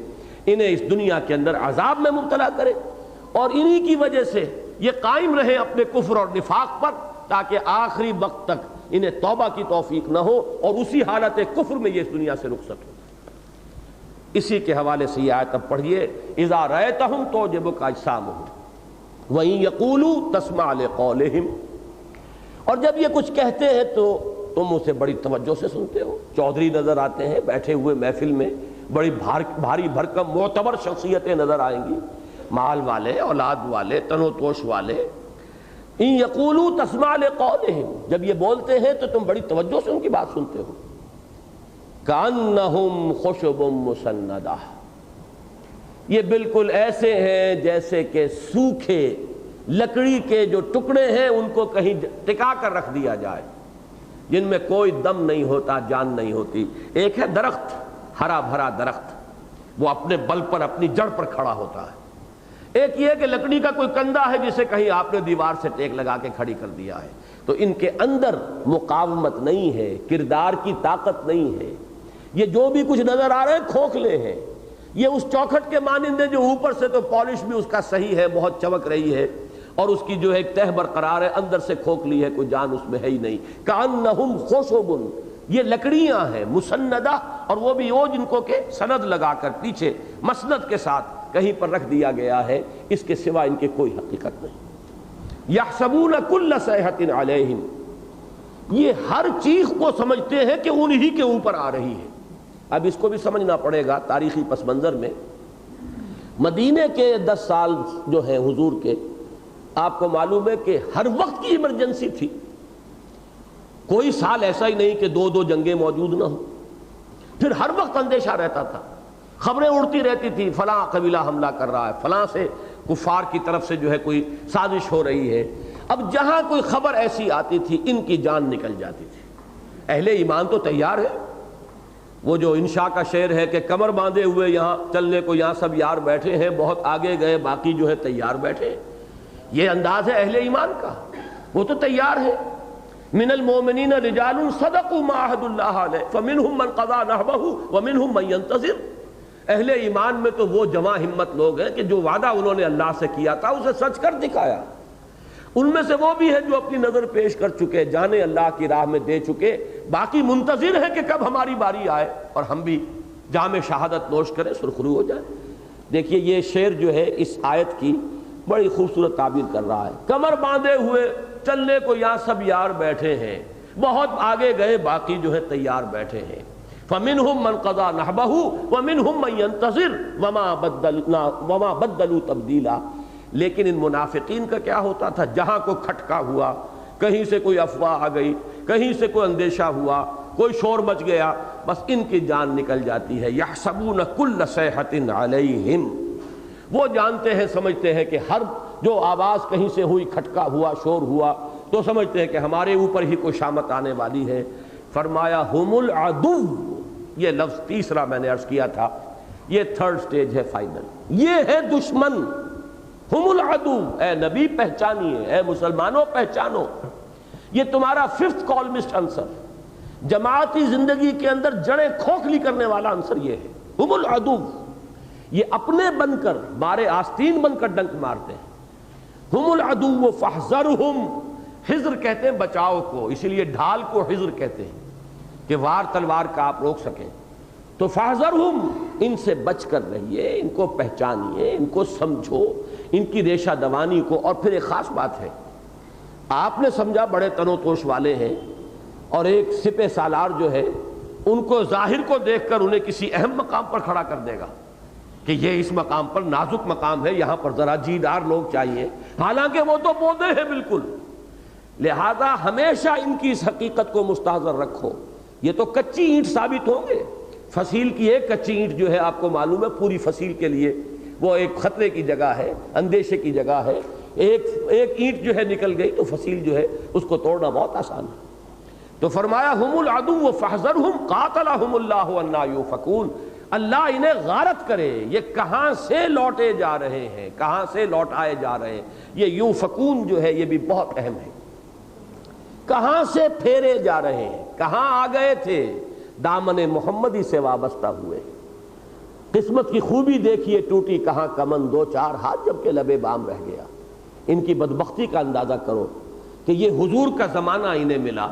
S1: انہیں اس دنیا کے اندر عذاب میں مبتلا کرے، اور انہی کی وجہ سے یہ قائم رہے اپنے کفر اور نفاق پر، تاکہ آخری وقت تک انہیں توبہ کی توفیق نہ ہو اور اسی حالت کفر میں یہ اس دنیا سے رخصت ہو۔ اسی کے حوالے سے یہ آیت اب پڑھیے، اذا رأیتہم تعجبک اجسامہم وَإِن یقولوا تسمع لقولہم، اور جب یہ کچھ کہتے ہیں تو تم اسے بڑی توجہ سے سنتے ہو. چودھری نظر آتے ہیں بیٹھے ہوئے محفل میں, بڑی بھاری بھرکم معتبر شخصیتیں نظر آئیں گی, مال والے, اولاد والے, تن و توش والے. ان یقولوا تسمع لقولہم, جب یہ بولتے ہیں تو تم بڑی توجہ سے ان کی بات سنتے ہو. کأنہم خشب مسندہ, یہ بالکل ایسے ہیں جیسے کہ سوکھے لکڑی کے جو ٹکڑے ہیں ان کو کہیں ٹکا کر رکھ دیا جائے, جن میں کوئی دم نہیں ہوتا, جان نہیں ہوتی. ایک ہے درخت, ہرا بھرا درخت, وہ اپنے بل پر اپنی جڑ پر کھڑا ہوتا ہے. ایک یہ کہ لکڑی کا کوئی کندھا ہے جسے کہیں آپ نے دیوار سے ٹیک لگا کے کھڑی کر دیا ہے. تو ان کے اندر مقاومت نہیں ہے, کردار کی طاقت نہیں ہے. یہ جو بھی کچھ نظر آ رہے ہیں کھوکھلے ہیں. یہ اس چوکھٹ کے مانند ہے جو اوپر سے تو پالش بھی اس کا صحیح ہے, بہت چمک رہی ہے, اور اس کی جو ہے ایک تہ برقرار ہے, اندر سے کھوکھلی ہے, کوئی جان اس میں ہے ہی نہیں. کأنہم خشب, یہ لکڑیاں ہیں مسندہ, اور وہ بھی وہ جن کو کہ سند لگا کر پیچھے مسند کے ساتھ کہیں پر رکھ دیا گیا ہے, اس کے سوا ان کے کوئی حقیقت نہیں. یحسبون کل صیحۃ علیہم, یہ ہر چیز کو سمجھتے ہیں کہ انہی کے اوپر آ رہی ہے. اب اس کو بھی سمجھنا پڑے گا تاریخی پس منظر میں. مدینے کے 10 سال جو ہیں حضور کے, آپ کو معلوم ہے کہ ہر وقت کی ایمرجنسی تھی. کوئی سال ایسا ہی نہیں کہ 2 جنگیں موجود نہ ہوں. پھر ہر وقت اندیشہ رہتا تھا, خبریں اڑتی رہتی تھی, فلاں قبیلہ حملہ کر رہا ہے, فلاں سے کفار کی طرف سے جو ہے کوئی سازش ہو رہی ہے. اب جہاں کوئی خبر ایسی آتی تھی ان کی جان نکل جاتی تھی. اہل ایمان تو تیار ہے. وہ جو انشاء کا شعر ہے کہ کمر باندھے ہوئے یہاں چلنے کو یہاں سب یار بیٹھے ہیں, بہت آگے گئے باقی جو ہے تیار بیٹھے. یہ انداز ہے اہل ایمان کا, وہ تو تیار ہے. من المؤمنین رجال صدقوا ما عاهدوا اللہ علیہ فمنهم من قضى نحبه ومنهم من ينتظر. اہل ایمان میں تو وہ جمع ہمت لوگ ہیں کہ جو وعدہ انہوں نے اللہ سے کیا تھا اسے سچ کر دکھایا. ان میں سے وہ بھی ہے جو اپنی نظر پیش کر چکے, جانے اللہ کی راہ میں دے چکے, باقی منتظر ہے کہ کب ہماری باری آئے اور ہم بھی جام شہادت نوش کریں, سرخرو ہو جائے. دیکھیے یہ شعر جو ہے اس آیت کی بڑی خوبصورت تعبیر کر رہا ہے. کمر باندھے ہوئے چلنے کو یہاں سب یار بیٹھے ہیں, بہت آگے گئے باقی جو ہے تیار بیٹھے ہیں. فَمِنْهُمْ مَنْ قَضَى نَحْبَهُ وَمِنْهُمْ مَنْ يَنْتَظِرُ وَمَا بَدَّلُوا تَبْدِيلًا. لیکن ان منافقین کا کیا ہوتا تھا, جہاں کوئی کھٹکا ہوا, کہیں سے کوئی افواہ آ گئی, کہیں سے کوئی اندیشہ ہوا, کوئی شور مچ گیا, بس ان کی جان نکل جاتی ہے. یحسبون کل صیحۃ علیہم, وہ جانتے ہیں سمجھتے ہیں کہ ہر جو آواز کہیں سے ہوئی, کھٹکا ہوا, شور ہوا, تو سمجھتے ہیں کہ ہمارے اوپر ہی کوئی شامت آنے والی ہے. فرمایا ہم العدو, یہ لفظ تیسرا میں نے عرض کیا تھا, یہ 3rd سٹیج ہے فائنل. یہ ہے دشمن. ہم العدو, اے نبی پہچانیے, اے مسلمانوں پہچانو. یہ تمہارا 5th کالمسٹ عنصر, جماعتی زندگی کے اندر جڑیں کھوکھلی کرنے والا عنصر یہ ہے. ہم العدو, یہ اپنے بن کر بارے آستین بن کر ڈنک مارتے ہیں. ہم العدو فاحذرہم, حذر کہتے ہیں بچاؤ کو, اسی لیے ڈھال کو حذر کہتے ہیں کہ وار تلوار کا آپ روک سکیں. تو فاحذرہم, ان سے بچ کر رہیے, ان کو پہچانیے, ان کو سمجھو, ان کی ریشہ دوانی کو. اور پھر ایک خاص بات ہے, آپ نے سمجھا بڑے تن و توش والے ہیں, اور ایک سپہ سالار جو ہے ان کو ظاہر کو دیکھ کر انہیں کسی اہم مقام پر کھڑا کر دے گا کہ یہ اس مقام پر نازک مقام ہے, یہاں پر ذرا جیدار لوگ چاہیے, حالانکہ وہ تو پودے ہیں بالکل. لہذا ہمیشہ ان کی اس حقیقت کو مستحضر رکھو. یہ تو کچی اینٹ ثابت ہوں گے. فصیل کی ایک کچی اینٹ جو ہے آپ کو معلوم ہے پوری فصیل کے لیے وہ ایک خطرے کی جگہ ہے, اندیشے کی جگہ ہے. ایک اینٹ جو ہے نکل گئی تو فصیل جو ہے اس کو توڑنا بہت آسان ہے. تو فرمایا ہم العدو فاحذرہم قاتلہم اللہ انا یؤفکون, اللہ انہیں غارت کرے, یہ کہاں سے لوٹے جا رہے ہیں, کہاں سے لوٹائے جا رہے ہیں. یہ یؤفکون جو ہے یہ بھی بہت اہم ہے. کہاں سے پھیرے جا رہے ہیں, کہاں آ گئے تھے, دامن محمدی سے وابستہ ہوئے. قسمت کی خوبی دیکھیے, ٹوٹی کہاں کمن 2-4 ہاتھ جب کہ لبے بام رہ گیا. ان کی بدبختی کا اندازہ کرو کہ یہ حضور کا زمانہ انہیں ملا,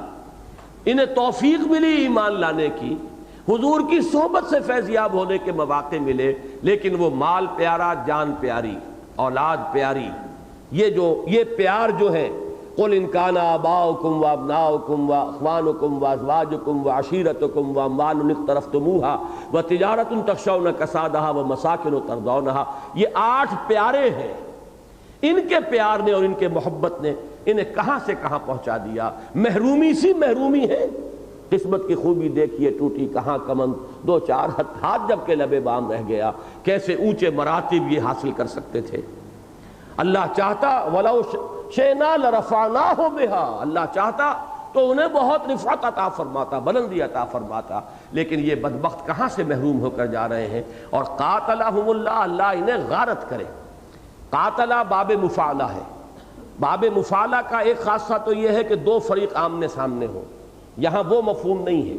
S1: انہیں توفیق ملی ایمان لانے کی, حضور کی صحبت سے فیضیاب ہونے کے مواقع ملے, لیکن وہ مال پیارا, جان پیاری, اولاد پیاری, یہ پیار جو ہے قل ان کان آباؤکم وابناؤکم واخوانکم وازواجکم وعشیرتکم واموال اقترفتموها وتجارۃ تخشون کسادها ومساکن ترضونها. یہ 8 پیارے ہیں. ان کے پیار نے اور ان کے محبت نے انہیں کہاں سے کہاں پہنچا دیا. محرومی سی محرومی ہے. قسمت کی خوبی دیکھیے ٹوٹی کہاں کمند، 2-4 ہاتھ جب کہ لبے بام رہ گیا. کیسے اونچے مراتب یہ حاصل کر سکتے تھے. اللہ چاہتا وَلَوْ شِئْنَا لَرَفَعْنَاهُ بِهَا، اللہ چاہتا تو انہیں بہت رفعت عطا فرماتا، بلندی عطا فرماتا. لیکن یہ بدبخت کہاں سے محروم ہو کر جا رہے ہیں. اور قاتلہم اللہ، اللہ انہیں غارت کرے. قاتلہ باب مفعلہ ہے. باب مفعلہ کا ایک خاصہ تو یہ ہے کہ 2 فریق آمنے سامنے ہو. یہاں وہ مفہوم نہیں ہے.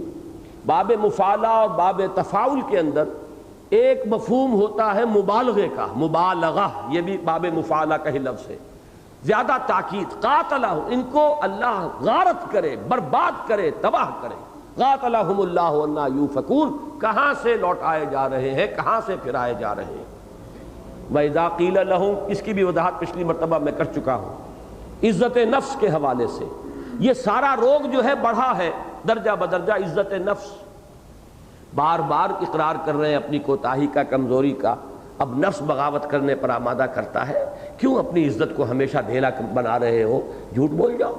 S1: باب مفعلہ اور باب تفاعل کے اندر ایک مفہوم ہوتا ہے مبالغے کا، مبالغہ. یہ بھی باب مفعلہ کا ہی لفظ ہے. زیادہ تاکید. قاتلہ، ان کو اللہ غارت کرے، برباد کرے، تباہ کرے. قاتلہم اللہ انا یوفکون، کہاں سے لوٹائے جا رہے ہیں، کہاں سے پھرائے جا رہے ہیں. وَإِذَا قِيلَ لَهُمْ، اس کی بھی وضاحت پچھلی مرتبہ میں کر چکا ہوں. عزت نفس کے حوالے سے یہ سارا روگ جو ہے بڑھا ہے درجہ بدرجہ. عزت نفس بار بار اقرار کر رہے ہیں اپنی کوتاہی کا، کمزوری کا. اب نفس بغاوت کرنے پر آمادہ کرتا ہے. کیوں اپنی عزت کو ہمیشہ ڈھیلا بنا رہے ہو؟ جھوٹ بول جاؤ.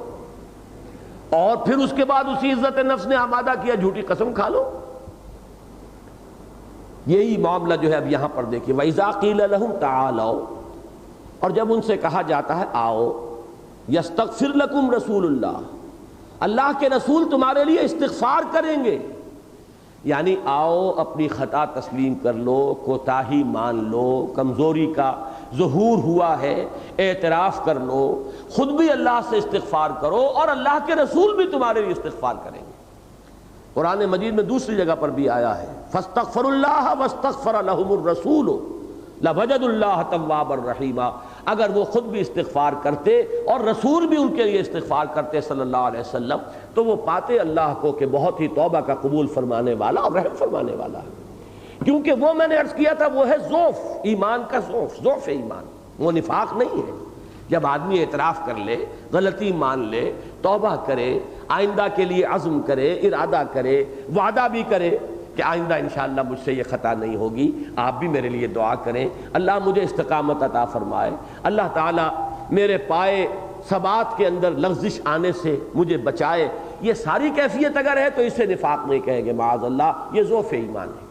S1: اور پھر اس کے بعد اسی عزت نفس نے آمادہ کیا جھوٹی قسم کھا لو. یہی معاملہ جو ہے اب یہاں پر دیکھیے. وَإِذَا قِيلَ لَهُمْ تَعَالَوْا، اور جب ان سے کہا جاتا ہے آؤ. یستغفر لکم رسول اللہ، اللہ کے رسول تمہارے لیے استغفار کریں گے. یعنی آؤ اپنی خطا تسلیم کر لو، کوتاہی مان لو، کمزوری کا ظہور ہوا ہے اعتراف کر لو، خود بھی اللہ سے استغفار کرو اور اللہ کے رسول بھی تمہارے لیے استغفار کریں گے. قرآن مجید میں دوسری جگہ پر بھی آیا ہے فاستغفروا اللہ واستغفر لهم الرسول لوجدوا اللہ توابا رحیما. اگر وہ خود بھی استغفار کرتے اور رسول بھی ان کے لیے استغفار کرتے صلی اللہ علیہ وسلم تو وہ پاتے اللہ کو کہ بہت ہی توبہ کا قبول فرمانے والا اور رحم فرمانے والا ہے. کیونکہ وہ میں نے عرض کیا تھا وہ ہے ضعف ایمان کا، ضعف ایمان، وہ نفاق نہیں ہے. جب آدمی اعتراف کر لے، غلطی مان لے، توبہ کرے، آئندہ کے لیے عزم کرے، ارادہ کرے، وعدہ بھی کرے کہ آئندہ انشاءاللہ مجھ سے یہ خطا نہیں ہوگی، آپ بھی میرے لیے دعا کریں، اللہ مجھے استقامت عطا فرمائے، اللہ تعالیٰ میرے پائے ثبات کے اندر لغزش آنے سے مجھے بچائے. یہ ساری کیفیت اگر ہے تو اسے نفاق نہیں کہیں گے معاذ اللہ، یہ ضعف ایمان ہے.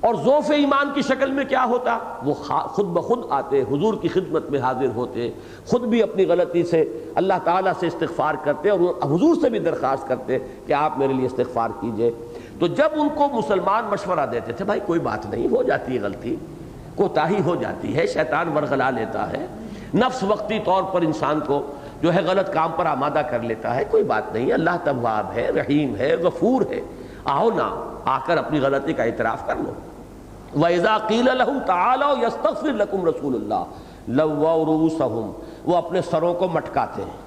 S1: اور ضعف ایمان کی شکل میں کیا ہوتا؟ وہ خود بخود آتے، حضور کی خدمت میں حاضر ہوتے، خود بھی اپنی غلطی سے اللہ تعالیٰ سے استغفار کرتے اور حضور سے بھی درخواست کرتے کہ آپ میرے لیے استغفار کیجئے. تو جب ان کو مسلمان مشورہ دیتے تھے بھائی کوئی بات نہیں، ہو جاتی ہے غلطی، کوتاہی ہو جاتی ہے، شیطان ورغلا لیتا ہے، نفس وقتی طور پر انسان کو جو ہے غلط کام پر آمادہ کر لیتا ہے، کوئی بات نہیں، اللہ تواب ہے، رحیم ہے، غفور ہے. آؤ نا، آ کر اپنی غلطی کا اعتراف کر لو. وَإِذَا قِيلَ لَهُمْ تَعَالَوْا يَسْتَغْفِرْ لَكُمْ رَسُولُ اللَّهِ لَوَّوْا رُؤُوسَهُمْ، وہ اپنے سروں کو مٹکاتے ہیں.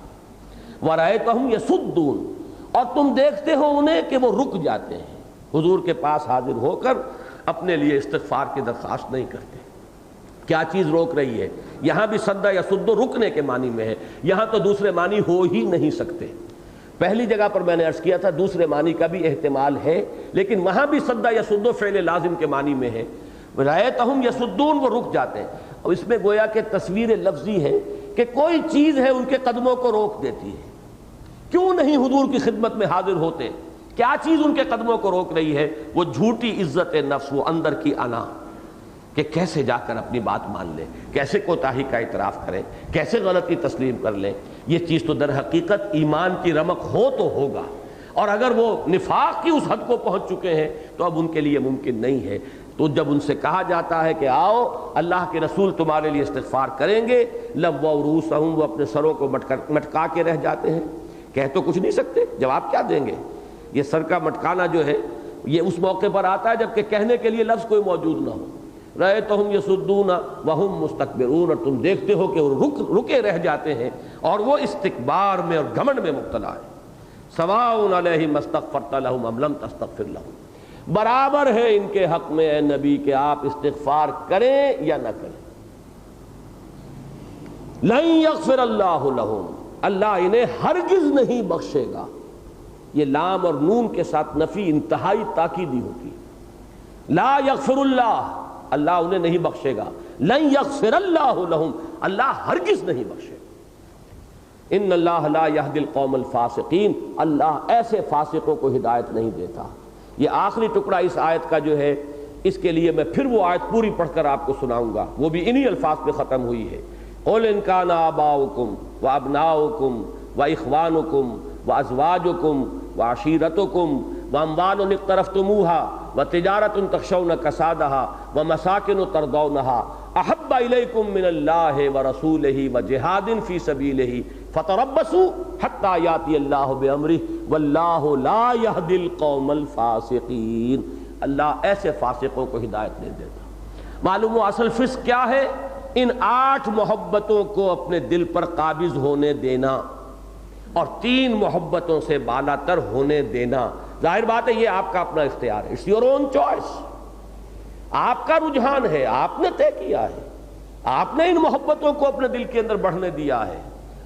S1: وَرَأَيْتَهُمْ يَصُدُّونَ، اور تم دیکھتے ہو انہیں کہ وہ رک جاتے ہیں، حضور کے پاس حاضر ہو کر اپنے لیے استغفار کی درخواست نہیں کرتے. کیا چیز روک رہی ہے؟ یہاں بھی صد یصد رکنے کے معنی میں ہے، یہاں تو دوسرے معنی ہو ہی نہیں سکتے. پہلی جگہ پر میں نے عرض کیا تھا دوسرے معنی کا بھی احتمال ہے، لیکن وہاں بھی صد یصد فعل لازم کے معنی میں ہے. رأیتہم یصدون، وہ رک جاتے ہیں. اور اس میں گویا کہ تصویر لفظی ہے کہ کوئی چیز ہے ان کے قدموں کو روک دیتی ہے. کیوں نہیں حضور کی خدمت میں حاضر ہوتے؟ کیا چیز ان کے قدموں کو روک رہی ہے؟ وہ جھوٹی عزت نفس، وہ اندر کی انا کہ کیسے جا کر اپنی بات مان لیں، کیسے کوتاہی کا اعتراف کریں، کیسے غلطی تسلیم کر لیں. یہ چیز تو در حقیقت ایمان کی رمق ہو تو ہوگا، اور اگر وہ نفاق کی اس حد کو پہنچ چکے ہیں تو اب ان کے لیے ممکن نہیں ہے. تو جب ان سے کہا جاتا ہے کہ آؤ اللہ کے رسول تمہارے لیے استغفار کریں گے، لووا رؤوسہم، وہ اپنے سروں کو مٹکا کے رہ جاتے ہیں. کہہ تو کچھ نہیں سکتے، جواب کیا دیں گے؟ یہ سر کا مٹکانا جو ہے یہ اس موقع پر آتا ہے جب کہ کہنے کے لیے لفظ کوئی موجود نہ ہو. رأیتہم یصدون وہم مستکبرون، اور تم دیکھتے ہو کہ وہ رکے رہ جاتے ہیں اور وہ استکبار میں اور گھمنڈ میں مبتلا ہے. سواء علیہم استغفرت لہم ام لم تستغفر لہم، برابر ہے ان کے حق میں اے نبی کہ آپ استغفار کریں یا نہ کریں. لن یغفر اللہ لہم، اللہ انہیں ہرگز نہیں بخشے گا. یہ لام اور نون کے ساتھ نفی انتہائی تاکیدی ہوتی ہے. لا یغفر اللہ، اللہ انہیں نہیں بخشے گا. لن یغفر اللہ لہم، اللہ ہرگز نہیں بخشے. ان اللہ لا یہدی القوم الفاسقین، اللہ ایسے فاسقوں کو ہدایت نہیں دیتا. یہ آخری ٹکڑا اس آیت کا جو ہے، اس کے لیے میں پھر وہ آیت پوری پڑھ کر آپ کو سناؤں گا، وہ بھی انہی الفاظ پہ ختم ہوئی ہے. قل ان کان آباؤکم وابناؤکم واخوانکم وازواجکم وعشیرتکم واموال اقترفتموها وتجارۃ تخشون کسادها ومساکن ترضونها احب الیکم من اللہ ورسولہ وجہاد فی سبیلہ فتربصوا حتی یاتی اللہ بامرہ واللہ لا یہدی القوم الفاسقین. اللہ ایسے فاسقوں کو ہدایت نہیں دیتا. معلوم ہو اصل فسق کیا ہے؟ ان 8 محبتوں کو اپنے دل پر قابض ہونے دینا اور 3 محبتوں سے بالا تر ہونے دینا. ظاہر بات ہے یہ آپ کا اپنا اختیار ہے. It's your own choice. آپ کا رجحان ہے، آپ نے طے کیا ہے، آپ نے ان محبتوں کو اپنے دل کے اندر بڑھنے دیا ہے،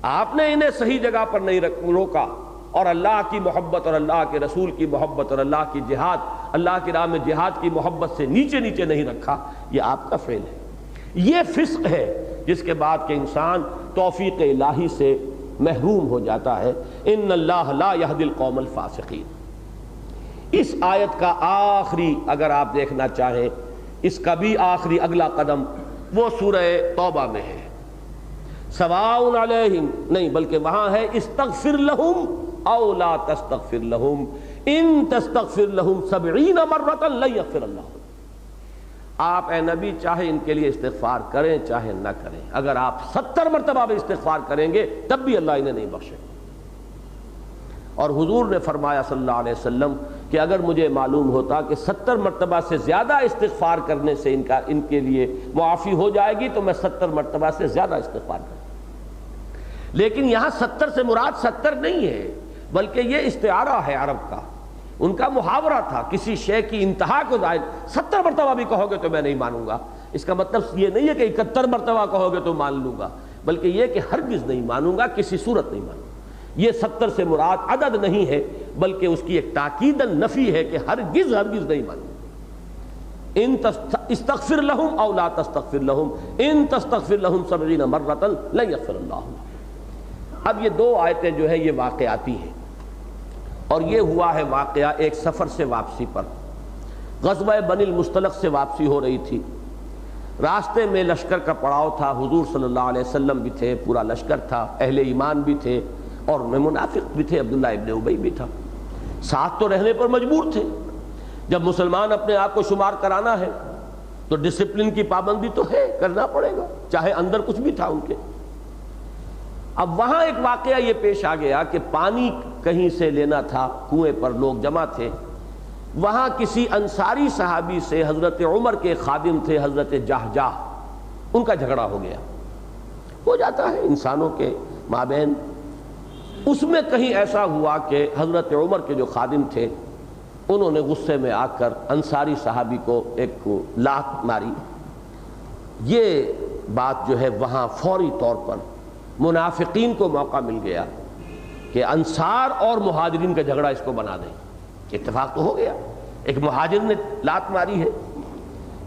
S1: آپ نے انہیں صحیح جگہ پر نہیں روکا، اور اللہ کی محبت اور اللہ کے رسول کی محبت اور اللہ کی جہاد، اللہ کی راہ میں جہاد کی محبت سے نیچے نیچے نہیں رکھا. یہ آپ کا فعل ہے. یہ فسق ہے جس کے بعد کہ انسان توفیق الہی سے محروم ہو جاتا ہے. ان اللہ لا یہدی القوم الفاسقین. اس آیت کا آخری اگر آپ دیکھنا چاہیں، اس کا بھی آخری اگلا قدم وہ سورہ توبہ میں ہے. سواء علیہم نہیں، بلکہ وہاں ہے استغفر لہم او لا تستغفر لہم ان تستغفر لہم 70 مرۃ لن یغفر اللہ. آپ اے نبی چاہے ان کے لیے استغفار کریں چاہے نہ کریں، اگر آپ 70 مرتبہ بھی استغفار کریں گے تب بھی اللہ انہیں نہیں بخشے. اور حضور نے فرمایا صلی اللہ علیہ وسلم کہ اگر مجھے معلوم ہوتا کہ 70 مرتبہ سے زیادہ استغفار کرنے سے ان کے لیے معافی ہو جائے گی تو میں 70 مرتبہ سے زیادہ استغفار کروں. لیکن یہاں 70 سے مراد 70 نہیں ہے، بلکہ یہ استعارہ ہے عرب کا. ان کا محاورہ تھا کسی شے کی انتہا کو ظاہر. 70 مرتبہ بھی کہو گے تو میں نہیں مانوں گا، اس کا مطلب یہ نہیں ہے کہ 71 مرتبہ کہو گے تو مان لوں گا، بلکہ یہ کہ ہرگز نہیں مانوں گا، کسی صورت نہیں مانوں گا. یہ 70 سے مراد عدد نہیں ہے، بلکہ اس کی ایک تاکیدن نفی ہے کہ ہرگز ہرگز نہیں مانوں گا. ان استغفر لہم او لا تستغفر لہم ان تستغفر لہم 70 مرۃ لن یغفر اللہ. اب یہ 2 آیتیں جو ہے یہ واقعاتی ہیں، اور یہ ہوا ہے واقعہ ایک سفر سے واپسی پر. غزوہ بنی المصطلق سے واپسی ہو رہی تھی. راستے میں لشکر کا پڑاؤ تھا، حضور صلی اللہ علیہ وسلم بھی تھے، پورا لشکر تھا، اہل ایمان بھی تھے اور منافق بھی تھے، عبداللہ ابن ابی بھی تھا. ساتھ تو رہنے پر مجبور تھے. جب مسلمان اپنے آپ کو شمار کرانا ہے تو ڈسپلن کی پابندی تو ہے، کرنا پڑے گا، چاہے اندر کچھ بھی تھا ان کے. اب وہاں ایک واقعہ یہ پیش آ گیا کہ پانی کہیں سے لینا تھا، کنویں پر لوگ جمع تھے. وہاں کسی انصاری صحابی سے، حضرت عمر کے خادم تھے حضرت جہجہ، ان کا جھگڑا ہو گیا. ہو جاتا ہے انسانوں کے مابین. اس میں کہیں ایسا ہوا کہ حضرت عمر کے جو خادم تھے انہوں نے غصے میں آ کر انصاری صحابی کو ایک لات ماری. یہ بات جو ہے وہاں فوری طور پر منافقین کو موقع مل گیا کہ انصار اور مہاجرین کا جھگڑا اس کو بنا دیں. اتفاق تو ہو گیا، ایک مہاجر نے لات ماری ہے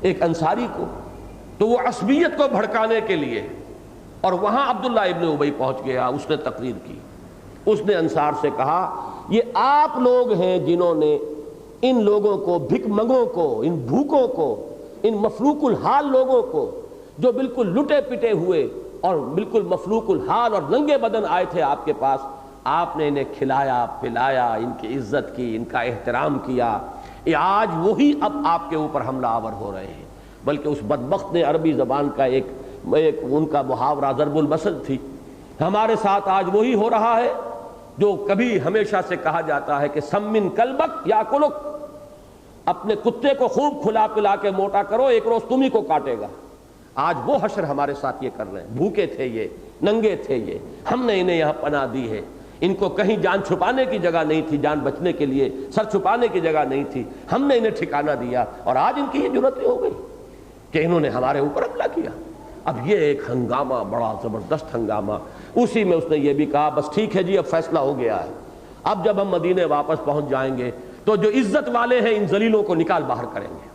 S1: ایک انصاری کو، تو وہ عصبیت کو بھڑکانے کے لیے، اور وہاں عبداللہ ابن ابی پہنچ گیا. اس نے تقریر کی، اس نے انصار سے کہا یہ آپ لوگ ہیں جنہوں نے ان لوگوں کو، بھک منگوں کو، ان بھوکوں کو، ان مفلوق الحال لوگوں کو جو بالکل لٹے پٹے ہوئے اور بالکل مفلوق الحال اور ننگے بدن آئے تھے آپ کے پاس، آپ نے انہیں کھلایا پلایا، ان کی عزت کی، ان کا احترام کیا. آج وہی اب آپ کے اوپر حملہ آور ہو رہے ہیں. بلکہ اس بدبخت نے عربی زبان کا ایک ان کا محاورہ ضرب المثل تھی، ہمارے ساتھ آج وہی ہو رہا ہے جو کبھی ہمیشہ سے کہا جاتا ہے کہ سمن کلبک یا کلک، اپنے کتے کو خوب کھلا پلا کے موٹا کرو، ایک روز تم ہی کو کاٹے گا. آج وہ حشر ہمارے ساتھ یہ کر رہے ہیں. بھوکے تھے یہ، ننگے تھے یہ، ہم نے انہیں یہاں پناہ دی ہے. ان کو کہیں جان چھپانے کی جگہ نہیں تھی، جان بچنے کے لیے سر چھپانے کی جگہ نہیں تھی، ہم نے انہیں ٹھکانہ دیا. اور آج ان کی یہ جرت ہو گئی کہ انہوں نے ہمارے اوپر حملہ کیا. اب یہ ایک ہنگامہ، بڑا زبردست ہنگامہ۔ اسی میں اس نے یہ بھی کہا بس ٹھیک ہے جی اب فیصلہ ہو گیا ہے، اب جب ہم مدینے واپس پہنچ جائیں گے تو جو عزت والے ہیں ان ذلیلوں کو نکال باہر کریں گے۔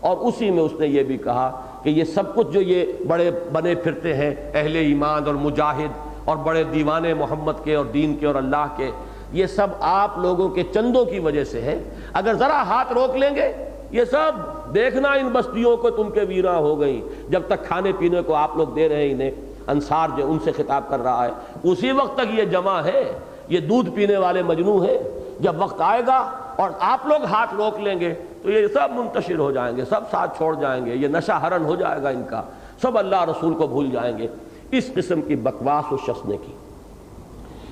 S1: اور اسی میں اس نے یہ بھی کہا کہ یہ سب کچھ جو یہ بڑے بنے پھرتے ہیں اہل ایمان اور مجاہد اور بڑے دیوانے محمد کے اور دین کے اور اللہ کے، یہ سب آپ لوگوں کے چندوں کی وجہ سے ہے۔ اگر ذرا ہاتھ روک لیں گے یہ سب دیکھنا ان بستیوں کو تم کے ویراں ہو گئیں، جب تک کھانے پینے کو آپ لوگ دے رہے ہیں انہیں، انصار جو ان سے خطاب کر رہا ہے، اسی وقت تک یہ جمع ہے، یہ دودھ پینے والے مجنو ہیں، جب وقت آئے گا اور آپ لوگ ہاتھ روک لیں گے تو یہ سب منتشر ہو جائیں گے، سب ساتھ چھوڑ جائیں گے، یہ نشہ حرن ہو جائے گا ان کا، سب اللہ رسول کو بھول جائیں گے۔ اس قسم کی بکواس اس شخص نے کی۔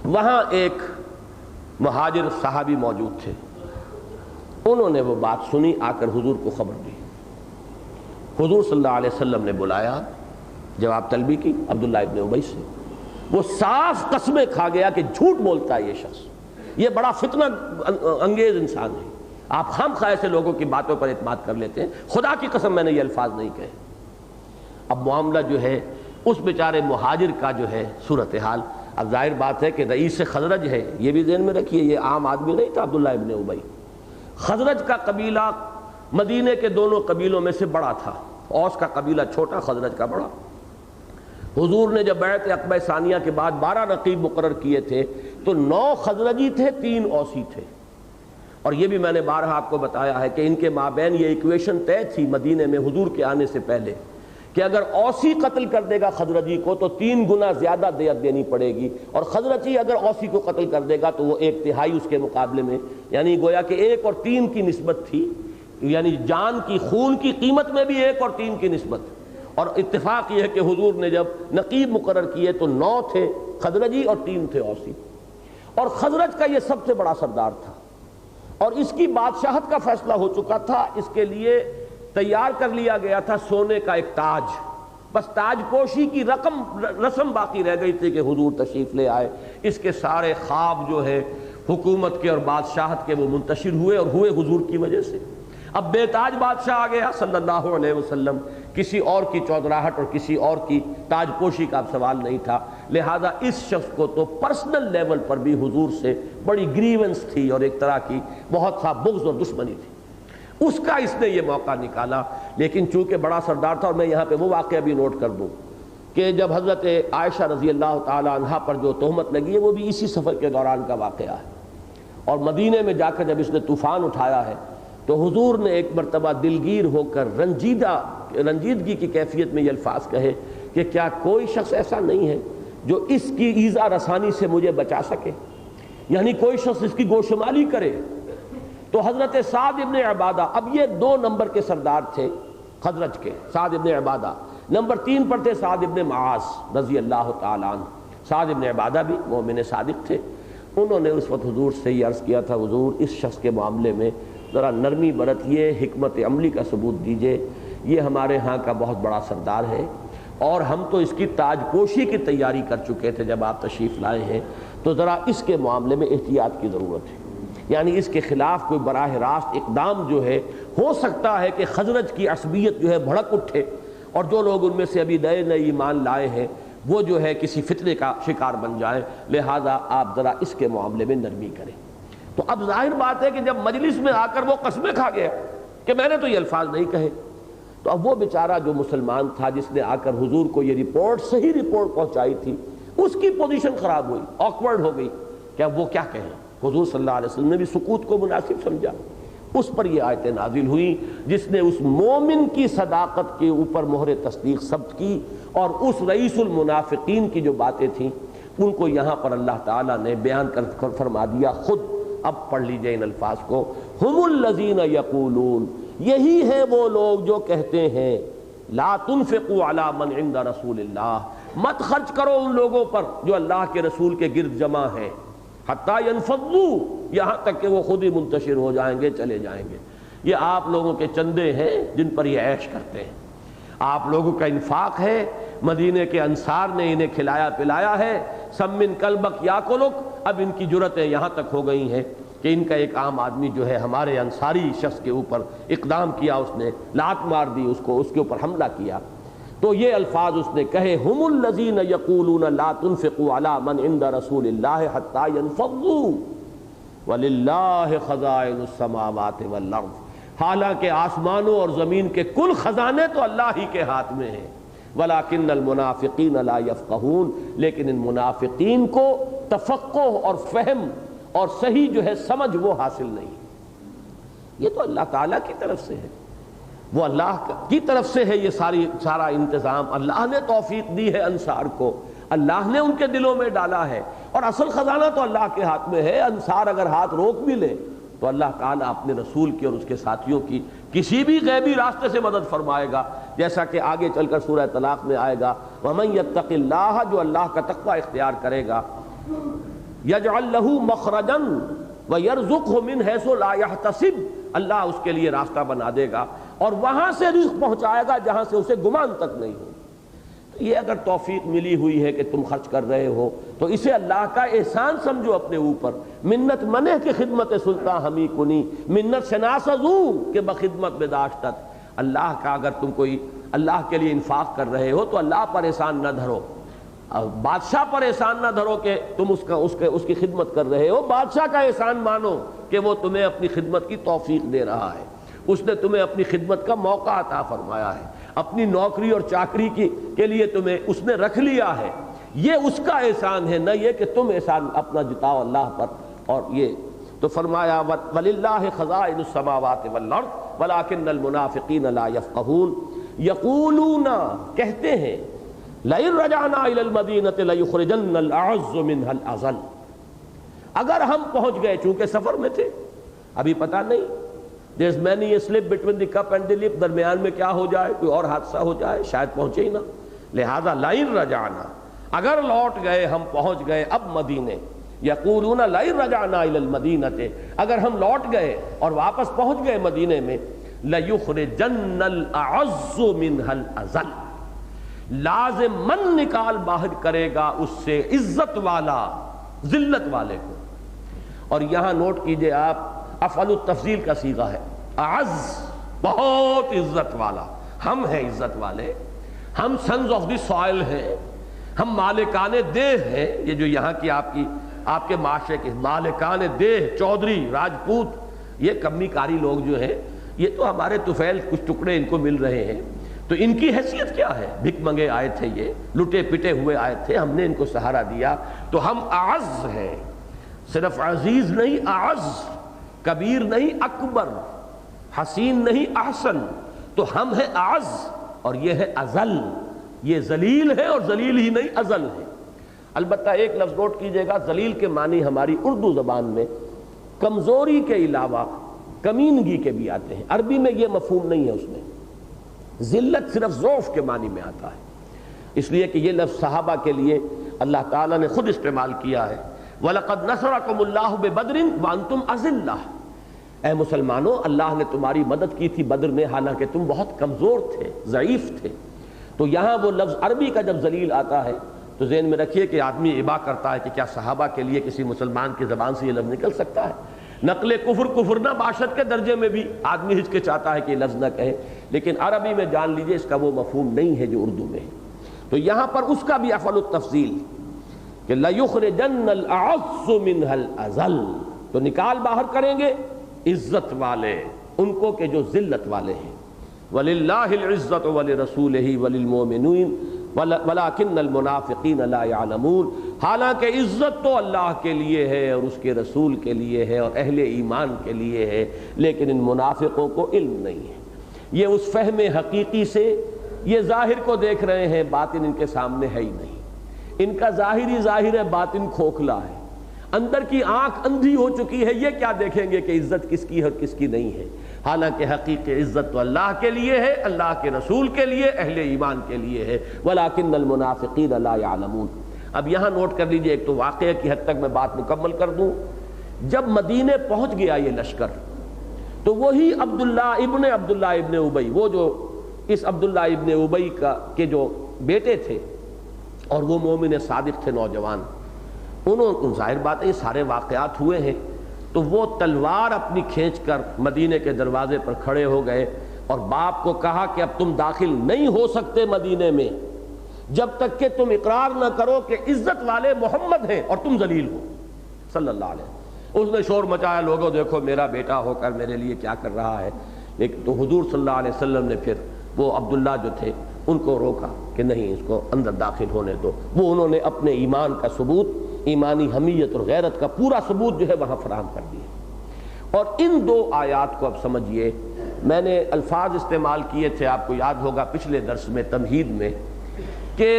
S1: وہاں ایک مہاجر صحابی موجود تھے، انہوں نے وہ بات سنی، آ کر حضور کو خبر دی۔ حضور صلی اللہ علیہ وسلم نے بلایا، جواب طلبی کی عبداللہ ابن ابی سے۔ وہ صاف قسمیں کھا گیا کہ جھوٹ بولتا ہے یہ شخص، یہ بڑا فتنہ انگیز انسان ہے، آپ خام خواہ ایسے لوگوں کی باتوں پر اعتماد کر لیتے ہیں، خدا کی قسم میں نے یہ الفاظ نہیں کہے۔ اب معاملہ جو ہے اس بیچارے مہاجر کا جو ہے صورتحال، اب ظاہر بات ہے کہ رئیس خزرج ہے، یہ بھی ذہن میں رکھیے، یہ عام آدمی نہیں تھا عبداللہ ابن ابی۔ خزرج کا قبیلہ مدینے کے دونوں قبیلوں میں سے بڑا تھا، اوس کا قبیلہ چھوٹا، خزرج کا بڑا۔ حضور نے جب بیعت عقبہ ثانیہ کے بعد 12 رقیب مقرر کیے تھے تو 9 خزرجی تھے، 3 اوسی تھے۔ اور یہ بھی میں نے بارہا آپ کو بتایا ہے کہ ان کے مابین یہ ایکویشن طے تھی مدینے میں حضور کے آنے سے پہلے کہ اگر اوسی قتل کر دے گا خزرجی کو تو 3 گنا زیادہ دیت دینی پڑے گی، اور خزرجی اگر اوسی کو قتل کر دے گا تو وہ 1/3 اس کے مقابلے میں، یعنی گویا کہ 1 اور 3 کی نسبت تھی، یعنی جان کی خون کی قیمت میں بھی 1 اور 3 کی نسبت۔ اور اتفاق یہ ہے کہ حضور نے جب نقیب مقرر کیے تو 9 تھے خزرجی اور 3 تھے اوسی، اور خزرج کا یہ سب سے بڑا سردار تھا، اور اس کی بادشاہت کا فیصلہ ہو چکا تھا، اس کے لیے تیار کر لیا گیا تھا سونے کا ایک تاج، بس تاج پوشی کی رسم باقی رہ گئی تھی کہ حضور تشریف لے آئے۔ اس کے سارے خواب جو ہے حکومت کے اور بادشاہت کے وہ منتشر ہوئے، اور ہوئے حضور کی وجہ سے۔ اب بے تاج بادشاہ آ گیا صلی اللہ علیہ وسلم، کسی اور کی چودراہٹ اور کسی اور کی تاج پوشی کا سوال نہیں تھا، لہذا اس شخص کو تو پرسنل لیول پر بھی حضور سے بڑی گریونس تھی اور ایک طرح کی بہت سا بغض اور دشمنی تھی، اس کا اس نے یہ موقع نکالا۔ لیکن چونکہ بڑا سردار تھا، اور میں یہاں پہ وہ واقعہ بھی نوٹ کر دوں کہ جب حضرت عائشہ رضی اللہ تعالی عنہا پر جو تہمت لگی ہے وہ بھی اسی سفر کے دوران کا واقعہ ہے، اور مدینے میں جا کر جب اس نے طوفان اٹھایا ہے تو حضور نے ایک مرتبہ دلگیر ہو کر رنجیدگی کی کیفیت میں یہ الفاظ کہے کہ کیا کوئی شخص ایسا نہیں ہے جو اس کی ایذا رسانی سے مجھے بچا سکے، یعنی کوئی شخص اس کی گوشمالی کرے۔ تو حضرت سعد ابن عبادہ، اب یہ 2 نمبر کے سردار تھے خزرج کے، سعد ابن عبادہ، نمبر 3 پر تھے سعد ابن معاذ رضی اللہ تعالیٰ عنہ۔ سعد ابن عبادہ بھی مومن صادق تھے، انہوں نے اس وقت حضور سے یہ عرض کیا تھا حضور اس شخص کے معاملے میں ذرا نرمی برتیے، حکمت عملی کا ثبوت دیجئے، یہ ہمارے ہاں کا بہت بڑا سردار ہے، اور ہم تو اس کی تاج پوشی کی تیاری کر چکے تھے جب آپ تشریف لائے ہیں، تو ذرا اس کے معاملے میں احتیاط کی ضرورت ہے، یعنی اس کے خلاف کوئی براہ راست اقدام جو ہے ہو سکتا ہے کہ خزرج کی عصبیت جو ہے بھڑک اٹھے، اور جو لوگ ان میں سے ابھی نئے ایمان لائے ہیں وہ جو ہے کسی فتنے کا شکار بن جائے، لہذا آپ ذرا اس کے معاملے میں نرمی کریں۔ تو اب ظاہر بات ہے کہ جب مجلس میں آ کر وہ قسمیں کھا گیا کہ میں نے تو یہ الفاظ نہیں کہے، تو اب وہ بیچارہ جو مسلمان تھا جس نے آ کر حضور کو یہ رپورٹ، صحیح رپورٹ پہنچائی تھی، اس کی پوزیشن خراب ہوئی، آکورڈ ہو گئی کہ اب وہ کیا کہیں۔ حضور صلی اللہ علیہ وسلم نے بھی سکوت کو مناسب سمجھا، اس پر یہ آیتیں نازل ہوئی جس نے اس مومن کی صداقت کے اوپر مہر تصدیق ثبت کی، اور اس رئیس المنافقین کی جو باتیں تھیں ان کو یہاں پر اللہ تعالیٰ نے بیان کر فرما دیا خود۔ اب پڑھ لیجئے ان الفاظ کو، ہم الذین یقولون، یہی ہیں وہ لوگ جو کہتے ہیں لا تنفقوا علی من عند رسول اللہ، مت خرچ کرو ان لوگوں پر جو اللہ کے رسول کے گرد جمع ہیں، حتی ینفضوا، یہاں تک کہ وہ خود ہی منتشر ہو جائیں گے، چلے جائیں گے۔ یہ آپ لوگوں کے چندے ہیں جن پر یہ عیش کرتے ہیں، آپ لوگوں کا انفاق ہے، مدینے کے انصار نے انہیں کھلایا پلایا ہے، سمن کلبک یاکلک، اب ان کی جرتیں یہاں تک ہو گئی ہیں کہ ان کا ایک عام آدمی جو ہے ہمارے انصاری شخص کے اوپر اقدام کیا، اس نے لات مار دی اس کو، اس کے اوپر حملہ کیا۔ تو یہ الفاظ اس نے کہے، ہم الذین یقولون لا تنفقوا علی من عند رسول اللہ حتی ینفضوا وللہ خزائن السماوات والارض، حالانکہ آسمانوں اور زمین کے کل خزانے تو اللہ ہی کے ہاتھ میں ہیں، ولکن المنافقین لا یفقہون، لیکن ان منافقین کو تفقہ اور فہم اور صحیح جو ہے سمجھ وہ حاصل نہیں۔ یہ تو اللہ تعالیٰ کی طرف سے ہے، وہ اللہ کی طرف سے ہے، یہ سارا انتظام اللہ نے توفیق دی ہے انصار کو، اللہ نے ان کے دلوں میں ڈالا ہے، اور اصل خزانہ تو اللہ کے ہاتھ میں ہے۔ انصار اگر ہاتھ روک بھی لے تو اللہ تعالیٰ اپنے رسول کی اور اس کے ساتھیوں کی کسی بھی غیبی راستے سے مدد فرمائے گا، جیسا کہ آگے چل کر سورہ طلاق میں آئے گا، وَمَن يَتَّقِ اللَّهَ، جو اللہ کا تقوی اختیار کرے گا، يَجْعَلْ لَهُ مَخْرَجًا وَيَرْزُقْهُ مِنْ حَيْثُ لَا يَحْتَسِبُ، اللہ اس کے لیے راستہ بنا دے گا اور وہاں سے رزق پہنچائے گا جہاں سے اسے گمان تک نہیں ہو۔ تو یہ اگر توفیق ملی ہوئی ہے کہ تم خرچ کر رہے ہو تو اسے اللہ کا احسان سمجھو اپنے اوپر۔ منت منہ کے خدمت سلطان ہمی کنی، منت شناسزو کہ بخدمت بداشتت، اللہ کا اگر تم کوئی اللہ کے لیے انفاق کر رہے ہو تو اللہ پر احسان نہ دھرو، بادشاہ پر احسان نہ دھرو کہ تم اس کی خدمت کر رہے ہو، بادشاہ کا احسان مانو کہ وہ تمہیں اپنی خدمت کی توفیق دے رہا ہے، اس نے تمہیں اپنی خدمت کا موقع عطا فرمایا ہے، اپنی نوکری اور چاکری کے لیے تمہیں اس نے رکھ لیا ہے، یہ اس کا احسان ہے، نہ یہ کہ تم احسان اپنا جتاؤ اللہ پر۔ اور یہ تو فرمایا وَلِلَّهِ خَزَائِنُ السَّمَاوَاتِ وَالْأَرْضِ وَلَكِنَّ الْمُنَافِقِينَ لَا يَفْقَهُونَ، یقولون کہتے ہیں، لَئِن رَجَعْنَا إِلَى الْمَدِينَةِ لَيُخْرِجَنَّ الْأَعَزُّ مِنْهَا الْأَذَلَّ، اگر ہم پہنچ گئے، چونکہ سفر میں تھے ابھی پتہ نہیں، there's many a slip between the cup and the lip، درمیان میں کیا ہو جائے، کوئی اور حادثہ ہو جائے، شاید پہنچے ہی نہ، لہذا لَئِن رَجَعْنَا، اگر لوٹ گئے، ہم پہنچ گئے اب مدینے، یقولون لَئِن رَجَعْنَا إِلَى الْمَدِينَةِ، اگر ہم لوٹ گئے اور واپس پہنچ گئے مدینے میں، لَيُخْرِجَنَّ الْأَعَزُّ مِنْهَا الْأَذَلَّ، لازم من نکال باہر کرے گا اس سے عزت والا ذلت والے کو۔ اور یہاں نوٹ کیجئے آپ، افعل التفضیل کا صیغہ ہے، اعز بہت عزت والا، ہم ہیں عزت والے، ہم سنز آف دی سوائل ہیں، ہم مالکان دیہ ہیں، یہ جو یہاں کی آپ کے معاشرے کے مالکان دیہ، چودھری، راجپوت، یہ کمی کاری لوگ جو ہیں، یہ تو ہمارے طفیل کچھ ٹکڑے ان کو مل رہے ہیں، تو ان کی حیثیت کیا ہے؟ بھک منگے آئے تھے، یہ لٹے پٹے ہوئے آئے تھے، ہم نے ان کو سہارا دیا، تو ہم اعز ہیں، صرف عزیز نہیں، اعز، کبیر نہیں اکبر، حسین نہیں احسن، تو ہم ہیں اعز، اور یہ ہے اذل، یہ ذلیل ہے، اور ذلیل ہی نہیں اذل ہے۔ البتہ ایک لفظ نوٹ کیجئے گا، ذلیل کے معنی ہماری اردو زبان میں کمزوری کے علاوہ کمینگی کے بھی آتے ہیں، عربی میں یہ مفہوم نہیں ہے، اس میں ذلت صرف ضعف کے معنی میں آتا ہے، اس لیے کہ یہ لفظ صحابہ کے لیے اللہ تعالیٰ نے خود استعمال کیا ہے، وَلَقَدْ نَصَرَكُمُ اللَّهُ بِبَدْرٍ وَأَنْتُمْ أَذِلَّةٌ، اے مسلمانوں اللہ نے تمہاری مدد کی تھی بدر میں حالانکہ تم بہت کمزور تھے، ضعیف تھے۔ تو یہاں وہ لفظ عربی کا جب ذلیل آتا ہے تو ذہن میں رکھیے کہ آدمی ابا کرتا ہے کہ کیا صحابہ کے لیے کسی مسلمان کی زبان سے یہ لفظ نکل سکتا ہے؟ نقل کفر نہ باشد کے درجے میں بھی آدمی ہچکچاتا ہے کہ یہ لفظ نہ کہے، لیکن عربی میں جان لیجئے اس کا وہ مفہوم نہیں ہے جو اردو میں ہے۔ تو یہاں پر اس کا بھی افعل التفضیل کہ لَيُخْرِجَنَّ الْأَعَزُّ مِنْهَا الْأَذَلَّ، تو نکال باہر کریں گے عزت والے ان کو کہ جو ذلت والے ہیں۔ وَلِلَّهِ الْعِزَّةُ وَلِرَسُولِهِ وَلِلْمُؤْمِنِينَ وَلَكِنَّ الْمُنَافِقِينَ لَا يَعْلَمُونَ، حالانکہ عزت تو اللہ کے لیے ہے اور اس کے رسول کے لیے ہے اور اہل ایمان کے لیے ہے، لیکن ان منافقوں کو علم نہیں ہے۔ یہ اس فہم حقیقی سے یہ ظاہر کو دیکھ رہے ہیں، باطن ان کے سامنے ہے ہی نہیں، ان کا ظاہری ظاہر ہے، باطن کھوکھلا ہے، اندر کی آنکھ اندھی ہو چکی ہے، یہ کیا دیکھیں گے کہ عزت کس کی ہے اور کس کی نہیں ہے، حالانکہ حقیقی عزت تو اللہ کے لیے ہے، اللہ کے رسول کے لیے، اہل ایمان کے لیے ہے۔ وَلَكِنَّ الْمُنَافِقِينَ لَا يَعْلَمُونَ۔ اب یہاں نوٹ کر لیجئے، ایک تو واقعہ کی حد تک میں بات مکمل کر دوں، جب مدینے پہنچ گیا یہ لشکر تو وہی عبداللہ ابن ابی، وہ جو اس عبداللہ ابن ابی کے جو بیٹے تھے اور وہ مومن صادق تھے نوجوان، انہوں ظاہر بات ہے یہ سارے واقعات ہوئے ہیں، تو وہ تلوار اپنی کھینچ کر مدینے کے دروازے پر کھڑے ہو گئے اور باپ کو کہا کہ اب تم داخل نہیں ہو سکتے مدینے میں جب تک کہ تم اقرار نہ کرو کہ عزت والے محمد ہیں اور تم ذلیل ہو صلی اللہ علیہ وسلم۔ اس نے شور مچایا، لوگوں دیکھو میرا بیٹا ہو کر میرے لیے کیا کر رہا ہے، لیکن تو حضور صلی اللہ علیہ وسلم نے پھر وہ عبداللہ جو تھے ان کو روکا کہ نہیں، اس کو اندر داخل ہونے دو۔ وہ انہوں نے اپنے ایمان کا ثبوت، ایمانی حمیت اور غیرت کا پورا ثبوت جو ہے وہاں فراہم کر دیا۔ اور ان دو آیات کو اب سمجھیے، میں نے الفاظ استعمال کیے تھے، آپ کو یاد ہوگا پچھلے درس میں تمہید میں، کہ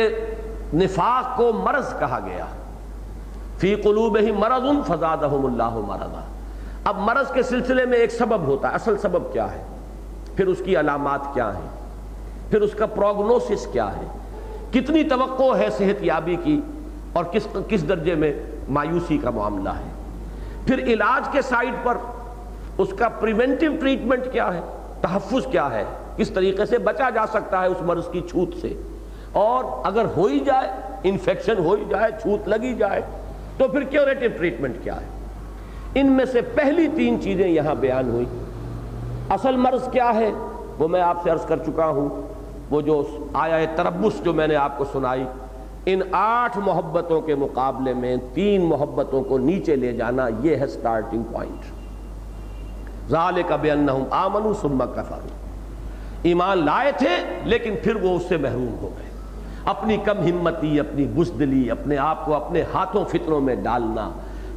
S1: نفاق کو مرض کہا گیا، فی قلوبہم مرض فزادہم اللہ مرضا۔ اب مرض کے سلسلے میں ایک سبب ہوتا ہے، اصل سبب کیا ہے، پھر اس کی علامات کیا ہیں، پھر اس کا پروگنوسس کیا ہے، کتنی توقع ہے صحت یابی کی، اور کس درجے میں مایوسی کا معاملہ ہے، پھر علاج کے سائڈ پر اس کا پریونٹیو ٹریٹمنٹ کیا ہے، تحفظ کیا ہے، کس طریقے سے بچا جا سکتا ہے اس مرض کی چھوت سے، اور اگر ہو ہی جائے، انفیکشن ہو ہی جائے، چھوت لگی جائے، تو پھر کیوریٹیو ٹریٹمنٹ کیا ہے۔ ان میں سے پہلی تین چیزیں یہاں بیان ہوئی۔ اصل مرض کیا ہے وہ میں آپ سے عرض کر چکا ہوں، وہ جو آیا تربص جو میں نے آپ کو سنائی، ان 8 محبتوں کے مقابلے میں 3 محبتوں کو نیچے لے جانا، یہ ہے سٹارٹنگ پوائنٹ۔ ذالک بانہم آمنوا ثم کفروا، ایمان لائے تھے لیکن پھر وہ اس سے محروم ہو گئے۔ اپنی کم ہمتی، اپنی بزدلی، اپنے آپ کو اپنے ہاتھوں فتنوں میں ڈالنا،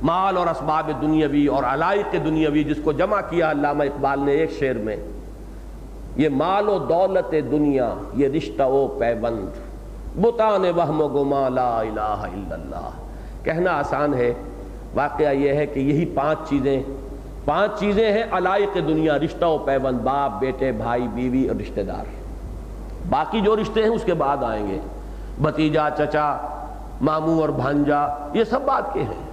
S1: مال اور اسباب دنیاوی اور علائق دنیاوی، جس کو جمع کیا علامہ اقبال نے ایک شعر میں، یہ مال و دولت دنیا، یہ رشتہ و پیوند، بتان وہم و گما لا الہ الا اللہ۔ کہنا آسان ہے، واقعہ یہ ہے کہ یہی 5 چیزیں ہیں علائق دنیا، رشتہ و پیوند، باپ بیٹے بھائی بیوی اور رشتہ دار۔ باقی جو رشتے ہیں اس کے بعد آئیں گے، بھتیجا چچا ماموں اور بھانجا، یہ سب بات کے ہیں۔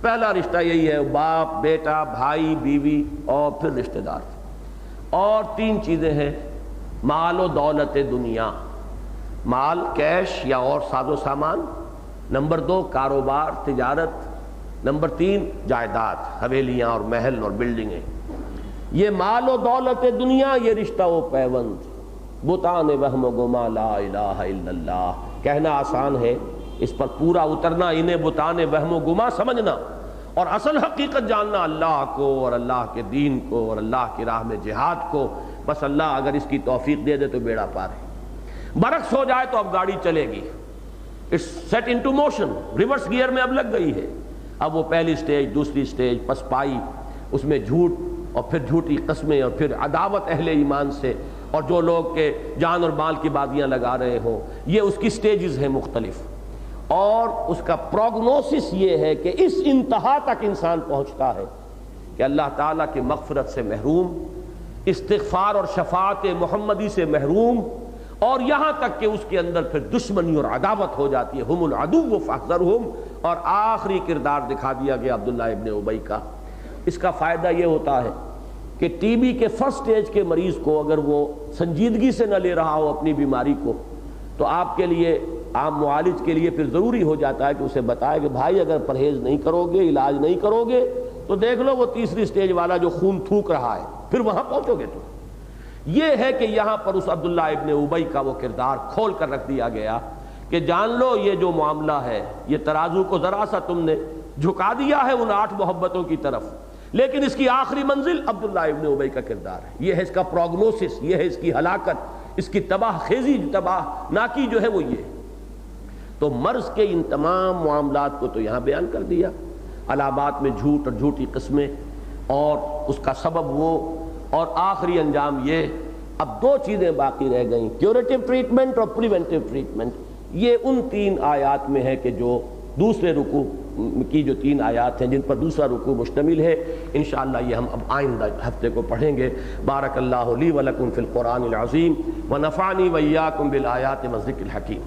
S1: پہلا رشتہ یہی ہے، باپ بیٹا بھائی بیوی اور پھر رشتہ دار۔ اور 3 چیزیں ہیں، مال و دولت دنیا، مال کیش یا اور ساز و سامان، نمبر 2 کاروبار تجارت، نمبر 3 جائیداد، حویلیاں اور محل اور بلڈنگیں۔ یہ مال و دولت دنیا، یہ رشتہ و پیوند، بتان وہم و گما لا الہ الا اللہ۔ کہنا آسان ہے، اس پر پورا اترنا، انہیں بتان وہم و گما سمجھنا اور اصل حقیقت جاننا اللہ کو اور اللہ کے دین کو اور اللہ کی راہ میں جہاد کو۔ بس اللہ اگر اس کی توفیق دے دے تو بیڑا پار ہے، برعکس ہو جائے تو اب گاڑی چلے گی، it's set into motion, reverse gear میں اب لگ گئی ہے۔ اب وہ پہلی سٹیج، دوسری سٹیج، پسپائی، اس میں جھوٹ اور پھر جھوٹی قسمیں اور پھر عداوت اہل ایمان سے، اور جو لوگ کے جان اور مال کی بازیاں لگا رہے ہوں، یہ اس کی سٹیجز ہیں مختلف۔ اور اس کا پروگنوسس یہ ہے کہ اس انتہا تک انسان پہنچتا ہے کہ اللہ تعالیٰ کی مغفرت سے محروم، استغفار اور شفاعت محمدی سے محروم، اور یہاں تک کہ اس کے اندر پھر دشمنی اور عداوت ہو جاتی ہے، ہم العدو فاحذرہم۔ اور آخری کردار دکھا دیا گیا عبداللہ ابن ابی کا۔ اس کا فائدہ یہ ہوتا ہے کہ ٹی بی کے فرسٹ سٹیج کے مریض کو اگر وہ سنجیدگی سے نہ لے رہا ہو اپنی بیماری کو، تو آپ کے لیے، عام معالج کے لیے پھر ضروری ہو جاتا ہے کہ اسے بتائے کہ بھائی اگر پرہیز نہیں کرو گے، علاج نہیں کرو گے، تو دیکھ لو وہ تیسری سٹیج والا جو خون تھوک رہا ہے، پھر وہاں پہنچو گے۔ تو یہ ہے کہ یہاں پر اس عبداللہ ابن ابی کا وہ کردار کھول کر رکھ دیا گیا کہ جان لو یہ جو معاملہ ہے، یہ ترازو کو ذرا سا تم نے جھکا دیا ہے ان 8 محبتوں کی طرف، لیکن اس کی آخری منزل عبداللہ ابن ابی کا کردار ہے۔ یہ ہے اس کا پروگنوسس، یہ ہے اس کی ہلاکت، اس کی تباہ خیزی، تباہ ناکی جو ہے وہ یہ۔ تو مرض کے ان تمام معاملات کو تو یہاں بیان کر دیا، علامات میں جھوٹ اور جھوٹی قسمیں، اور اس کا سبب وہ، اور آخری انجام یہ۔ اب 2 چیزیں باقی رہ گئیں، کیوریٹیو ٹریٹمنٹ اور پریونٹیو ٹریٹمنٹ۔ یہ ان 3 آیات میں ہے کہ جو دوسرے رکوع کی جو 3 آیات ہیں جن پر دوسرا رکوع مشتمل ہے۔ انشاءاللہ یہ ہم اب آئندہ ہفتے کو پڑھیں گے۔ بارک اللہ لی ولکم فی القرآن العظیم ونفعنی وإیاکم بالآیات والذکر الحکیم۔